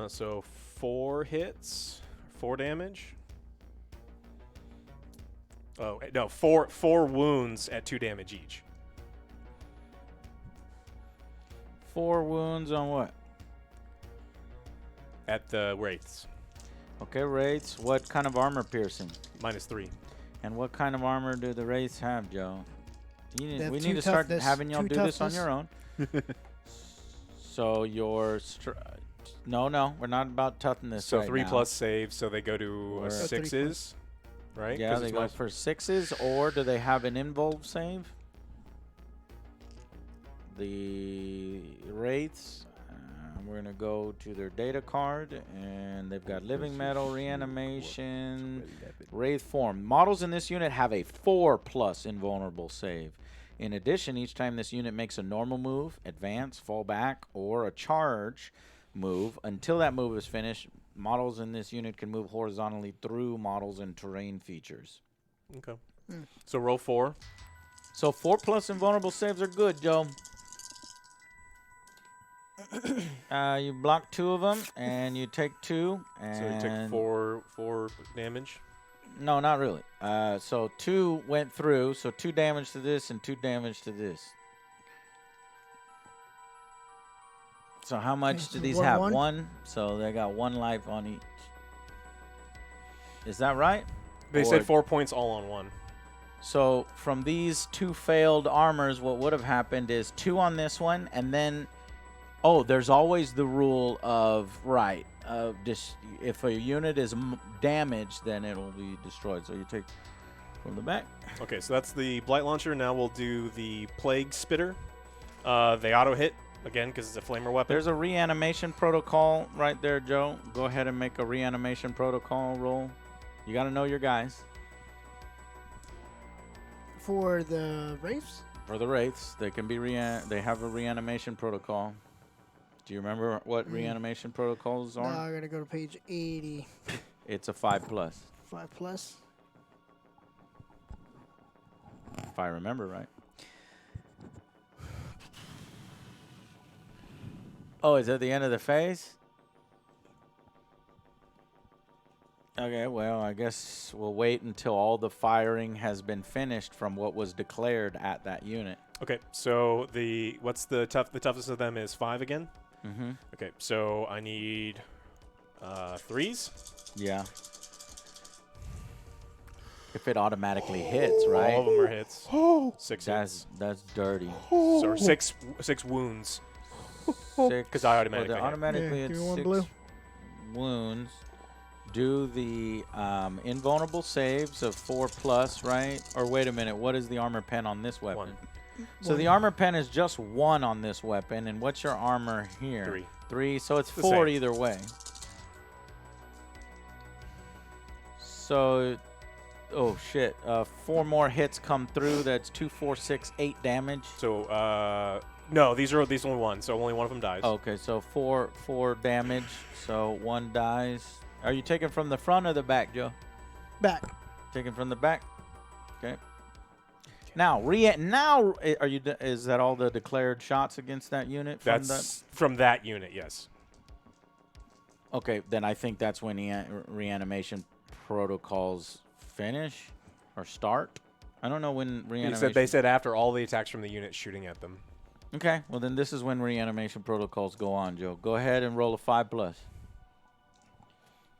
So 4 hits, 4 damage. Oh no, 4 wounds at 2 damage each. 4 wounds on what? At the wraiths, Okay, wraiths. What kind of armor piercing? -3. And what kind of armor do the wraiths have, Joe? They have We 2 need to start toughness, having y'all 2 do this on toughness. your own. So your no, we're not about toughness. So right 3 now. plus saves, so they go to Or- 6s, right? Yeah, 'Cause they it's go minus- for 6s, or do they have an invuln save? The wraiths. We're gonna go to their data card, and they've got living metal, reanimation, wraith form. Models in this unit have a 4+ invulnerable save. In addition, each time this unit makes a normal move, advance, fall back, or a charge move, until that move is finished, models in this unit can move horizontally through models and terrain features. Okay. So roll 4. So 4+ invulnerable saves are good, Joe. You block 2 of them, and you take 2. And So you took four damage. No, not really. So 2 went through, so 2 damage to this and 2 damage to this. So how much Okay, do so these 1, have? 1? 1. So they got 1 life on each. Is that right? They Or- said 4 points all on one. So from these 2 failed armors, what would have happened is 2 on this one, and then, oh, there's always the rule of, right, just if a unit is damaged, then it'll be destroyed. So you take from the back. Okay, so that's the Blight Launcher. Now we'll do the Plague Spitter. They auto-hit, again, because it's a flamer weapon. There's a reanimation protocol right there, Joe. Go ahead and make a reanimation protocol roll. You got to know your guys. For the Wraiths? For the Wraiths, they can be they have a reanimation protocol. Do you remember what reanimation protocols No, are? I gotta go to page 80. It's a 5+, 5+. if I remember right. Oh, is that the end of the phase? Okay, well, I guess we'll wait until all the firing has been finished from what was declared at that unit. Okay, so the toughest of them is 5 again. Mm-hmm. Okay, so I need 3s. Yeah. If it automatically hits, right? All of them are hits. 6 hits. That's dirty. So 6 wounds. 6 'Cause I automatically hit. automatically Yeah, it's give me one 6 blue. wounds. Do the invulnerable saves of 4+, right? Or wait a minute, what is the armor pen on this weapon? 1. So the armor pen is just 1 on this weapon, and what's your armor here? 3. 3, so it's The 4 same. either way. So, oh shit, 4 more hits come through. That's 2, 4, 6, 8 damage. So no, these only 1, so only one of them dies. Okay, so 4 damage. So 1 dies. Are you taking from the front or the back, Joe? Back. Taking from the back. Okay. Now, are you? Is that all the declared shots against that unit? From That's from that unit, yes. Okay, then I think that's when the reanimation protocols finish or start. I don't know when reanimation. They said after all the attacks from the unit shooting at them. Okay, well then this is when reanimation protocols go on, Joe. Go ahead and roll a 5+.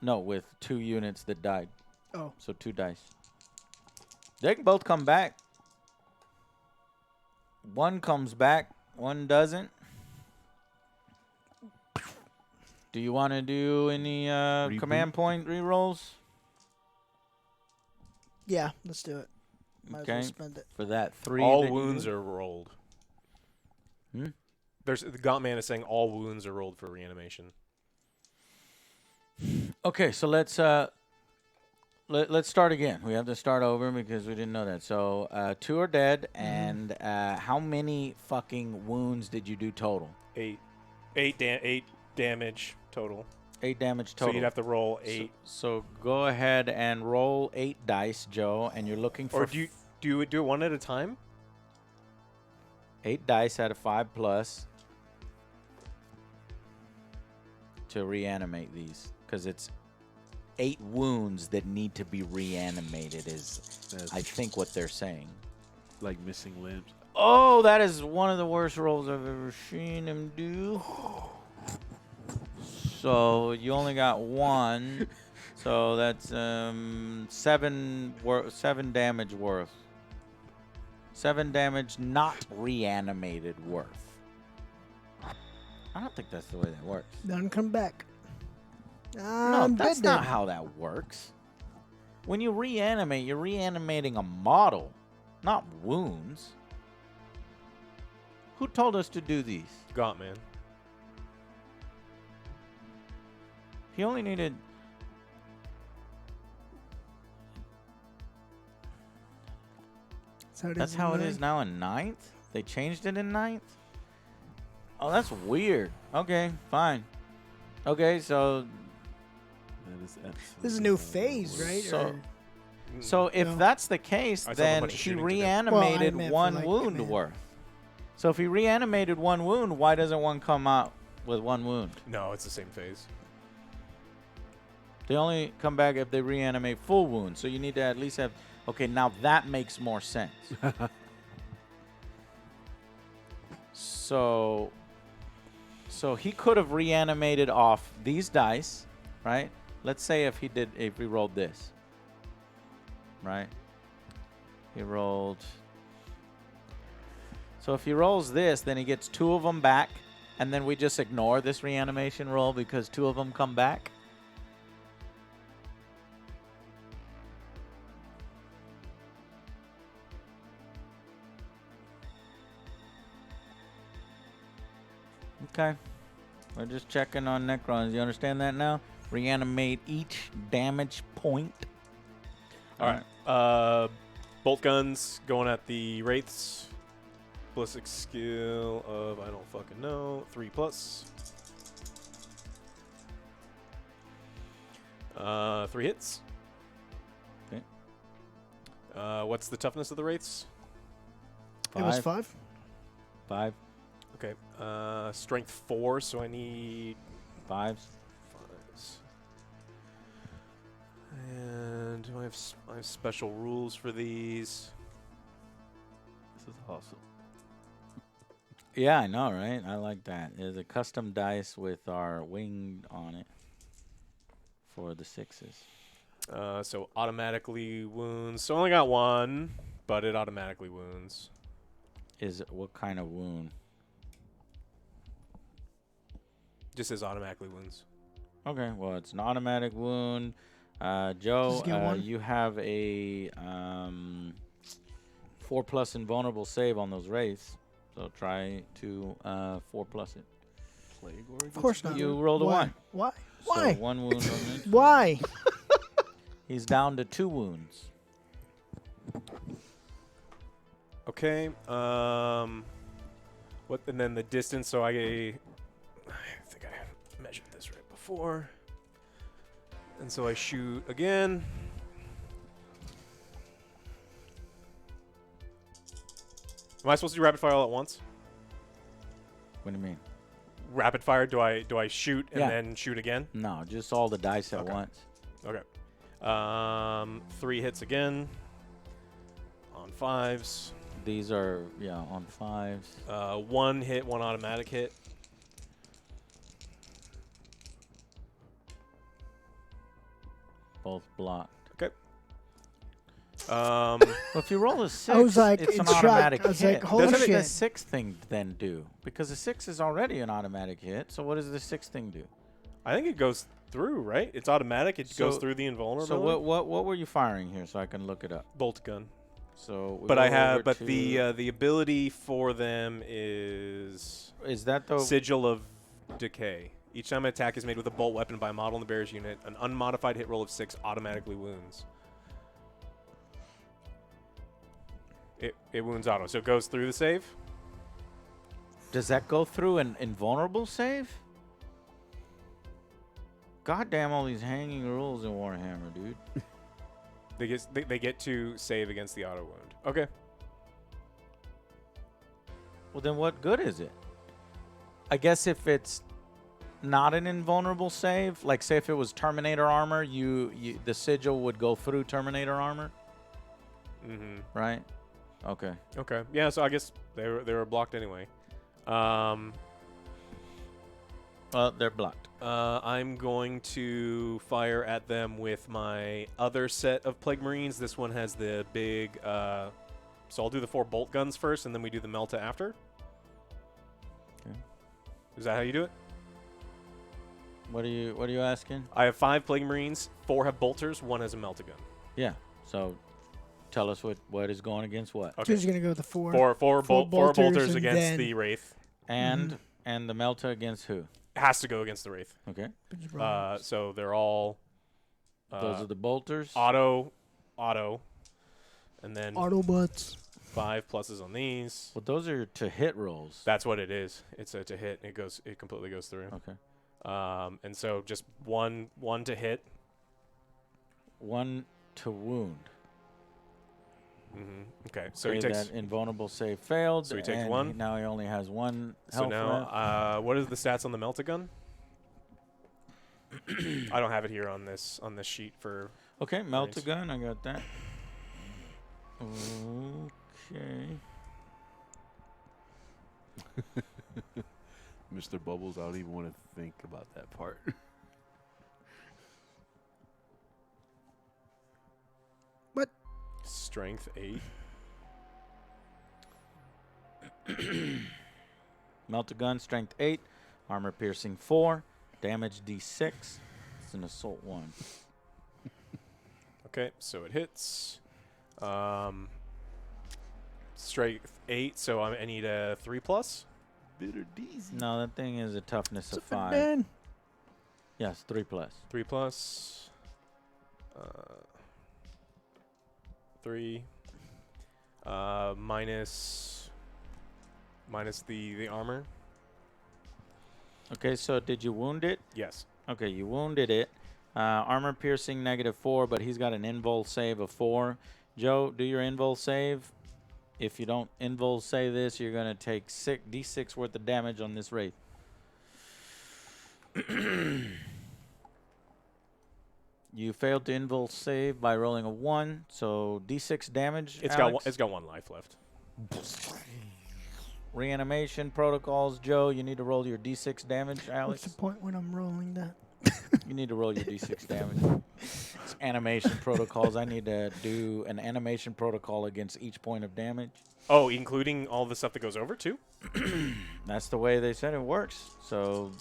No, with 2 units that died. Oh. So 2 dice. They can both come back. 1 comes back, 1 doesn't. Do you want to do any command point rerolls? Yeah, let's do it. Might as well Okay. spend it. For that 3. All that you wounds did? are rolled. Hmm? The Gaunt Man is saying all wounds are rolled for reanimation. Okay, so let's start again. We have to start over because we didn't know that. So 2 are dead, and how many fucking wounds did you do total? 8 damage total. 8 damage total. So you'd have to roll 8. So go ahead and roll 8 dice, Joe, and you're looking for Or do you do it one at a time? 8 dice out of 5+ to reanimate these, because it's 8 wounds that need to be reanimated is, That's I think, what they're saying. like missing limbs. Oh, that is one of the worst rolls I've ever seen him do. So you only got 1, so that's 7 damage worth. 7 damage not reanimated worth. I don't think that's the way that works. Then come back. No, I'm that's dead. not how that works. When you reanimate, you're reanimating a model, not wounds. Who told us to do these? Gaunt Man. He only needed... That's how it is now in 9th? They changed it in 9th? Oh, that's weird. Okay, fine. Okay, so... That is absolutely This is a new phase, right? So- Or So if No. that's the case, I still have a then bunch of he shooting to do. reanimated meant for, one like, wound command. worth. So if he reanimated one wound, why doesn't one come out with one wound? No, it's the same phase. They only come back if they reanimate full wounds. So you need to at least have. Okay, now that makes more sense. So he could have reanimated off these dice, right? Let's say if he rolled this, right? He rolled. So if he rolls this, then he gets 2 of them back, and then we just ignore this reanimation roll because 2 of them come back. Okay. We're just checking on Necrons. You understand that now? Reanimate each damage point. All right. Bolt guns going at the wraiths. Ballistic skill of I don't fucking know. 3+. 3 hits. Okay. What's the toughness of the wraiths? It was 5. 5. Okay. Strength 4, so I need 5s. 5s. And do I have special rules for these? This is awesome. Yeah, I know, right? I like that. There's a custom dice with our wing on it for the 6s. So automatically wounds. So I only got 1, but it automatically wounds. Is what kind of wound? Just says automatically wounds. Okay, well, it's an automatic wound. Just Joe, get one. you have a 4+ invulnerable save on those wraiths. So try to 4+ it. Plague Of course not. You rolled a Why? 1. Why? So Why? 1 wound on each. Why? He's down to 2 wounds. Okay. What? And then the distance. So I think I measured this right before. And so I shoot again. Am I supposed to do rapid fire all at once? What do you mean? Rapid fire? Do I shoot and Yeah. then shoot again? No, just all the dice at Okay. once. Okay. 3 hits again. On 5s. These are, on 5s. 1 hit, 1 automatic hit. Both blocked. Okay. Well, if you roll a 6, I was like, it's an in shock. automatic I was hit. like, holy What does the shit. 6 thing then do? Because the 6 is already an automatic hit. So what does the 6 thing do? I think it goes through, right? It's automatic. It goes So- through the invulnerability. So what were you firing here so I can look it up? Bolt gun. So we But go I have, over but to- the ability for them is is that the Sigil of Decay. Each time an attack is made with a bolt weapon by a model in the bearer's unit, an unmodified hit roll of 6 automatically wounds. It wounds auto, so it goes through the save. does that go through an invulnerable save? God damn all these hanging rules in Warhammer, dude. They get to save against the auto wound. Okay. Well, then what good is it? I guess if it's not an invulnerable save, like say if it was Terminator armor, the sigil would go through Terminator armor, Mm-hmm. right? Okay. Okay. Yeah. So I guess they were blocked anyway. Well, they're blocked. I'm going to fire at them with my other set of Plague Marines. This one has the big. So I'll do the 4 bolt guns first, and then we do the Melta after. Okay. Is that how you do it? What are you asking? I have 5 Plague Marines. 4 have bolters. 1 has a Melta gun. Yeah. So tell us what is going against what. Okay. She's gonna go with the 4. Four bolters and against then- the Wraith. And the Melta against who? Has to go against the Wraith. Okay. So they're all. Those are the bolters. auto, and then Auto butts. 5 pluses on these. Well, those are to hit rolls. That's what it is. It's a to hit. It completely goes through. Okay. And so just one to hit. 1 to wound. Okay, so he Okay, takes. that invulnerable save failed. So he takes and one? Now he only has one So health now, left. what is the stats on the Meltagun? I don't have it here on this sheet for. Okay, melt a gun. I got that. Okay. Mr. Bubbles, I don't even want to think about that part. What? Strength 8. Melt a gun, strength 8, armor piercing 4, damage D6. It's an assault 1. Okay, so it hits. Strength 8, so I need a 3+. Bitter D's. No, that thing is a toughness of 5. Dan. Yes, 3+. 3+. 3. Minus the armor. Okay, so did you wound it? Yes. Okay, you wounded it. Armor piercing -4, but he's got an invul save of 4. Joe, do your invul save. If you don't invul save this, you're going to take D6 worth of damage on this wraith. You failed to invul save by rolling a 1, so D6 damage. It's Alex. got 1 life left. Reanimation protocols, Joe. You need to roll your D6 damage, Alex. What's the point when I'm rolling that? You need to roll your D6 damage. It's animation protocols. I need to do an animation protocol against each point of damage. Oh, including all the stuff that goes over too? That's the way they said it works. So,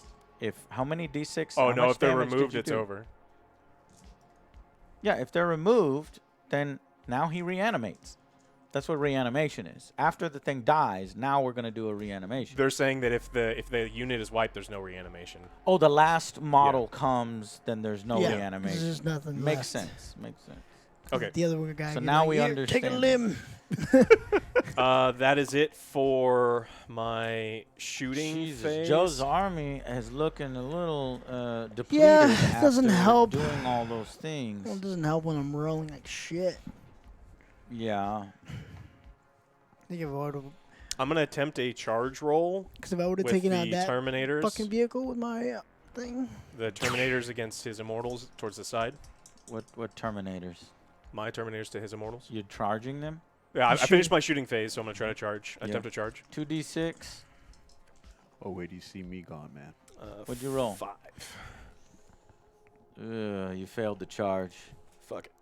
how many D6? Oh how no, much if they're damage did removed, you it's do? over. Yeah, if they're removed, then now he reanimates. That's what reanimation is. After the thing dies, now we're going to do a reanimation. They're saying that if the unit is wiped, there's no reanimation. Oh, the last model comes, then there's no Yeah, reanimation. there's nothing Makes left. sense. Makes sense. Okay. The other guy. So get now like, we "Here, Take a understand. limb. That is it for my shooting Jesus, phase. Joe's army is looking a little depleted. Yeah, it doesn't after help. doing all those things. Well, it doesn't help when I'm rolling like shit. Yeah. I think if I would have, I'm gonna attempt a charge roll because if I would have with taken the out that Terminators. fucking vehicle with my thing. The Terminators against his Immortals towards the side. What Terminators? My Terminators to his Immortals. You're charging them? Yeah, I shoot- finished my shooting phase, so I'm gonna try to charge. Yeah. Attempt to charge. 2d6. Oh, wait, you see me gone, man. What'd you roll? 5. You failed to charge. Fuck it.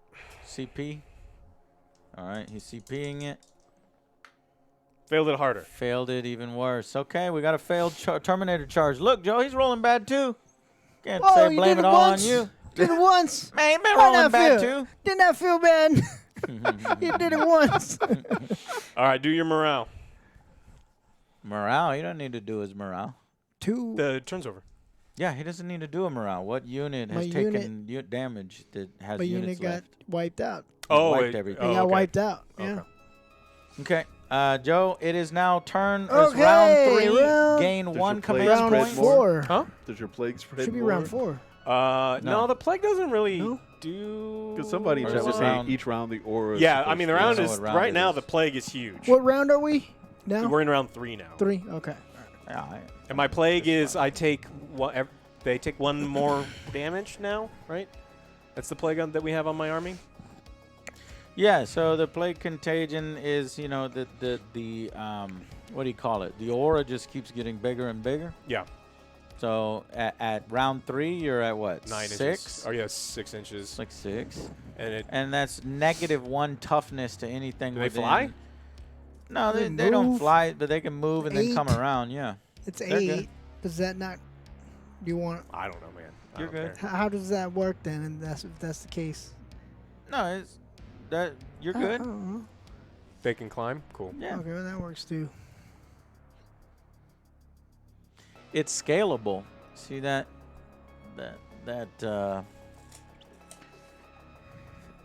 CP. All right, he's CPing it. Failed it harder. Failed it even worse. Okay, we got a failed Terminator charge. Look, Joe, he's rolling bad too. Can't Oh, say you blame did it it all on once. you. Did it once. Man, he's been How'd rolling that bad feel? too. Didn't that feel bad? You did it once. All right, do your morale. Morale, he don't need to do his morale. 2. The turns over. Yeah, he doesn't need to do a morale. What unit has My taken damage that has My units unit got left? wiped out. Oh, wiped it- everything. They oh, got okay. wiped out. Yeah. Okay. Okay, Joe, it is now turn. It's Okay, round 3. round- Gain Does 1 your plague command Round spread point. more? 4. Huh? Does your plague spread Should be more? round 4. No. No, the plague doesn't really No? do. Because somebody Or just is was it saying round- each round the aura. is Yeah, I supposed mean the to- round know is what round right it now. is. The plague is huge. What round are we now? We're in round 3 now. 3. Okay. Yeah, And my plague is I take what they take 1 more damage now, right? That's the plague that we have on my army. Yeah, so the plague contagion is, the what do you call it? The aura just keeps getting bigger and bigger. Yeah, So at round 3, you're at what? 9 6? inches. Oh yeah, 6 inches. It's like 6. And And that's -1 toughness to anything. Do they within- fly? No, They they don't move. fly, but they can move and then come 8. around. Yeah, It's They're 8. good. Does that not? Do you want? I don't know, man. I You're don't good. care. How does that work then? And if that's the case. no, it's that you're I good. don't know. They can climb. Cool. Yeah, Okay, well, that works too. it's scalable. See that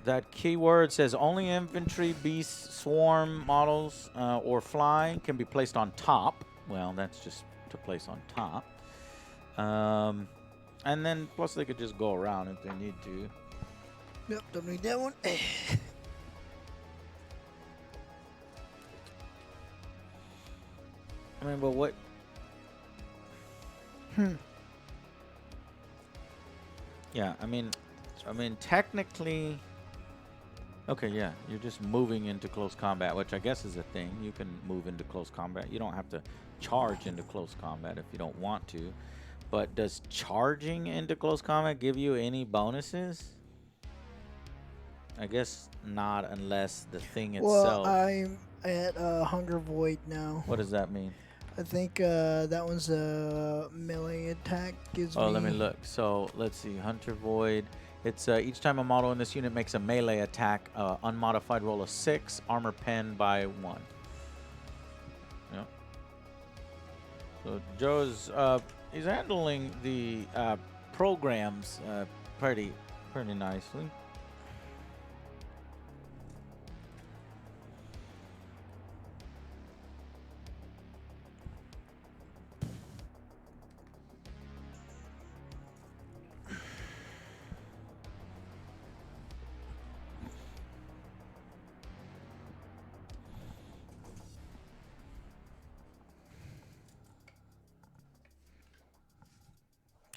that keyword says only infantry, beast, swarm models, or fly can be placed on top. Well, that's just to place on top. And then plus they could just go around if they need to. Yep, don't need that one. I mean, but what? Yeah, I mean, technically. Okay, yeah, you're just moving into close combat, which I guess is a thing. You can move into close combat. You don't have to charge into close combat if you don't want to. But does charging into close combat give you any bonuses? I guess not unless the thing itself. Well, I'm at Hunger Void now. What does that mean? I think that one's a melee attack. Gives me. Oh, let me look. So let's see. Hunter Void. It's each time a model in this unit makes a melee attack, unmodified roll of 6, armor pen by 1. Yep. So Joe's he's handling the programs pretty nicely.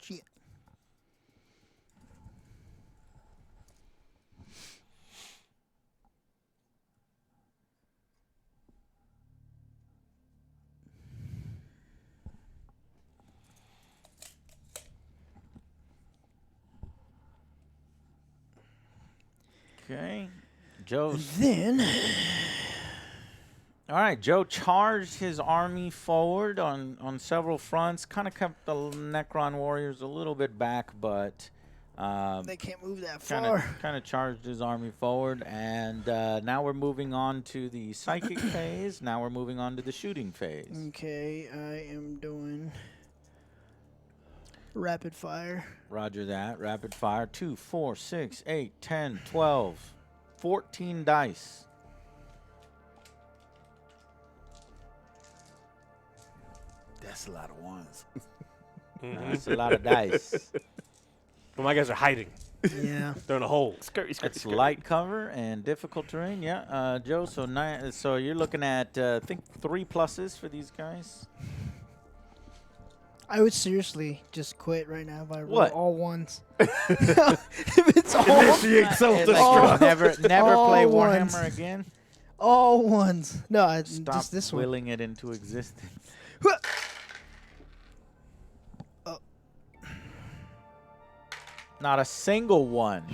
Shit. Okay. Joe's. Then. All right, Joe charged his army forward on several fronts. Kind of kept the Necron warriors a little bit back, but They can't move that far. kind of charged his army forward. And now we're moving on to the psychic phase. Now we're moving on to the shooting phase. Okay, I am doing rapid fire. Roger that. Rapid fire. 2, 4, 6, 8, 10, 12, 14 dice. That's a lot of ones. That's a lot of dice. Well, my guys are hiding. Yeah. They're in a hole. It's light cover and difficult terrain. Yeah, Joe. So you're looking at I think 3 pluses for these guys. I would seriously just quit right now if I roll What? all ones. If it's all, Initiate Like, self-destruct. never play All ones. Warhammer again. all ones. No, Stop just this one. willing it into existence. Not a single one.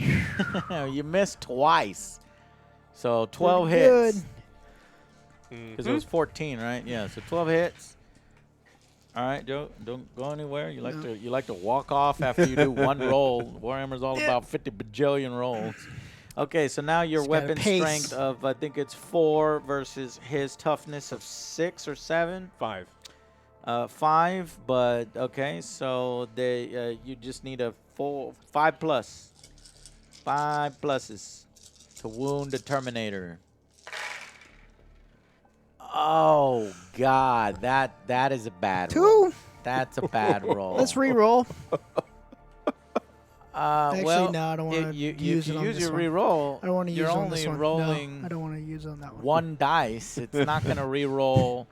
You missed twice. So 12 Pretty hits. good. Because it was 14, right? Yeah, so 12 hits. All right, Joe, don't go anywhere. You like to walk off after you do one roll. Warhammer's all about 50 bajillion rolls. Okay, so now your Just gotta weapon pace. strength of I think it's 4 versus his toughness of 6 or 7. 5. 5, but okay, so you just need a 5 plus. 5 pluses to wound the Terminator. Oh God, that is a bad roll. 2. That's a bad roll. Let's re-roll. Actually, Actually, no, I don't want to use if it you on use this your one. re-roll, I don't want to use you're it on only this one. rolling No, I don't want to use it on that one. 1 dice. It's not going to re-roll,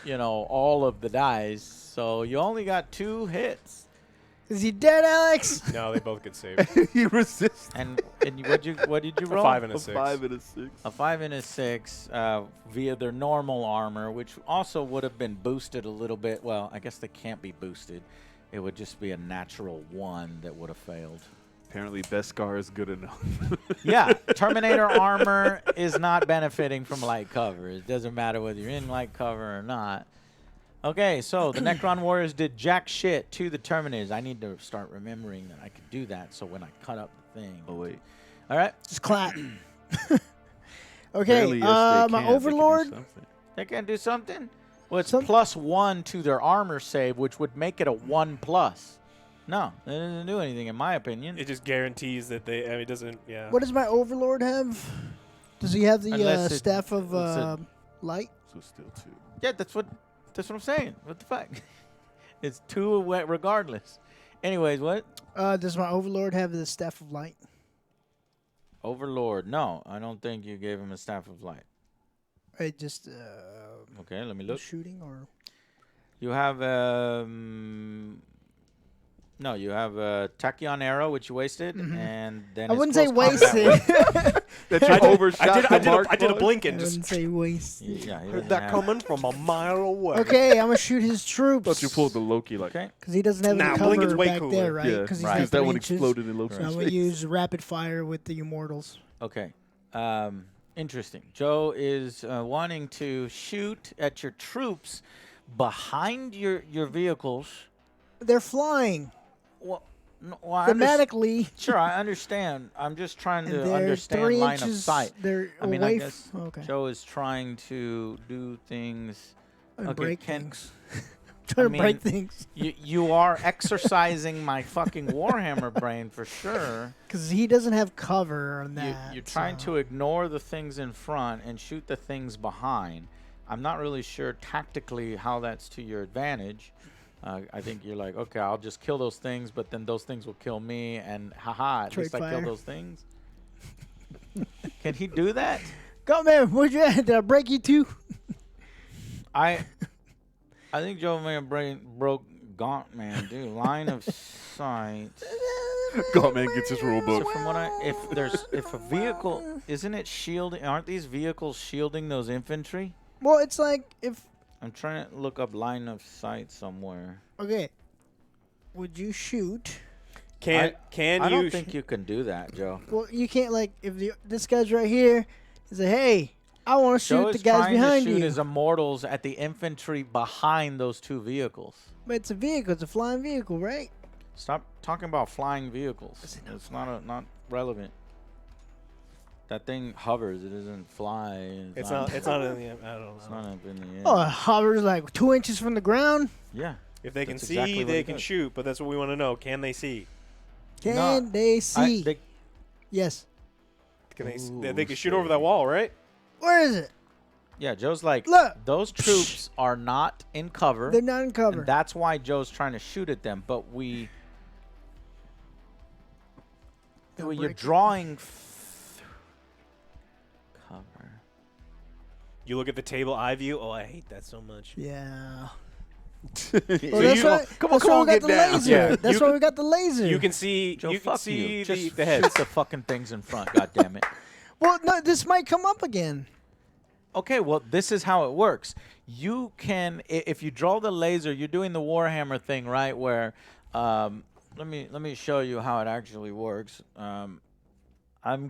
all of the dice. So you only got 2 hits. Is he dead, Alex? No, they both get saved. He resists. And what did you roll? A 5 and a A 6. 5 and a 6. A 5 and a 6 via their normal armor, which also would have been boosted a little bit. Well, I guess they can't be boosted. It would just be a natural 1 that would have failed. Apparently, Beskar is good enough. Yeah, Terminator armor is not benefiting from light cover. It doesn't matter whether you're in light cover or not. Okay, so the Necron Warriors did jack shit to the Terminators. I need to start remembering that I could do that so when I cut up the thing. Oh, wait. All right. Just clap. Apparently, Okay, yes, they can. my They can do Overlord. something. They can do something? Well, it's Some- +1 to their armor save, which would make it a 1+. No, it doesn't do anything, in my opinion. It just guarantees that they. I mean, it doesn't. Yeah. What does my Overlord have? Does he have the Unless staff of it's a- light? So still 2. Yeah, that's what I'm saying. What the fuck? It's 2 regardless. Anyways, what? Does my Overlord have the staff of light? Overlord. No, I don't think you gave him a staff of light. I just Okay, let me look. shooting or You have no, you have a tachyon arrow, which you wasted, and then I it's wouldn't say close combat wasted. That you overshot the mark. I did a Bud? blink I and just wouldn't say wasted. Yeah, he heard doesn't that have- coming from a mile away. Okay, I'm gonna shoot his troops. Thought you pulled the Loki like. Okay. Because he doesn't have Nah, any Blinken's cover way back cooler. there, right? Yeah, Because he's Right. got because that 3 one inches. exploded in Loki's So I'm gonna face. use rapid fire with the immortals. Okay. Interesting. Joe is wanting to shoot at your troops behind your vehicles. They're flying Well, no, well, I understand. thematically. Sure, I understand. I'm just trying And to they're understand 3 line inches. of sight. They're I mean, away. I guess Okay. Joe is trying to do things. And okay, break can- things. Trying to break mean, things. You are exercising my fucking Warhammer brain for sure. Because he doesn't have cover on that. You're trying so. to ignore the things in front and shoot the things behind. I'm not really sure tactically how that's to your advantage. I think you're like, okay, I'll just kill those things, but then those things will kill me, and haha, at Trade least I fire. killed those things. Can he do that? Go, man. Where'd you at? Did I break you too? I think Joe may have broke Gaunt Man, dude. Line of sight. Gauntman gets his rule So book. from what if a vehicle, isn't it shielding? Aren't these vehicles shielding those infantry? Well, it's like if. I'm trying to look up line of sight somewhere. Okay. Would you shoot? can I don't you think you can do that, Joe. Well, you can't, like, if this guy's right here, he's like, hey, I want to Joe shoot the is guys trying behind to shoot you. his immortals at the infantry behind those 2 vehicles. But it's a vehicle. It's a flying vehicle, right? Stop talking about flying vehicles. It's not relevant. That thing hovers. It doesn't fly. It's not in the I don't It's know. not up in the air. Oh, it hovers like 2 inches from the ground. Yeah. If they can That's see, exactly what they it can does. shoot, but that's what we want to know. Can they see? Can they see? They, Yes. Can they Ooh, they can shoot over that wall, right? Where is it? yeah, Joe's like, Look. those troops are not in cover. They're not in cover. And that's why Joe's trying to shoot at them. But you're break it. drawing cover. You look at the table eye view. Oh, I hate that so much. Yeah. So Well, that's why, come that's on, why we got get the down. laser. Yeah, That's you why we got the laser. You can see. Joe, you can fuck see you. the Just heads. shoot the fucking things in front. God damn it. Well, no, this might come up again. Okay, well, this is how it works. You can, if you draw the laser, you're doing the Warhammer thing, right? Where, let me show you how it actually works. I'm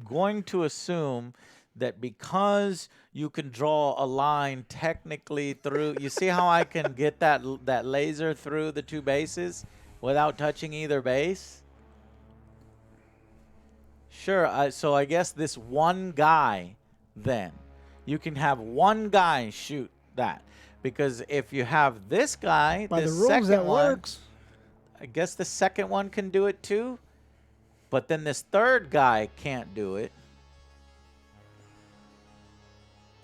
going to assume that because you can draw a line technically through, you see how I can get that laser through the 2 bases without touching either base? Sure. So I guess this one guy, then, you can have one guy shoot that. Because if you have this guy, By the the rules, second that one, works. I guess the second one can do it too. But then this third guy can't do it.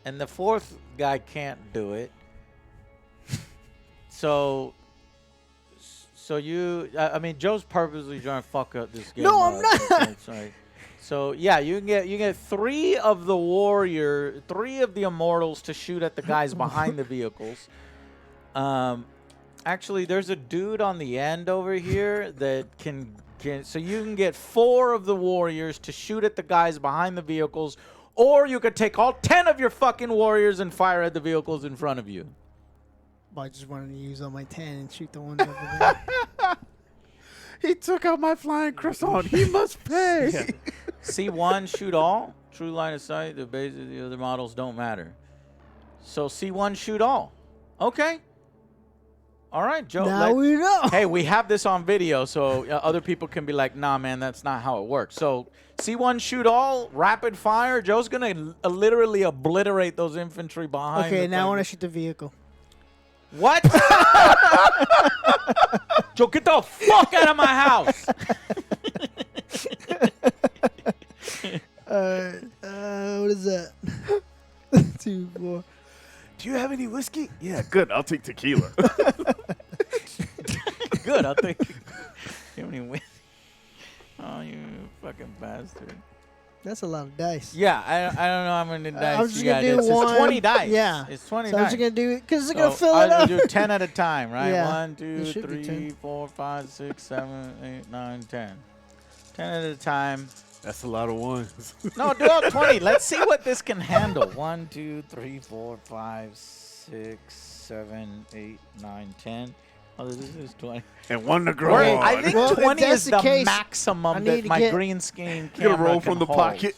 And the 4th guy can't do it. So you, I mean, Joe's purposely trying to fuck up this game. No, I'm up. not. Sorry. So yeah, you get 3 of the 3 of the immortals to shoot at the guys behind the vehicles. Actually, there's a dude on the end over here that can so you can get 4 of the warriors to shoot at the guys behind the vehicles, or you could take all 10 of your fucking warriors and fire at the vehicles in front of you. Well, I just wanted to use all my 10 and shoot the ones over there. He took out my flying croissant. He must pay. C1, shoot all. True line of sight. The base of the other models don't matter. So C1, shoot all. Okay. All right, Joe. Now we know. Hey, we have this on video, so other people can be like, nah, man, that's not how it works. So C1, shoot all, rapid fire. Joe's going to literally obliterate those infantry behind. Okay, the now I want to thing. shoot the vehicle. What? Joe, get the fuck out of my house. What is that? 2, 4. Do you have any whiskey? Yeah, good. I'll take tequila. Good, I'll take. You have any win? Oh, you fucking bastard. That's a lot of dice. Yeah, I don't know how many dice I'm just you got. gonna do It's one. 20 dice. Yeah. It's 20 So dice. I'm just gonna do because it's So gonna fill it I'll up. do 10 at a time, right? Yeah. 1, It 2, should be 3, 10. 4, 5, 6, 7, 8, 9, 10. 10 at a time. That's a lot of ones. No, do all 20. Let's see what this can handle. 1, 2, 3, 4, 5, 6, 7, 8, 9, 10. Oh, this is 20. And one to grow Wait, on. I think Well, if 20 that's is the the case, I maximum need that to my get- green screen You're camera gonna roll can from the hold. pocket.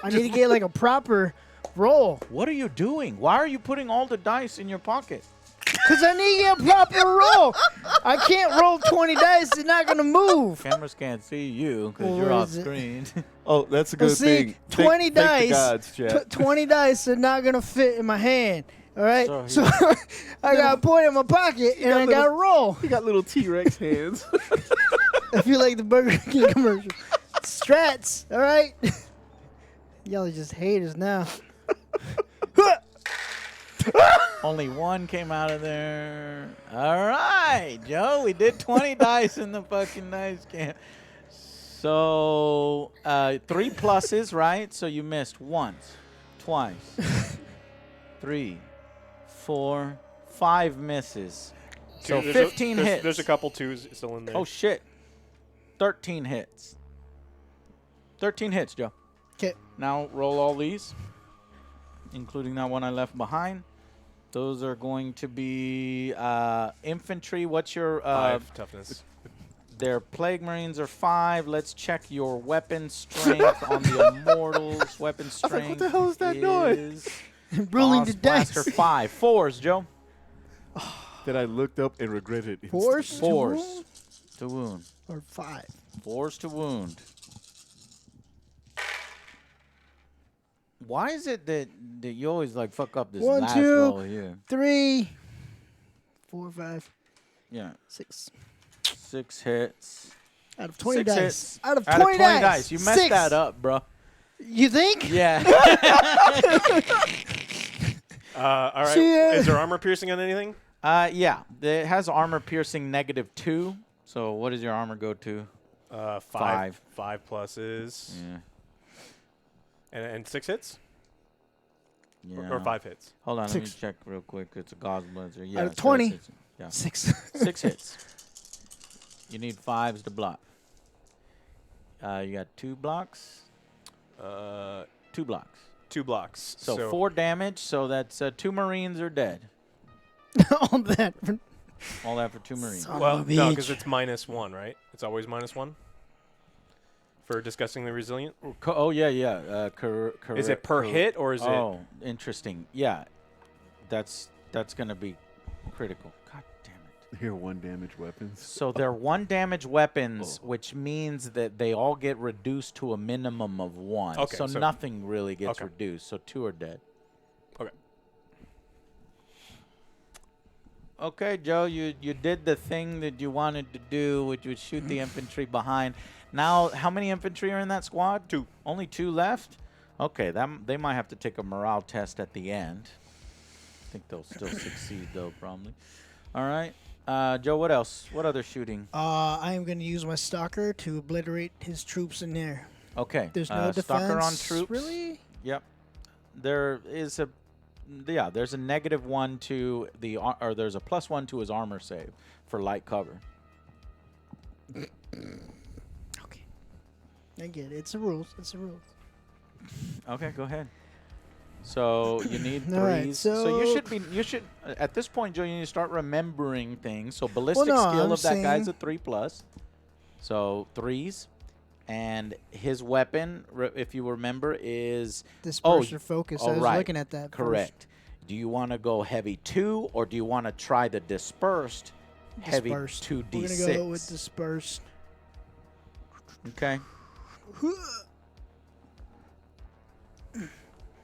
I need to get like a proper roll What are you doing? Why are you putting all the dice in your pocket? because I need to get a proper roll. I can't roll 20 dice; it's not gonna move. Cameras can't see you because Well, you're where off is it? screen. Oh, that's a Well, good see, thing. 20 Thank the dice. gods, chat. 20 dice are not gonna fit in my hand. All right, So so I gotta put it in my pocket and got I gotta little- roll. He got little T-Rex hands. I feel like the Burger King commercial. Strats, all right. Y'all are just haters now. Only one came out of there. All right, Joe, we did 20 dice in the fucking dice can. So 3 pluses, right? So you missed once, twice, 3, 4, 5 misses. So There's 15 hits. There's a couple twos still in there. Oh shit! 13 hits. 13 hits, Joe. Okay, Now roll all these, including that one I left behind. Those are going to be infantry. What's your 5 toughness. their plague marines are 5. Let's check your weapon strength on the immortals. Weapon was like, strength. what the hell is that noise? rolling Boss the dice. Blaster 5. 4s, Joe. That I looked up and regretted. Force 4s to wound. or 5. 4s to wound. Why is it that you always like fuck up this 1, last 2, roll here? 3, 4, 5, Yeah, 6. 6 hits. Out of 20 6 dice. hits. Out of 20 dice. You messed 6. that up, bro. You think? Yeah. All right. See ya. Is there armor piercing on anything? Yeah. It has armor piercing -2. So what does your armor go to? 5. 5 pluses. Yeah. And 6 hits? Yeah. Or 5 hits? Hold on, 6. let me check real quick. It's a Gauss Blazer. Yeah. of so 20. it's- Yeah. 6. 6 hits. You need 5s to block. You got 2 blocks. 2 blocks. 2 blocks. So 4 damage. So that's 2 Marines are dead. All that. All that for 2 Marines. Son Well, of a no, bitch. because it's -1, right? It's always -1 for disgustingly resilient. Oh yeah, yeah. Is it per hit or is it? Oh, interesting. Yeah, that's gonna be critical. God damn it. Here, 1 damage weapons. So they're 1 damage weapons, which means that they all get reduced to a minimum of 1. Okay, so so- nothing really gets okay. reduced. So 2 are dead. Okay. Okay, Joe, you did the thing that you wanted to do, which was shoot the infantry behind. Now, how many infantry are in that squad? 2. Only 2 left? Okay, they might have to take a morale test at the end. I think they'll still succeed, though, probably. All right. Joe, what else? What other shooting? I am going to use my stalker to obliterate his troops in there. Okay. There's no defense. Stalker on troops. Really? Yep. There is a... Yeah, there's a -1 to the... Or there's a +1 to his armor save for light cover. Okay. I get it. It's the rules. It's the rules. Okay, go ahead. So you need 3s. All right, so so- you should at this point, Joe, you need to start remembering things. So ballistic no, skill I'm of that guy's a saying- 3+. So 3s, and his weapon, if you remember, is Disperse or focus. I was right, looking at that. correct. Do you want to go heavy 2, or do you want to try the dispersed heavy Dispersed. 2d6? We're going to go with dispersed. Okay.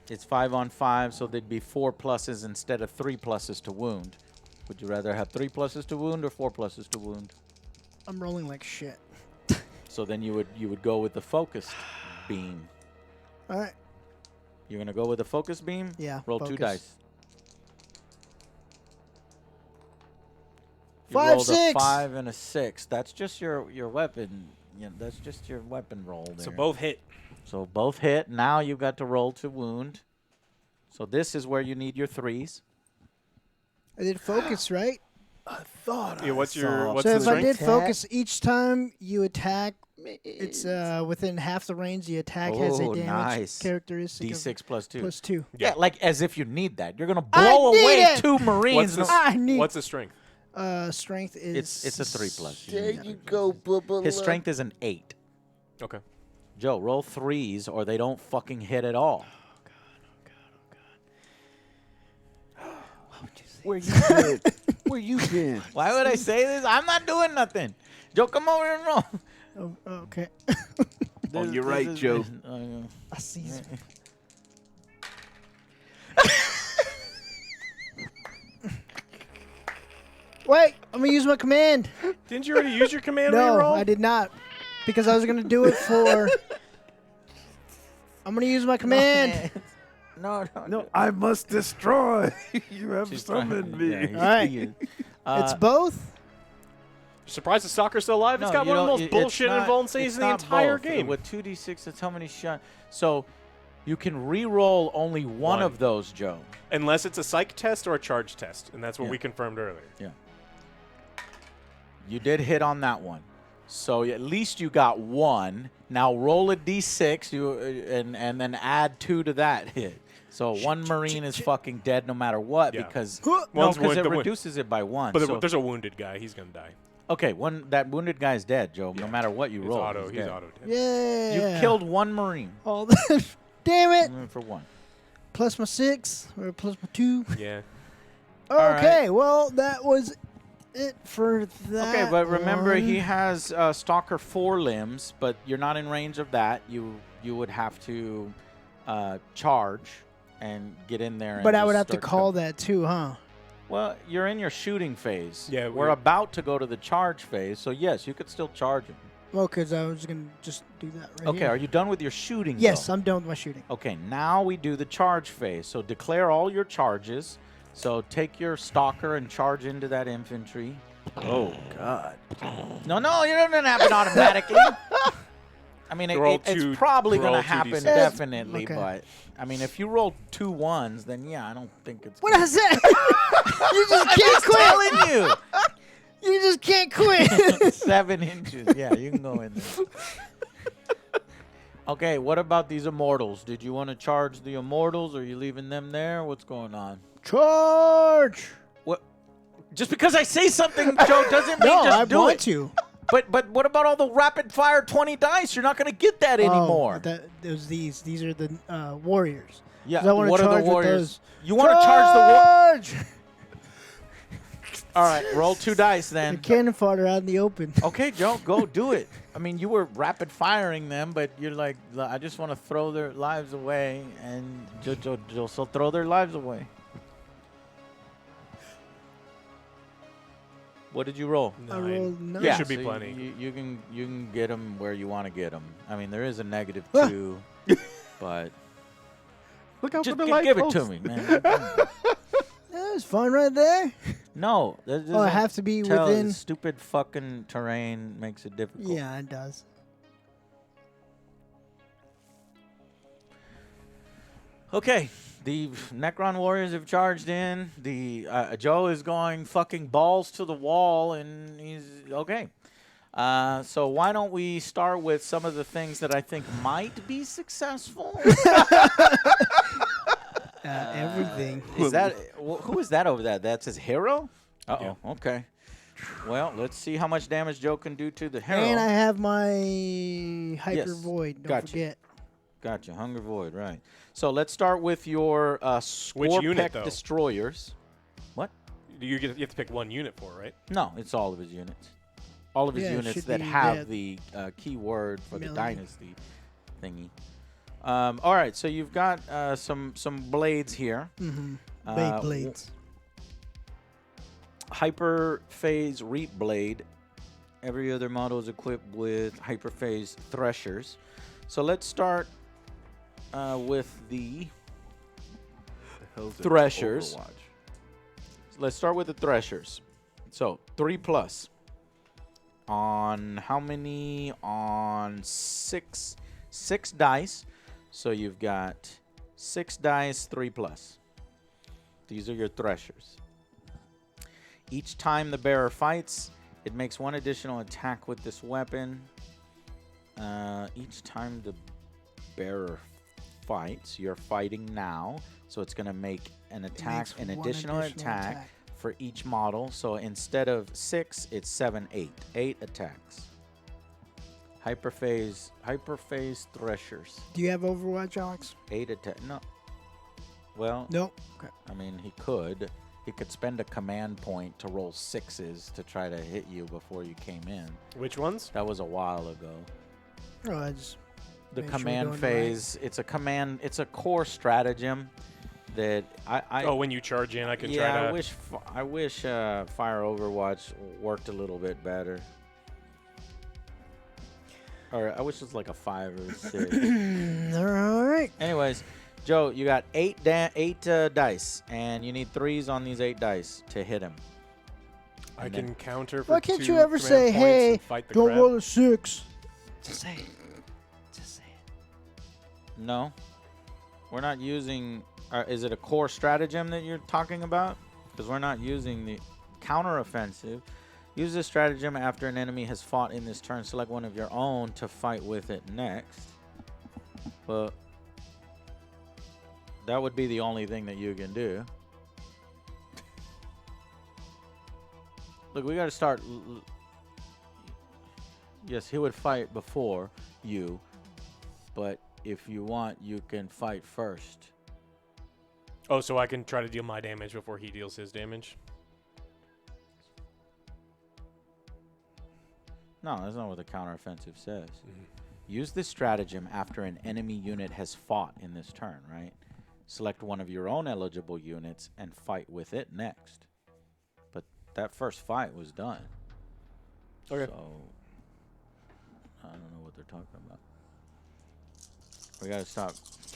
It's 5 on 5, so there'd be 4 pluses instead of 3 pluses to wound. Would you rather have 3 pluses to wound or 4 pluses to wound? I'm rolling like shit. So then you would go with the focused beam. All right. You're gonna go with the focused beam? Yeah, Roll 2 focus. dice. You 5, rolled 6. a 5 and a 6. That's just your weapon. Yeah, that's just your weapon roll there. So both hit. So both hit. Now you've got to roll to wound. So this is where you need your 3s. I did focus, right? Yeah, what's your what's So the if I strength? did focus, each time you attack, it's within half the range the attack has a Oh, damage nice. characteristic of D6 plus 2. plus 2. Yeah, like as if you need that. You're going to I blow need away it! 2 Marines. What's I need What's the strength? strength is It's a 3+. There you go, Bubba. His strength is an 8. Okay. Joe, roll 3s or they don't fucking hit at all. Where you been? Where you been? Why would I say this? I'm not doing nothing. Joe, come over and roll. Oh, okay. On your right, Joe. I see. Wait, I'm gonna use my command. Didn't you already use your command No, reroll? I did not, because I was gonna do it for. I'm gonna use my command. No. No, I must destroy. You have summoned me. Yeah, All right. he is. It's both. Surprised the stalker's still alive. It's got one of the most bullshit invulnerabilities in the entire game. With 2d6, that's how many shots. So you can re-roll only one of those, Joe. Unless it's a psych test or a charge test, and that's what Yeah. we confirmed earlier. Yeah. You did hit on that one. So at least you got 1. Now roll a d6 and then add 2 to that hit. So 1 Marine is fucking dead no matter what because One's because it the reduces it by 1. But so, there's a wounded guy. He's gonna die. okay, that wounded guy is dead, Joe. No matter what you He's roll, auto. he's He's dead. auto dead. Yeah. You killed 1 Marine All that. Damn it! for 1. Plus my 6 or plus my 2. Yeah. Okay, well that was it for that. Okay, but remember one. he has Stalker 4 limbs, but you're not in range of that. You would have to charge and get in there. And But I just would have to start call that too, huh? Well, you're in your shooting phase. Yeah, we're about to go to the charge phase, so yes, you could still charge him. Well, because I was gonna just do that right Okay, here. are you done with your shooting? Yes, though? I'm done with my shooting. Okay, now we do the charge phase. So declare all your charges. So take your stalker and charge into that infantry. Oh, God. No, it doesn't happen automatically. I mean, it's probably going to roll happen 2d6. definitely, Okay. but I mean, if you roll 2 1s, then yeah, I don't think it's. What is that? You just can't quit. telling you? You just can't quit. 7 inches. Yeah, you can go in there. Okay, what about these immortals? Did you want to charge the immortals? Or are you leaving them there? What's going on? Charge. What? Just because I say something, Joe, doesn't mean No, just I do want it. to. But what about all the rapid fire 20 dice? You're not going to get that anymore. There's these. These are the warriors. Yeah. 'Cause I wanna What are charge the with warriors? those. You want to charge the war? Charge! All right, roll 2 dice The then. cannon fodder out in the open. Okay, Joe, go do it. I mean, you were rapid firing them, but you're like, I just want to throw their lives away, and Joe, so throw their lives away. What did you roll? I rolled 9. Yeah. should be so plenty. You can get them where you want to get them. I mean, there is a -2, but Look out just for the light give it post. to me, man. That was fun right there. No, Oh, I have to be within. Stupid fucking terrain makes it difficult. Yeah, it does. Okay, the Necron warriors have charged in. The Joe is going fucking balls to the wall, and he's okay. So why don't we start with some of the things that I think might be successful? Everything. Is that who is that over there? That's his hero? Uh-oh. Okay. Well, let's see how much damage Joe can do to the hero. And I have my hyper Yes, void. Don't gotcha. forget. Gotcha. Hunger Void, right. So let's start with your Which unit, Scorpec though? destroyers. What? You have to pick one unit for it, right? No, it's all of his units. All of his Yeah, it units should that be have that the keyword for the melee. dynasty thingy. All right, so you've got some blades here. Mm-hmm. Uh, Blades. Hyper Phase Reap Blade. Every other model is equipped with Hyper Phase Threshers. So let's start with the Threshers. Let's start with the Threshers. So 3+ on how many? On 6 6 dice. So you've got 6 dice, 3+. These are your threshers. Each time the bearer fights, it makes 1 additional attack with this weapon. Each time the bearer fights, you're fighting now, so it's going to make an attack, makes an one additional attack for each model. So instead of 6, it's 7, 8. 8 attacks. Hyperphase threshers. Do you have Overwatch, Alex? 8 attack. No. Well, Nope. Okay. I mean, he could. He could spend a command point to roll 6s to try to hit you before you came in. Which ones? That was a while ago. Oh, I just The make sure we're command doing it phase, it's a core stratagem that I Oh, when you charge in, I can yeah, try to. I wish Fire Overwatch worked a little bit better. Or I wish it was like a 5 or 6. right. All right. Anyways, Joe, you got 8 dice, and you need 3s on these 8 dice to hit him. I And can then- counter for Why can't 2 you ever command say, points "Hey, and fight the don't crab? roll a 6"? Just say it. Just say it. No, we're not using. Is it a core stratagem that you're talking about? Because we're not using the counteroffensive. Use this stratagem after an enemy has fought in this turn. Select one of your own to fight with it next. But that would be the only thing that you can do. Look, we got to start. Yes, he would fight before you, but if you want, you can fight first. Oh, so I can try to deal my damage before he deals his damage? No, that's not what the counteroffensive says. Use this stratagem after an enemy unit has fought in this turn, right? Select one of your own eligible units and fight with it next. But that first fight was done. Okay. So, I don't know what they're talking about. We gotta stop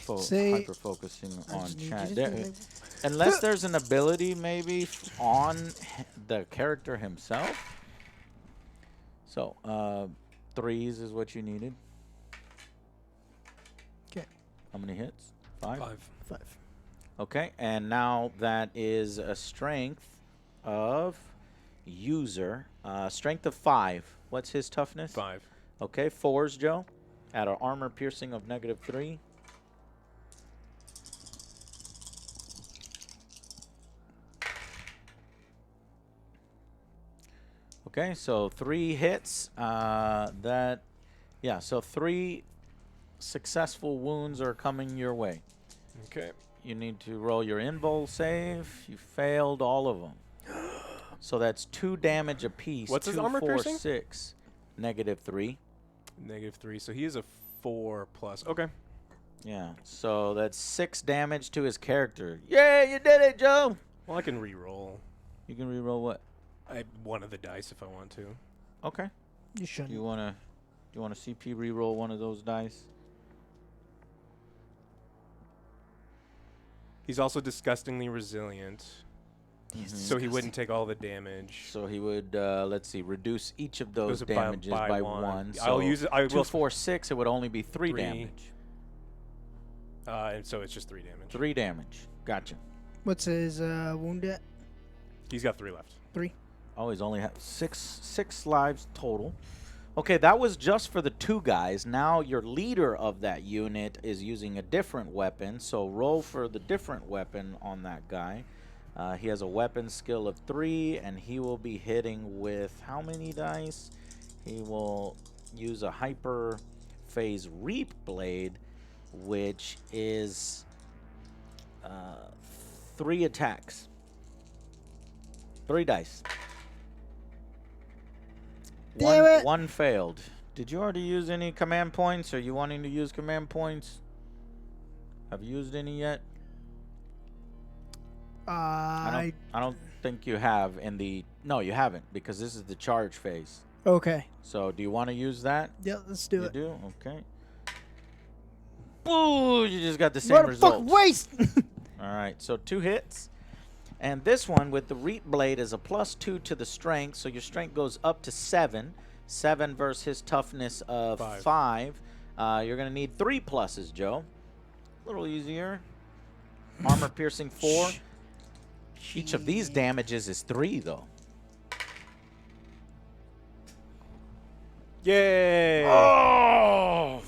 hyper-focusing I on just need chat. you to There- do it. unless there's an ability maybe on the character himself. So, 3s is what you needed. 'Kay. How many hits? 5? 5. Okay, and now that is a strength of user. Strength of 5. What's his toughness? 5. Okay, 4s, Joe. At an armor piercing of -3. Okay, so 3 hits. So 3 successful wounds are coming your way. Okay. You need to roll your invul save. You failed all of them. So that's 2 damage apiece. What's his 2, armor 4, piercing? 6. -3. -3. So he is a 4+. Okay. Yeah, so that's 6 damage to his character. Yeah, you did it, Joe. Well, I can re-roll. You can re-roll what? one of the dice if I want to. Okay. You shouldn't. You wanna CP re-roll one of those dice? He's also disgustingly resilient, so he wouldn't take all the damage. So he would, let's see, reduce each of those Goes damages by 1. I'll So use it. I 2, will. 4, 6. It would only be 3 3. damage. And so it's just 3 damage. 3 damage. Gotcha. What's his wound at? He's got 3 left. 3. Oh, he's only have 6 lives total. Okay, that was just for the 2 guys. Now your leader of that unit is using a different weapon, so roll for the different weapon on that guy. He has a weapon skill of 3, and he will be hitting with how many dice? He will use a hyper phase reap blade, which is 3 attacks. 3 dice. Damn it. One failed. Did you already use any command points? Are you wanting to use command points? Have you used any yet? I don't think you have in the... No, you haven't, because this is the charge phase. Okay. So, do you want to use that? Yeah, let's do You it. do? Okay. Boo! You just got the same What a fuck results. waste! All right, so 2 hits. And this one with the reap blade is a +2 to the strength, so your strength goes up to 7. 7 versus his toughness of 5. You're going to need 3 pluses, Joe. A little easier. Armor piercing 4. Each of these damages is 3, though. Yay! Oh!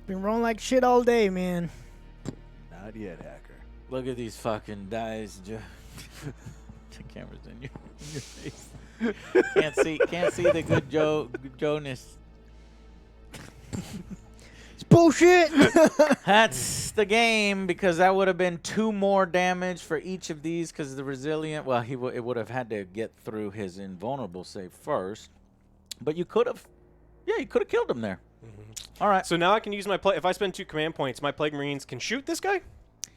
Been rolling like shit all day, man. Not yet, hacker. Look at these fucking dice, Joe. The camera's in your face. Can't see the good Jonas. It's bullshit. That's the game, because that would have been 2 more damage for each of these, because the resilient, well, it would have had to get through his invulnerable save first. But you could have, yeah, you could have killed him there. All right. So now I can use my if I spend 2 command points, my Plague Marines can shoot this guy?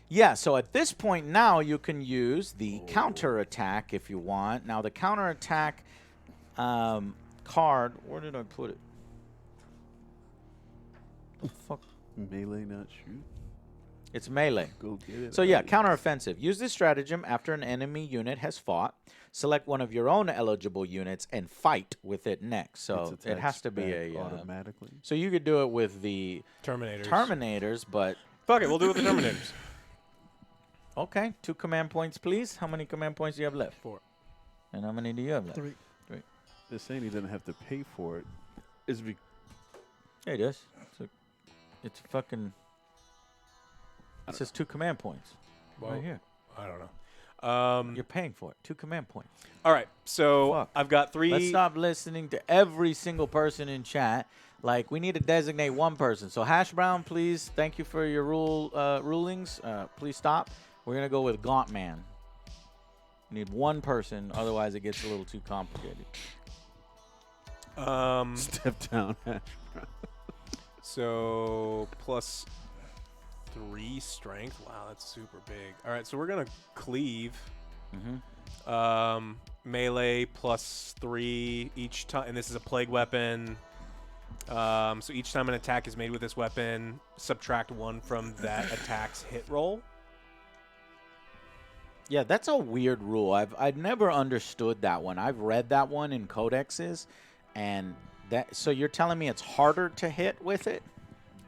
Yeah, so at this point now you can use the counterattack if you want. Now the counterattack card, where did I put it? The fuck? Melee, not shoot. It's melee. Go get it. So yeah, counteroffensive. Use this stratagem after an enemy unit has fought. Select one of your own eligible units and fight with it next. So it has to be a automatically. So you could do it with the Terminators, but fuck it, we'll do it with the Terminators. okay, 2 command points, please. How many command points do you have left? 4. And how many do you have left? 3. They're saying he doesn't have to pay for it. Yeah, he does. It's fucking. It says 2 command points. Well, right here. I don't know. You're paying for it. 2 command points. All right, so Fuck. I've got 3. Let's stop listening to every single person in chat. Like, we need to designate one person. So, Hash Brown, please. Thank you for your rulings. Please stop. We're going to go with Gaunt Man. We need one person. Otherwise, it gets a little too complicated. Step down. So plus 3 strength. Wow, that's super big. All right, so we're gonna cleave. Melee plus 3 each time, and this is a plague weapon. So each time an attack is made with this weapon, subtract 1 from that attack's hit roll. Yeah, that's a weird rule. I've never understood that one. I've read that one in codexes, and so you're telling me it's harder to hit with it?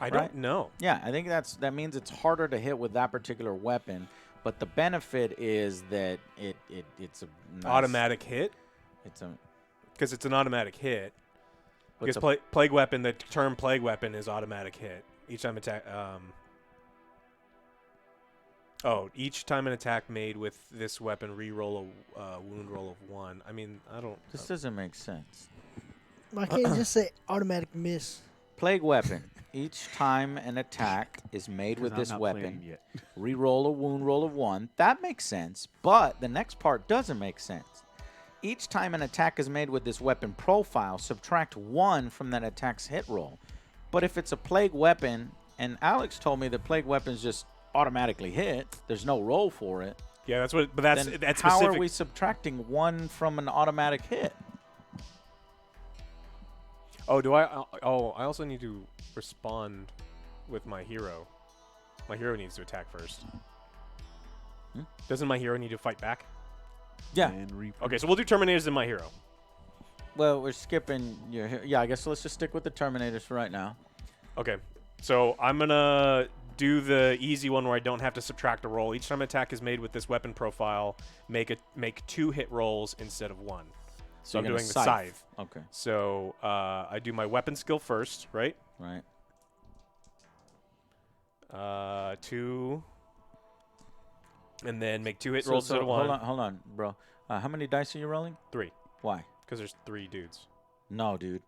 I don't know. Yeah, I think that means it's harder to hit with that particular weapon, but the benefit is that it's a nice, Automatic hit. Because it's an automatic hit. Because plague weapon, the term plague weapon is automatic hit each time attack. Each time an attack made with this weapon, re-roll a wound roll of 1. I mean, I don't. This doesn't make sense. Why can't you just say automatic miss? Plague weapon. Each time an attack is made with this weapon, re-roll a wound roll of 1. That makes sense, but the next part doesn't make sense. Each time an attack is made with this weapon profile, subtract 1 from that attack's hit roll. But if it's a plague weapon, and Alex told me that plague weapons just automatically hit, there's no roll for it. Yeah, that's what. But that's how specific. are we subtracting 1 from an automatic hit? Oh, do I? I also need to respond with my hero. My hero needs to attack first. Doesn't my hero need to fight back? Yeah. Okay, so we'll do Terminators and my hero. Well, we're skipping your. Yeah, I guess let's just stick with the Terminators for right now. Okay, so I'm gonna do the easy one where I don't have to subtract a roll. Each time an attack is made with this weapon profile, make 2 hit rolls instead of 1. So I'm doing the scythe. Okay. So I do my weapon skill first, right? Right. 2, and then make 2 hit rolls instead of 1. Hold on, bro. How many dice are you rolling? 3. Why? Because there's 3 dudes. No, dude.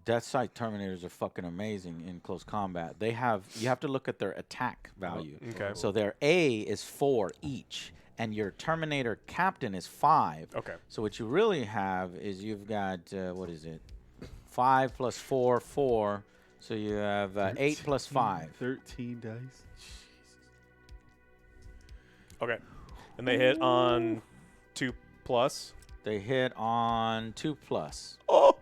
Death Sight Terminators are fucking amazing in close combat. You have to look at their attack value. Okay. So their A is 4 each, and your Terminator Captain is 5. Okay. So what you really have is you've got, what is it? 5 plus 4, 4. So you have 8 plus 5. 13 dice. Okay. And they hit on 2 plus. They hit on 2 plus. Oh!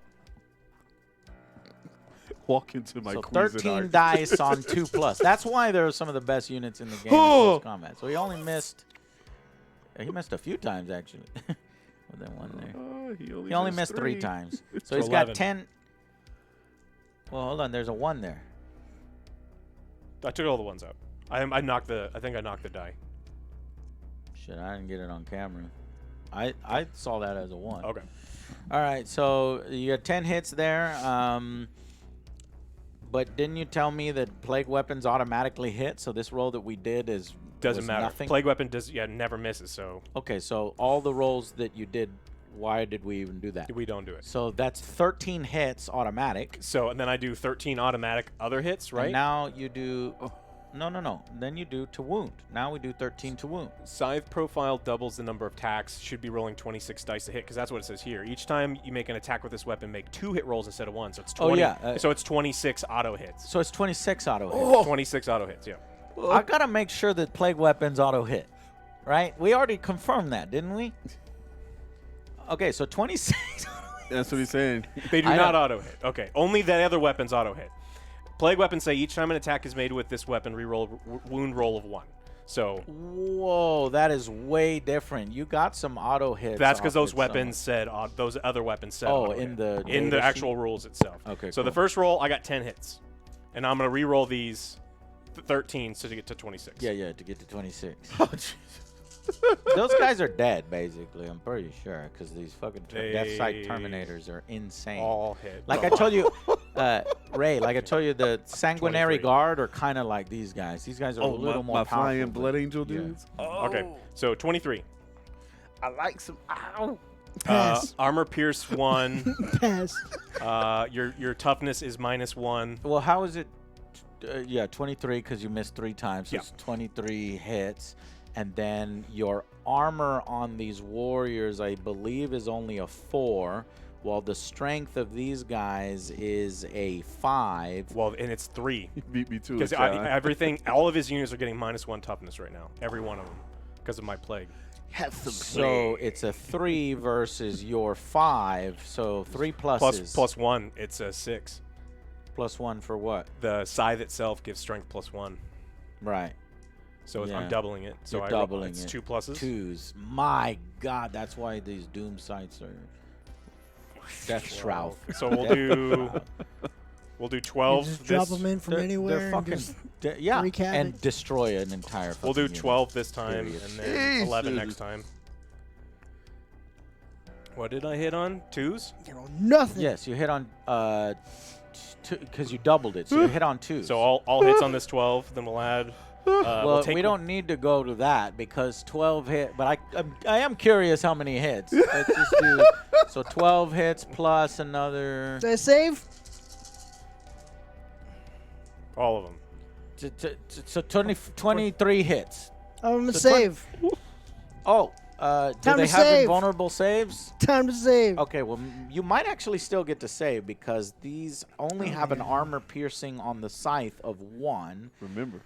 Walk into my So Cuisinart. 13 dice on 2 plus. That's why they're some of the best units in the game in close combat. So he only missed. He missed a few times actually. With that one there. He He only missed 3 times. So he's 11. got 10. Well, hold on. There's a 1 there. I took all the ones out. I knocked the. I think I knocked the die. Shit, I didn't get it on camera. I saw that as a 1. Okay. All right, so you got 10 hits there. But didn't you tell me that plague weapons automatically hit? So this roll that we did Doesn't was matter. Nothing? Plague weapon never misses. So Okay, so all the rolls that you did, why did we even do that? we don't do it. So that's 13 hits automatic. So and then I do 13 automatic other hits, right? And now you do. No. Then you do to wound. Now we do 13 to wound. Scythe profile doubles the number of attacks. Should be rolling 26 dice to hit because that's what it says here. Each time you make an attack with this weapon, make 2 hit rolls instead of 1. So it's 20. Oh, yeah. So it's 26 auto hits. So it's 26 auto hit. 26 auto hits. Yeah. I gotta make sure that plague weapons auto hit, right? We already confirmed that, didn't we? Okay, so 26. That's what he's saying. They do I not don't- auto hit. Okay. Only the other weapons auto hit. Plague weapons say each time an attack is made with this weapon, reroll wound roll of 1. So Whoa, that is way different. You got some auto hits. that's because off those it weapons said those other weapons said. Oh, auto in hit. the in the data actual sheet? rules itself. Okay, So the cool. first roll, I got 10 hits, and I'm gonna reroll these 13 so to get to 26. Yeah, to get to 26. Those guys are dead, basically. I'm pretty sure, because these fucking Death Sight They Terminators are insane. All hit. Like I told you, Ray, like I told you, the Sanguinary 23. Guard are kind of like these guys. These guys are a little more my powerful. flying but- blood angel yeah. dudes. Okay, so 23. I like some. Ow. Pass. Armor pierce 1. Pass. Your toughness is -1. Well, how is it? 23 because you missed 3 times. So Yeah. it's 23 hits. And then your armor on these warriors, I believe, is only a 4, while the strength of these guys is a 5. Well, and it's 3 You beat me to it, because John. everything, all of his units are getting -1 toughness right now. Every one of them because of my plague. Have some So it's a 3 versus your 5. So 3 pluses. Plus 1, it's a 6. Plus 1 for what? The scythe itself gives strength +1. Right. So Yeah. I'm doubling it. So You're I doubling it's it. 2 pluses. 2s. My God, that's why these doom sights are death shroud. So we'll do 12. You just drop this, them in from anywhere. They're and fucking just yeah, wreak havoc. and destroy an entire. we'll do fucking unit. 12 this time Period. and then 11 Jesus. next time. What did I hit on? 2s? you know, nothing. Yes, you hit on because you doubled it, so you hit on 2. So all hits on this 12. Then we'll add. well, take we don't need to go to that because 12 hit. But I am curious how many hits. Let's just do so 12 hits plus another. Did I save? all of them. So 23 hits. I'm gonna So save. Oh, do Time they to have save. invulnerable saves? Time to save. Okay, well, you might actually still get to save because these only have an yeah. armor piercing on the scythe of 1. Remember,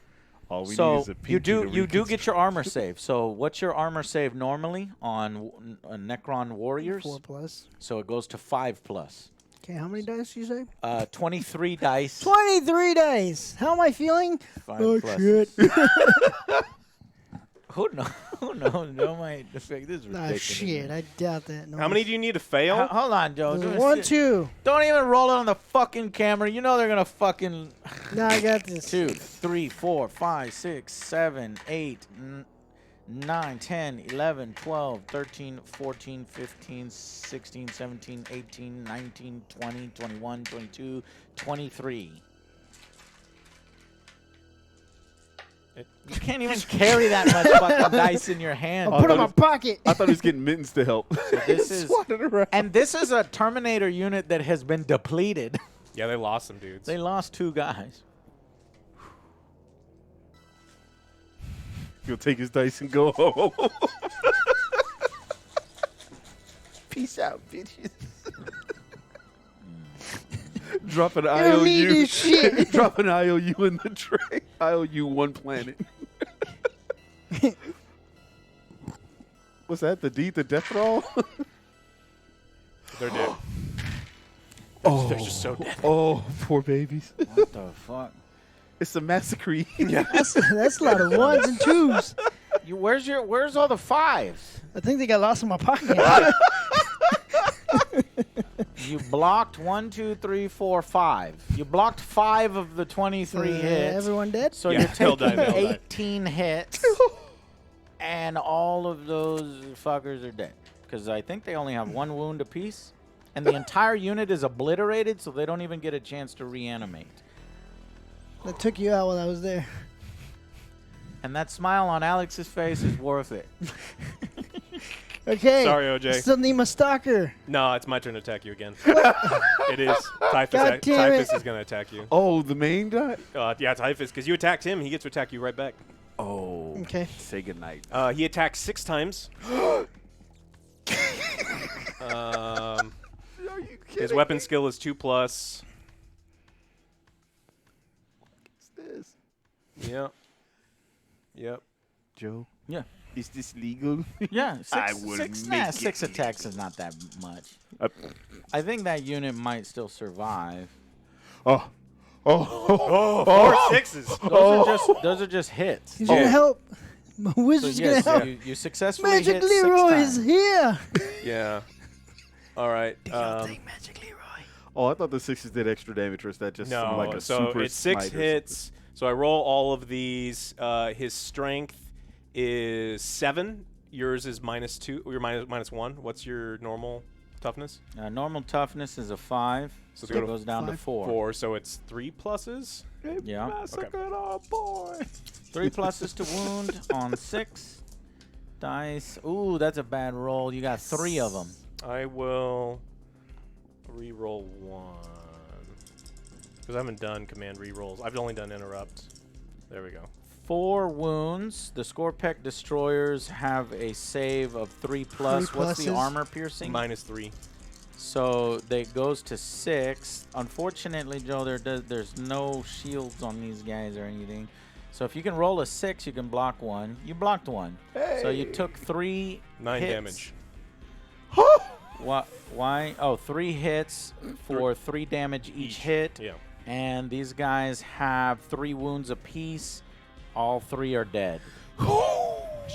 all we need So is a you pinky to do get your armor save. So what's your armor save normally on Necron warriors? 4 plus. So it goes to 5 plus. Okay, how many dice you say? 23 dice. 23 dice. How am I feeling? 5 Oh plus. shit. Who knows? Who knows? No, my this is ridiculous. Ah shit. I doubt that. No. How many do you need to fail? Hold on, Joe. There's 1, 2. Don't even roll it on the fucking camera. You know they're gonna fucking. No, I got this. 2, 3, 4, 5, 6, 7, 8, 9, 10, 11, 12, 13, 14, 15, 16, 17, 18, 19, 20, 21, 22, 23. You can't even carry that much fucking dice in your hand. I'll put it in my pocket. I thought he was getting mittens to help. This is, Swatting around. and this is a Terminator unit that has been depleted. Yeah, they lost some dudes. They lost 2 guys. He'll take his dice and go home. Peace out, bitches. Drop an You don't need IOU. this shit. Drop an IOU in the tray. IOU 1 planet. What's that? The death roll? They're dead. Oh, They're just so dead. Oh, poor babies. What the fuck? It's a massacre. That's a lot of 1s and 2s. Where's all the 5s? I think they got lost in my pocket. You blocked 1, 2, 3, 4, 5. You blocked 5 of the 23 hits. Everyone dead? So Yeah, you're they'll die, taking they'll die. 18 hits, and all of those fuckers are dead. Because I think they only have 1 wound apiece, and the entire unit is obliterated, so they don't even get a chance to reanimate. That took you out while I was there. And that smile on Alex's face is worth it. Okay. Sorry, OJ. Still need my stalker. No, it's my turn to attack you again. It is. God Typhus, damn it. Typhus is going to attack you. Oh, the main guy? Yeah, Typhus, because you attacked him, he gets to attack you right back. Oh. Okay. Say goodnight. He attacks 6 times. Are you kidding His weapon me? skill is 2+. What's this? Yep. Yep. Joe? Yeah. Is this legal? Yeah, I will make it 6 attacks is not that much. I think that unit might still survive. Oh. Oh. 4 sixes. Those are just hits. He's gonna help. My So wizard's yes, gonna help. you successfully Magic hit 6 Leroy times. is here. Yeah. All right. Magic Leroy. Oh, I thought the 6s did extra damage, or is that just some, No, like a so super it's 6 smite or hits. So I roll all of these. His strength is 7. Yours is -2. You're minus 1. What's your normal toughness? Normal toughness is a 5, so go it to goes down to 4. 4. So it's 3 pluses. something? Yeah. Massacred our boy. 3 pluses to wound on 6 dice. Ooh, that's a bad roll. You got 3 of them. I will re-roll 1 because I haven't done command re-rolls. I've only done interrupt. There we go. 4 wounds. The Scorpec destroyers have a save of 3 plus. 3 What's the pluses. armor piercing? -3. So they goes to 6. Unfortunately, Joe, there's no shields on these guys or anything. So if you can roll a 6, you can block 1. You blocked 1. So you took 3 9 hits. damage. Why? Oh, 3 hits for 3 damage each hit. Yeah. And these guys have 3 wounds apiece. All 3 are dead.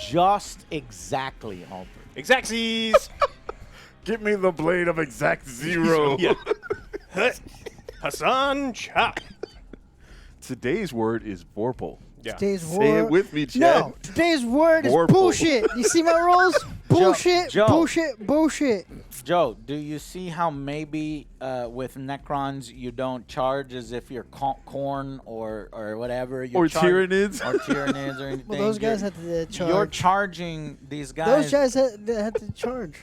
Just exactly all 3. Exactsies. Give me the blade of exact 0. Yeah. Hassan chop. Today's word is vorpal. Yeah. Today's Say it word. with me, Chad. No, today's word is Vorpal. bullshit. You see my rolls? Bullshit, Joe. bullshit, bullshit. Joe, do you see how maybe with Necrons you don't charge as if you're corn or whatever? You're Or Tyranids. Or Tyranids or anything. Well, those guys You're- have to charge. You're charging these guys. Those guys had to charge.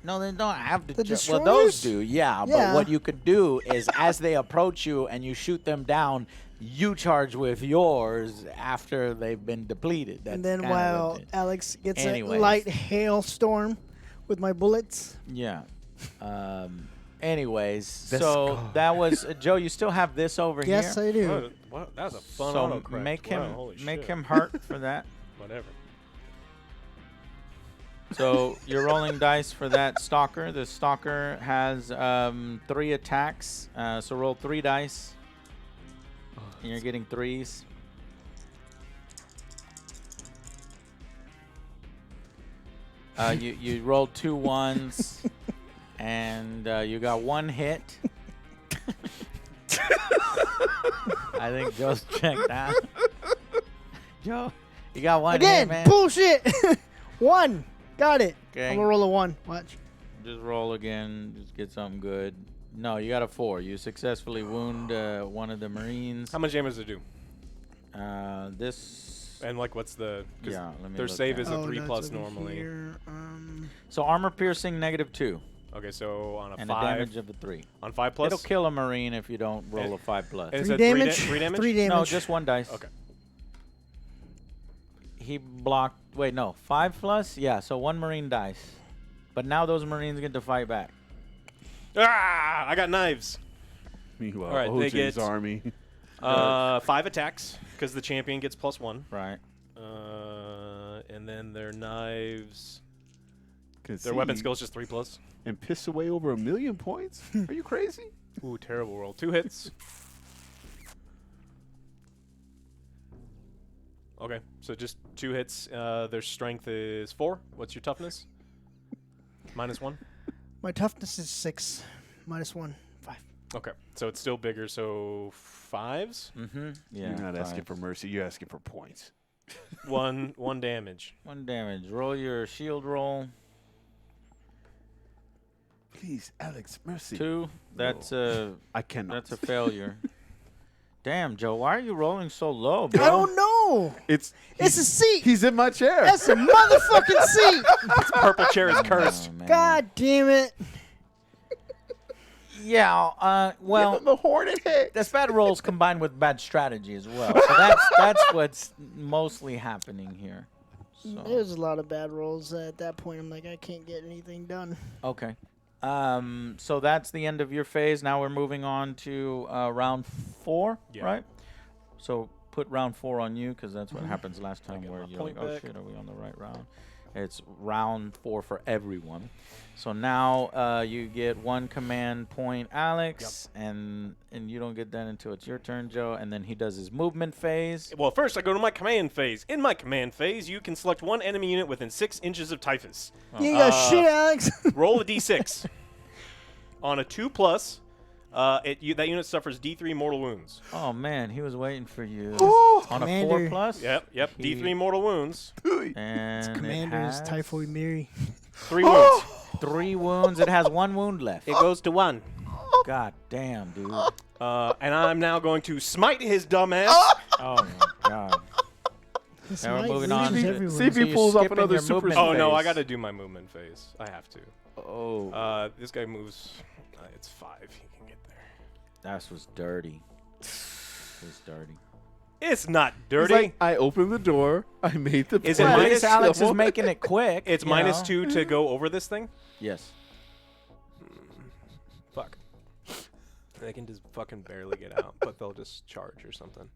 No, they don't have to. The Well, those destroyers? do, yeah. But Yeah. what you could do is, as they approach you and you shoot them down, you charge with yours after they've been depleted. That's And then kinda while what it- Alex gets Anyways. a light hailstorm with my bullets. yeah. Anyways, That's so God. that was Joe. You still have this over Yes, here. I do. What? That was a fun So autocorrect. make Wow, him holy make shit. him hurt for that. Whatever. So you're rolling dice for that stalker. The stalker has 3 attacks. So roll 3 dice. And you're getting 3s. You rolled 2 1s, and you got 1 hit. I think Joe's checked out. Joe, you got 1 Again, hit, man. bullshit. 1. Got it. Okay. I'm going to roll a 1. Watch. Just roll again. Just get something good. No, you got a 4. You successfully wound one of the Marines. How much damage does it do? This. And like, what's the? 'Cause Yeah, let me their look save at is it. a 3 that's plus over normally. here. So armor piercing -2 Okay, so on a and 5. a damage of a 3. On 5 plus. It'll kill a Marine if you don't roll And- a 5 plus. and- Is 3 that 3 damage. 3 damage? 3 damage. No, just 1 dice. Okay. He blocked. Wait, no, 5 plus. Yeah, so 1 Marine dice. But now those Marines get to fight back. Ah! I got knives. Meanwhile, All right, they OJ's get- army. 5 attacks because the champion gets +1. Right. And then their knives. Can Their weapon see skill is just 3 plus. and piss away over 1,000,000 points. Are you crazy? Ooh, terrible roll. 2 hits. Okay, so just 2 hits. Their strength is 4. What's your toughness? -1. My toughness is 6. -1. 5. Okay, so it's still bigger. So 5s. Mm-hmm. Yeah. You're not asking 5. for mercy. You're asking for points. one damage. 1 damage. Roll your shield roll. Please, Alex, mercy. 2. That's I cannot. that's a failure. Damn, Joe, why are you rolling so low, bro? I don't know. It's It's a seat. He's in my chair. That's a motherfucking seat. This purple chair is cursed. Oh, man. God damn it. Yeah. Well, Give him the hornet head. that's bad rolls combined with bad strategy as well. So that's what's mostly happening here. So. There's a lot of bad rolls. At that point, I'm like, I can't get anything done. Okay. So that's the end of your phase. Now we're moving on to round 4, Yeah. right? So put round 4 on you because that's what happens last time get where my you're like, point oh back. shit, are we on the right round? It's round 4 for everyone. So now you get 1 command point, Alex, and you don't get that until it's your turn, Joe. And then he does his movement phase. Well, first I go to my command phase. In my command phase, you can select 1 enemy unit within 6 inches of Typhus. You ain't got shit, Alex. Roll a d6. On a 2+, that unit suffers D3 mortal wounds. Oh man, he was waiting for you Oh, on a Commander. 4+. Yep. He- D3 mortal wounds. And Commander's it has Typhoid Miri. 3 wounds. 3 wounds. It has 1 wound left. It goes to 1. God damn, dude. And I'm now going to smite his dumbass. Oh my god. This Now we're might moving lead on us to- everywhere. See if he you're pulls off skipping another your super movement Oh, no, I phase. got to do my movement phase. I have to. Oh. This guy moves. It's 5. He can get there. That was dirty. It was dirty. It's not He's dirty. like, I opened the door. I made the. Is it Well, at minus least Alex kill. is making it quick. It's you minus know? 2 to go over this thing? Yes. Fuck. They can just fucking barely get out, but they'll just charge or something.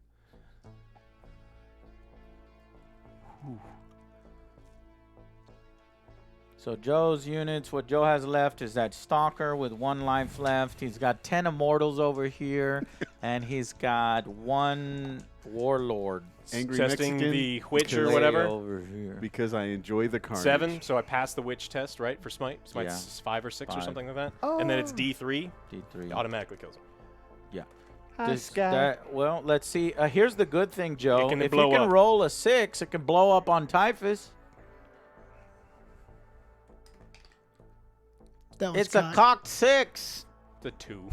So Joe's units, what Joe has left is that Stalker with 1 life left. He's got 10 Immortals over here, and he's got 1 Warlord. Angry Testing Mexican? the witch or way whatever. over here. Because I enjoy the carnage. 7, so I passed the witch test, right, for smite? Smite's Yeah. 5 or 6 or 5. something like that. And then it's D3. D3. It automatically kills him. Well, let's see. Here's the good thing, Joe. can If blow you can up. roll a 6, it can blow up on Typhus. That was It's a cocked 6. It's a 2.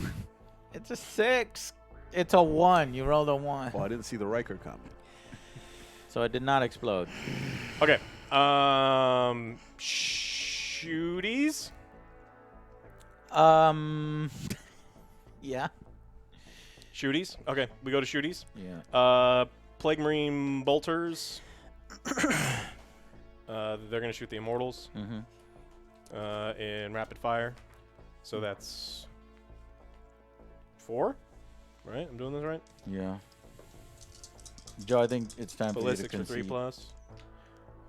It's a 6. It's a 1. You rolled a 1. Well, I didn't see the Riker coming. So it did not explode. Okay. Shooties? Yeah. Shooties? Okay, we go to shooties. Yeah. Plague Marine Bolters. They're going to shoot the Immortals Mm-hmm. in rapid fire. So that's 4? Right? I'm doing this right? Yeah. Joe, I think it's time for you to Ballistics for 3 concede. plus.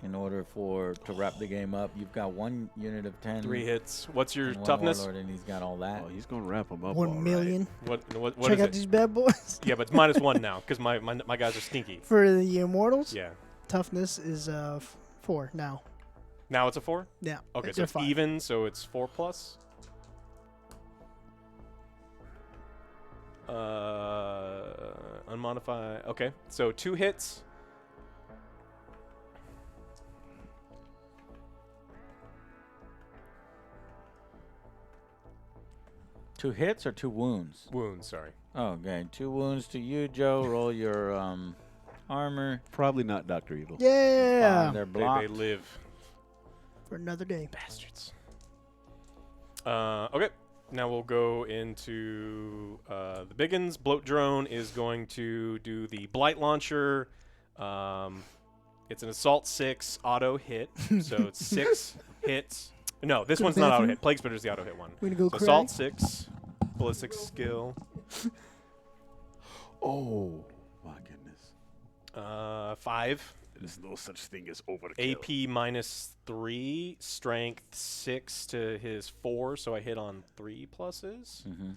In order to wrap the game up, you've got 1 unit of 10. 3 hits. What's your and 1 toughness? Warlord, and he's got all that. Oh, he's going to wrap him up. 1 million. What Check is out it? these bad boys. Yeah, but it's -1 now because my guys are stinky. For the Immortals, Yeah. toughness is 4 now. Now it's a 4? Yeah. Okay, so they're it's 5. even, so it's 4 plus. Unmodified. Okay, so 2 hits. Two hits or 2 wounds? Wounds, sorry. Oh, okay. 2 wounds to you, Joe. Roll your armor. Probably not Dr. Evil. Yeah. They're They blocked. live. For another day. Bastards. Okay, now we'll go into the biggins. Bloat Drone is going to do the Blight Launcher. It's an Assault 6 auto hit, so it's 6 hits. No, this Go to one's not auto bathroom. hit. Plague Spitter's the auto hit one. We're gonna go So cry. Assault 6, Ballistic Skill, Oh, my goodness. 5, There's no such thing as overkill. AP -3, Strength 6 to his 4, so I hit on 3 pluses. Mm-hmm.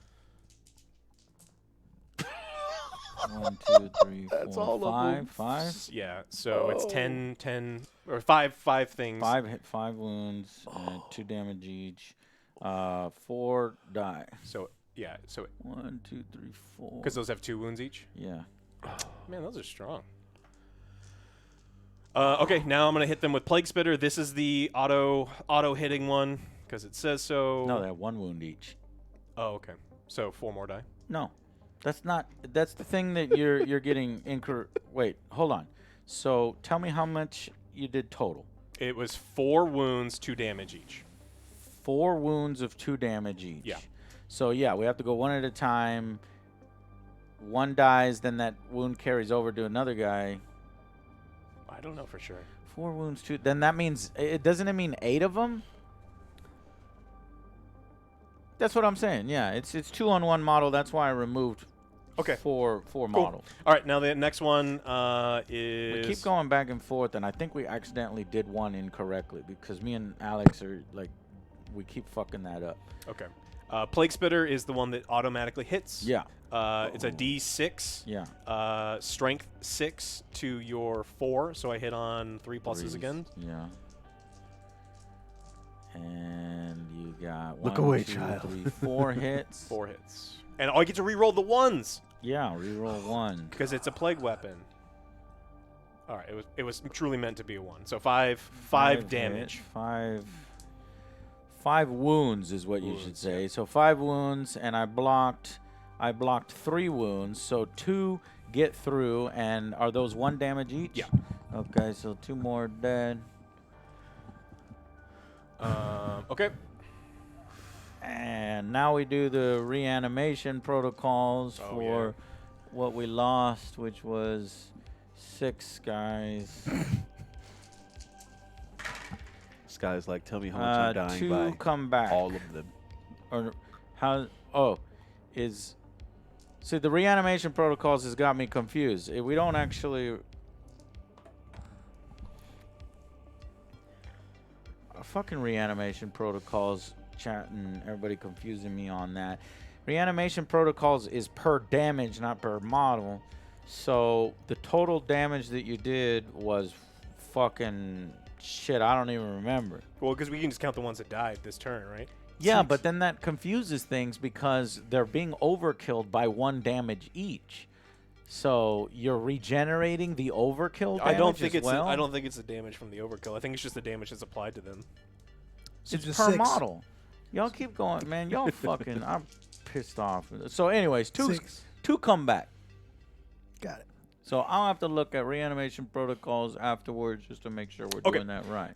1, 2, 3, 4, That's all of 5. them. 5. Yeah, so it's Oh. 10, or 5 things. 5 hit, 5 wounds, 2 damage each. 4 die. So yeah, so 1, 2, 3, 4. because those have 2 wounds each. Yeah. Man, those are strong. Okay, now I'm gonna hit them with Plague Spitter. This is the auto hitting one because it says so. No, they have 1 wound each. Oh, okay. So 4 more die. No, that's not. That's the thing that you're getting incorrect. Wait, hold on. So tell me how much you did total. It was 4 wounds, 2 damage each. 4 wounds of 2 damage each. Yeah. So yeah, we have to go one at a time. 1 dies, then that wound carries over to another guy. I don't know for sure. 4 wounds, 2. Then that means doesn't it mean 8 of them? That's what I'm saying. Yeah, it's 2 on 1 model. That's why I removed. Okay. 4 Cool. models. All right, now the next one is. We keep going back and forth, and I think we accidentally did one incorrectly because me and Alex are like, we keep fucking that up. Okay. Plague Spitter is the one that automatically hits. Yeah. It's a D6. Yeah. Strength 6 to your 4, so I hit on 3 pluses Threes. again. Yeah. And you got Look 1, away, 2, child. 3, 4 hits. 4 hits. And I get to re-roll the 1s Yeah, reroll 1. because it's a plague weapon. All right, it was truly meant to be a 1. So 5 damage. Hit, 5 wounds is what you should say. So 5 wounds, and I blocked 3 wounds. So 2 get through, and are those 1 damage each? Yeah. Okay, so 2 more dead. Okay. And now we do the reanimation protocols Oh, for yeah. what we lost, which was 6 guys. This guy's like, tell me how much I'm dying 2 by. come back. All of them. Or how? Oh, is see the reanimation protocols has got me confused. We don't actually. Fucking reanimation protocols, chatting, everybody confusing me on that. Reanimation protocols is per damage, not per model. So the total damage that you did was fucking shit. I don't even remember. Well, because we can just count the ones that died this turn, right? Yeah, 6. but then that confuses things because they're being overkilled by 1 damage each. So you're regenerating the overkill damage I don't think as it's well? I don't think it's the damage from the overkill. I think it's just the damage that's applied to them. So It's just per 6. model. Y'all keep going, man. Y'all fucking. I'm pissed off. So, anyways, 2 come back. Got it. So I'll have to look at reanimation protocols afterwards just to make sure we're Okay. doing that right.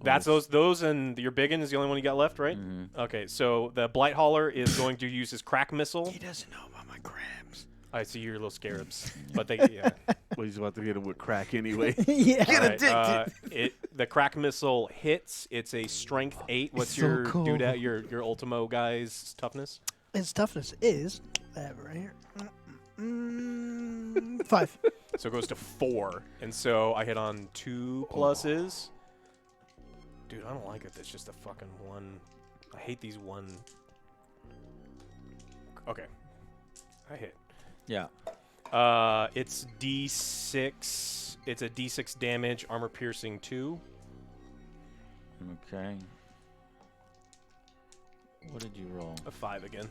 That's those, and your big one is the only one you got left, right? Mhm. Okay, so the Blight Hauler is going to use his crack missile. He doesn't know about my crabs. I see your little scarabs, but they yeah. Well, he's about to hit him with crack anyway. Yeah. All right, the crack missile hits. It's a strength 8. What's so your cool. doodad? Your Ultimo guy's toughness? His toughness is I have it right here. 5. So it goes to 4, and so I hit on 2 pluses. Dude, I don't like it. It's just a fucking 1. I hate these 1. Okay, I hit. Yeah. It's D6. It's a D6 damage, armor piercing 2. Okay. What did you roll? A 5 again.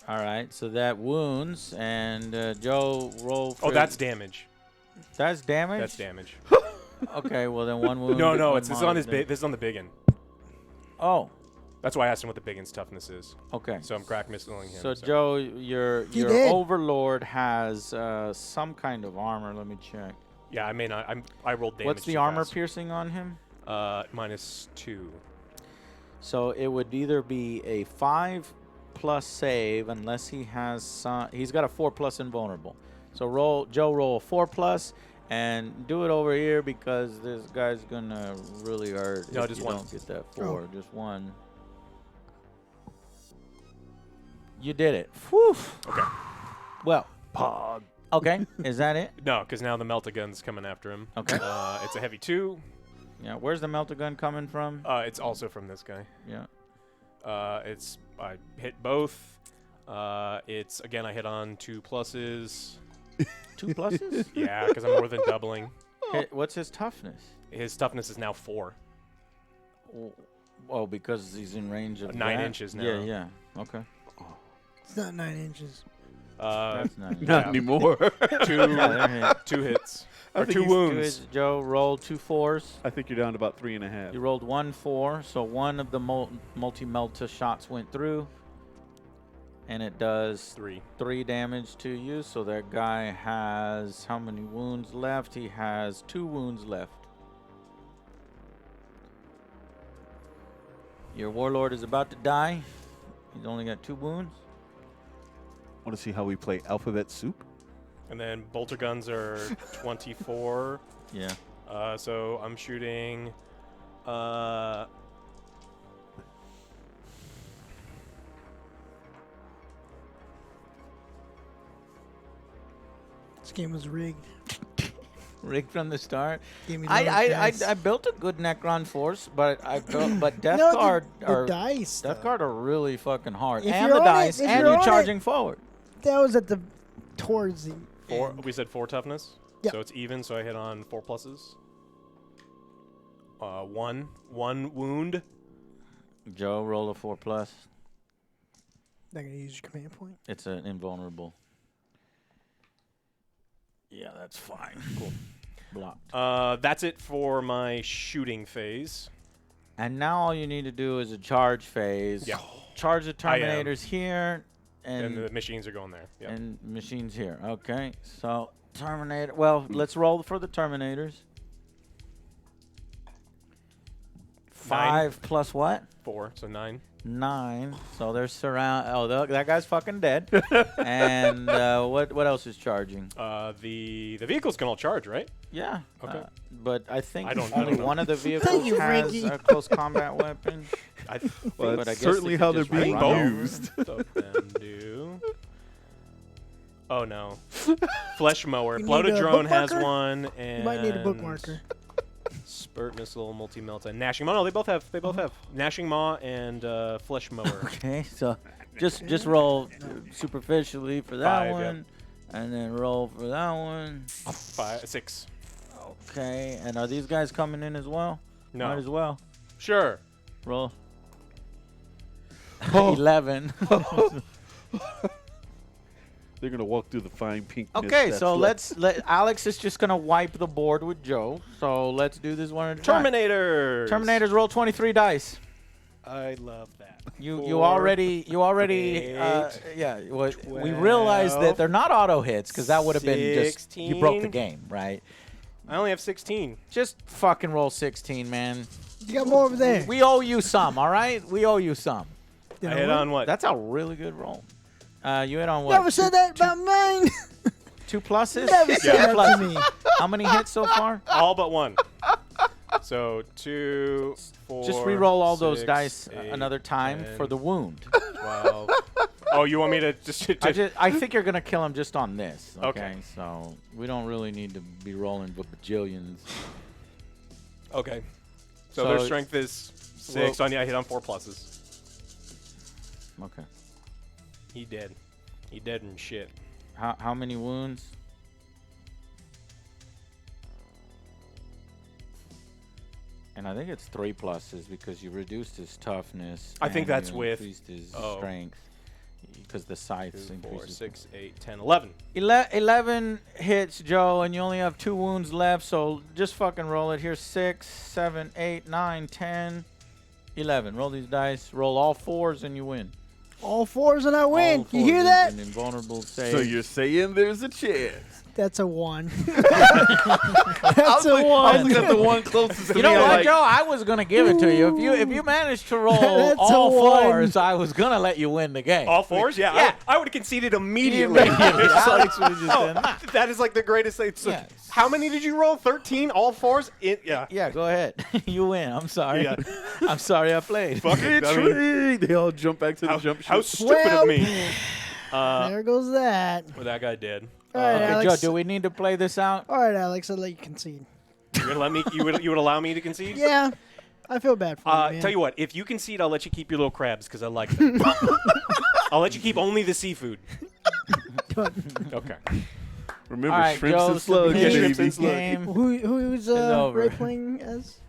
All right, so that wounds, and Joe roll for... Oh, that's damage. That's damage? That's damage. Okay, well then 1 wound. No, one it's on his model big. This is on the big one. Oh, That's why I asked him what the big one's toughness is. okay. So I'm crack missiling him. So Joe, your You did. overlord has some kind of armor. Let me check. Yeah, I may not. I rolled damage. What's the too armor fast. piercing on him? -2. So it would either be a 5+ save unless he has some. He's got a 4+ invulnerable. So roll a 4+, and do it over here because this guy's gonna really hurt. No, if just you 1. Don't get that 4, just 1. You did it. Whew. Okay. Well, Pog. okay. Is that it? No, because now the Melt-A-Gun's coming after him. Okay. It's a heavy 2. Yeah. Where's the Melt-A-Gun coming from? It's also from this guy. Yeah. I hit both. It's again I hit on 2 pluses. 2 pluses? Yeah, because I'm more than doubling. What's his toughness? His toughness is now 4. Oh, because he's in range of 9 that? inches now. Yeah. Okay. It's not 9 inches. That's not Not anymore. Two hits. I Or think 2 he's wounds. Joe rolled 2 4s. I think you're down to about 3.5. You rolled 1 4, so one of the multi-melta shots went through, and it does 3 damage to you. So that guy has how many wounds left? He has 2 wounds left. Your warlord is about to die. He's only got 2 wounds. Want to see how we play alphabet soup? And then bolter guns are 24. Yeah. So I'm shooting. This game was rigged. Rigged from the start. Gave me I those built a good Necron force, but Death No, Guard the dice. Death though. Guard are really fucking hard, If and you're the on it- dice, if and you're you're on it- charging forward. That was at the towards the 4. end. We said 4 toughness. Yep. So it's even. So I hit on 4 pluses. 1 wound. Joe, roll a 4+. Not gonna use your command point. It's an invulnerable. Yeah, that's fine. Cool. Blocked. That's it for my shooting phase. And now all you need to do is a charge phase. Yeah. Charge the I am. Terminators here, And the machines are going there. Yep. and machines here. Okay, so Terminator. Well, let's roll for the Terminators. 5 plus what? 4, so 9. 9. So they're surround. Oh, that guy's fucking dead. And what else is charging? The vehicles can all charge, right? Yeah. Okay. But I think I don't only know. one of the vehicles Thank you, has Frankie. a close combat weapon. Well, But I that's guess certainly they how could they're just being run over. used. Both of them do. Oh no. Flesh mower. You Bloated need a drone has bookmarker? one, and You might need a bookmarker. Spurt missile, multi melta, gnashing maw. No, they both have. They both have gnashing maw and flesh mower. Okay, so just roll superficially for that 5, one, yep. and then roll for that one. 6. Okay, and are these guys coming in as well? No. Might as well. Sure. Roll. Oh. 11. They're gonna walk through the fine pink. mist Okay, that's so left. Alex is just gonna wipe the board with Joe. So let's do this one at a time. Terminators. Terminators roll 23 dice. I love that. You 4, already 8, yeah. We realized that they're not auto hits because that would have been just you broke the 16. game, right? I only have 16. Just fucking roll 16, man. You got more over there. We owe you some, all right? We owe you some. Did I hit on what? That's a really good roll. You hit on what? Never said that about mine. 2 pluses? Never said Yeah. that to me. How many hits so far? all but 1. So 2, 4. Just re-roll all those 6, dice 8, another time 10, for the wound. 12. Oh, you want me to just? I think you're gonna kill him just on this. Okay? Okay. So we don't really need to be rolling bajillions. Okay. So, So their it's- strength is 6. well- So I hit on 4 pluses. Okay. He dead. He dead and shit. How many wounds? And I think it's 3 pluses because you reduced his toughness. I think and that's you with- increased his oh. strength because the scythes 2, 4, increases. 6, 8, 10, 11. 11 hits, Joe, and you only have 2 wounds left, so just fucking roll it. Here's 6, 7, 8, 9, 10, 11. Roll these dice. Roll all 4s and you win. All 4s and I win. All You 4s hear is that? An invulnerable save. So you're saying there's a chance? That's a 1. I That's was a looking 1. at the one closest to You me. know I'm what, like, Joe? I was gonna give it to you. If you managed to roll That's all a 1. 4s, I was gonna let you win the game. All 4s? Yeah. Yeah. I would have conceded immediately. Alex would have just Oh, said, nah. that is like the greatest thing. So Yeah. How many did you roll? 13? All 4s? Yeah. Yeah, go ahead. You win. I'm sorry. Yeah. I'm sorry I played. Fuck it. I mean, they all jump back to the jump how ship. stupid Well, of me. There goes that. Well, that guy did. All right, Okay, Alex. Joe, do we need to play this out? All right, Alex. I'll let you concede. You're gonna let me? You would allow me to concede? Yeah, I feel bad for you, man. Tell you what, if you concede, I'll let you keep your little crabs because I like them. I'll let you keep only the seafood. Okay. Remember, All right, shrimps Joe, and slugs, submit Yeah, baby. shrimps and slugs. game. Who's over. Ray playing as?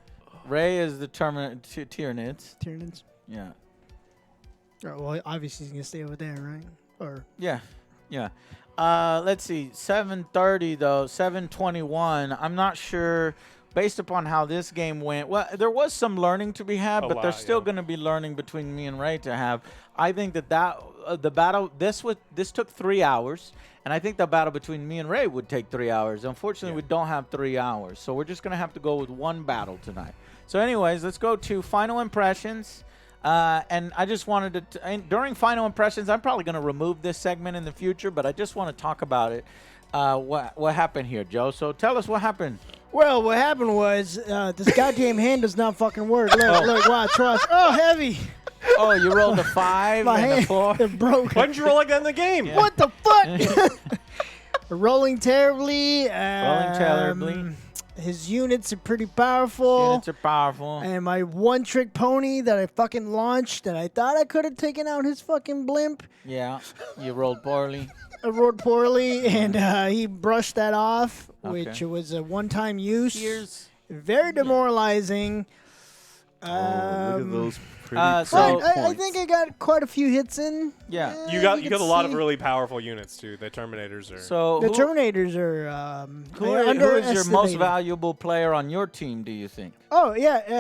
Ray is the Tyranids. Tyranids. Yeah. Oh, well, obviously he's gonna stay over there, right? Or Yeah. Yeah. Let's see. 7:30 though. 7:21. I'm not sure. Based upon how this game went, well, there was some learning to be had, A but there's lot, still yeah. going to be learning between me and Ray to have. I think that the battle this took 3 hours, and I think the battle between me and Ray would take 3 hours. Unfortunately, we don't have 3 hours, so we're just going to have to go with one battle tonight. So, anyways, let's go to final impressions. And I just wanted to, and during final impressions, I'm probably going to remove this segment in the future, but I just want to talk about it. What happened here, Joe? So tell us what happened. well, what happened was this goddamn hand does not fucking work. Look, watch. Oh, heavy. Oh, you rolled a 5 My and a hand 4. it broke. Why didn't you roll like that in the game? Yeah. What the fuck? Rolling terribly. Rolling terribly. His units are pretty powerful. Units are powerful. And my one-trick pony that I fucking launched that I thought I could have taken out his fucking blimp, Yeah, you rolled poorly. I rolled poorly, and he brushed that off, which Okay. was a one-time use. Here's Very demoralizing. Oh, look at those pretty, so- But I think I got quite a few hits in. yeah. You got can a lot of see. really powerful units too. The Terminators are. So The who, Terminators are who is your most underestimated. valuable player on your team? Do you think? Oh yeah, Who's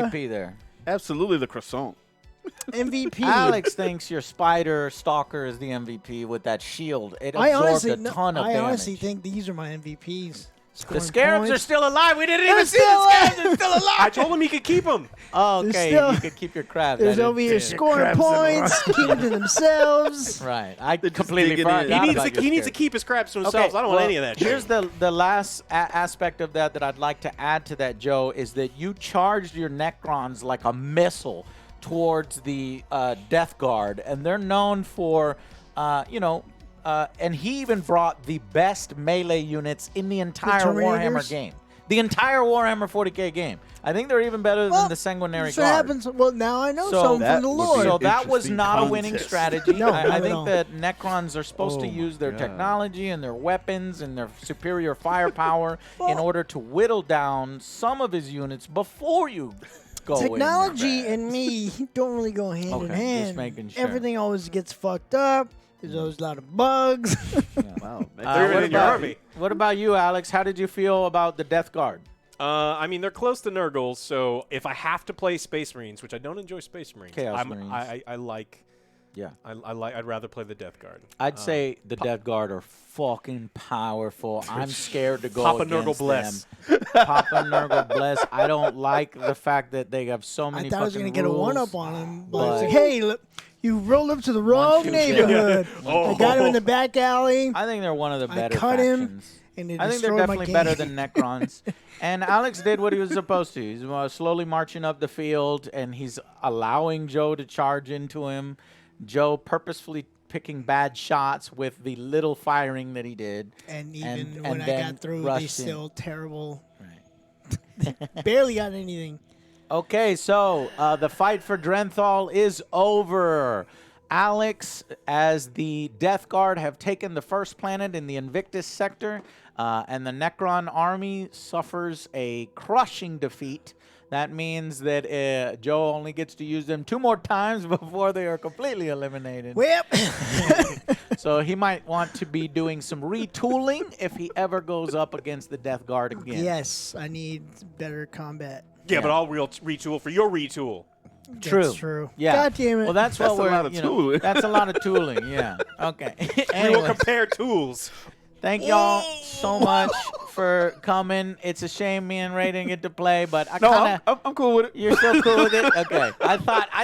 the MVP there? absolutely the croissant. MVP. Alex thinks your Spider Stalker is the MVP with that shield. It I absorbed honestly, a ton of I damage. honestly think these are my MVPs. The Scoring Scarabs are points. still alive. We didn't They're even see still the Scarabs. They're still alive. I told him he could keep them. Oh, There's okay. still- You could keep your crabs. There's I over didn't here see it. scoring crabs in the points, keeping to themselves. Right. I just completely digging forgot in. He Not needs about to. your He needs to Scarabs. keep his crabs to themselves. I don't well, want any of that. Here's shit. the last aspect of that I'd like to add to that, Joe, is that you charged your Necrons like a missile towards the Death Guard, and they're known for, and he even brought the best melee units in the entire Warhammer Terminators? game. The entire Warhammer 40K game. I think they're even better than the Sanguinary So what Guard. happens. Well, now I know So something that from the would be Lord. So an that was interesting not a winning contest. strategy. No, not I at think all. that Necrons are supposed to Oh, use their God. technology and their weapons and their superior firepower in Well- order to whittle down some of his units before you go in Technology there. and me don't really go hand in Okay, just hand. making sure. Everything always gets fucked up. There's always a lot of bugs. Wow. They're what, in your about, army. what about you, Alex? How did you feel about the Death Guard? I mean, they're close to Nurgles, so if I have to play Space Marines, which I don't enjoy Space Marines, Chaos Marines. I like. Yeah. I'd rather play the Death Guard. I'd say the Death Guard are fucking powerful. I'm scared to go Papa against Nurgle bless. them. Papa Nurgle bless. I don't like the fact that they have so many I thought I was fucking gonna get a rules. one up on him, but But- it's like, hey, look, you rolled up to the wrong two, neighborhood. Oh. I got him in the back alley, I think they're one of the I better cut him, factions. and it I think they're destroyed my definitely game. better than Necrons. And Alex did what he was supposed to. He's slowly marching up the field, and he's allowing Joe to charge into him. Joe purposefully picking bad shots with the little firing that he did. And even and when I then got through, they rushed in. still terrible. Right. Barely got anything. Okay, so the fight for Drenthal is over. Alex, as the Death Guard, have taken the first planet in the Invictus sector, and the Necron army suffers a crushing defeat. That means that Joe only gets to use them 2 more times before they are completely eliminated. Well, So he might want to be doing some retooling if he ever goes up against the Death Guard again. yes, I need better combat. Yeah, but I'll retool for your retool. True. That's true. Yeah. God damn it. Well, that's That's what a we're. lot of you know, tooling. that's a lot of tooling. Yeah. Okay. We will Anyways, compare tools. thank y'all so much for coming. It's a shame me and Ray didn't get to play, but I No, kind of. I'm cool with it. You're still cool with it? Okay. I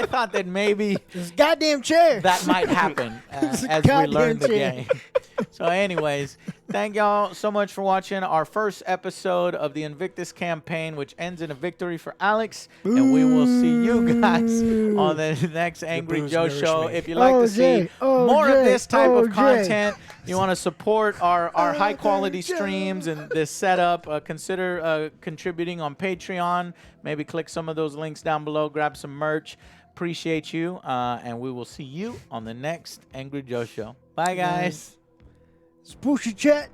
thought that maybe this goddamn chair. that might happen This as we goddamn learn the chair. game. So, anyways, thank y'all so much for watching our first episode of the Invictus campaign, which ends in a victory for Alex. And we will see you guys on the next Angry booze Joe nourished show. me. If you'd like to see more of this type of content, you want to support our high quality streams and this setup, consider contributing on Patreon. Maybe click some of those links down below, grab some merch. Appreciate you, and we will see you on the next Angry Joe show. Bye, guys. Spooky chat.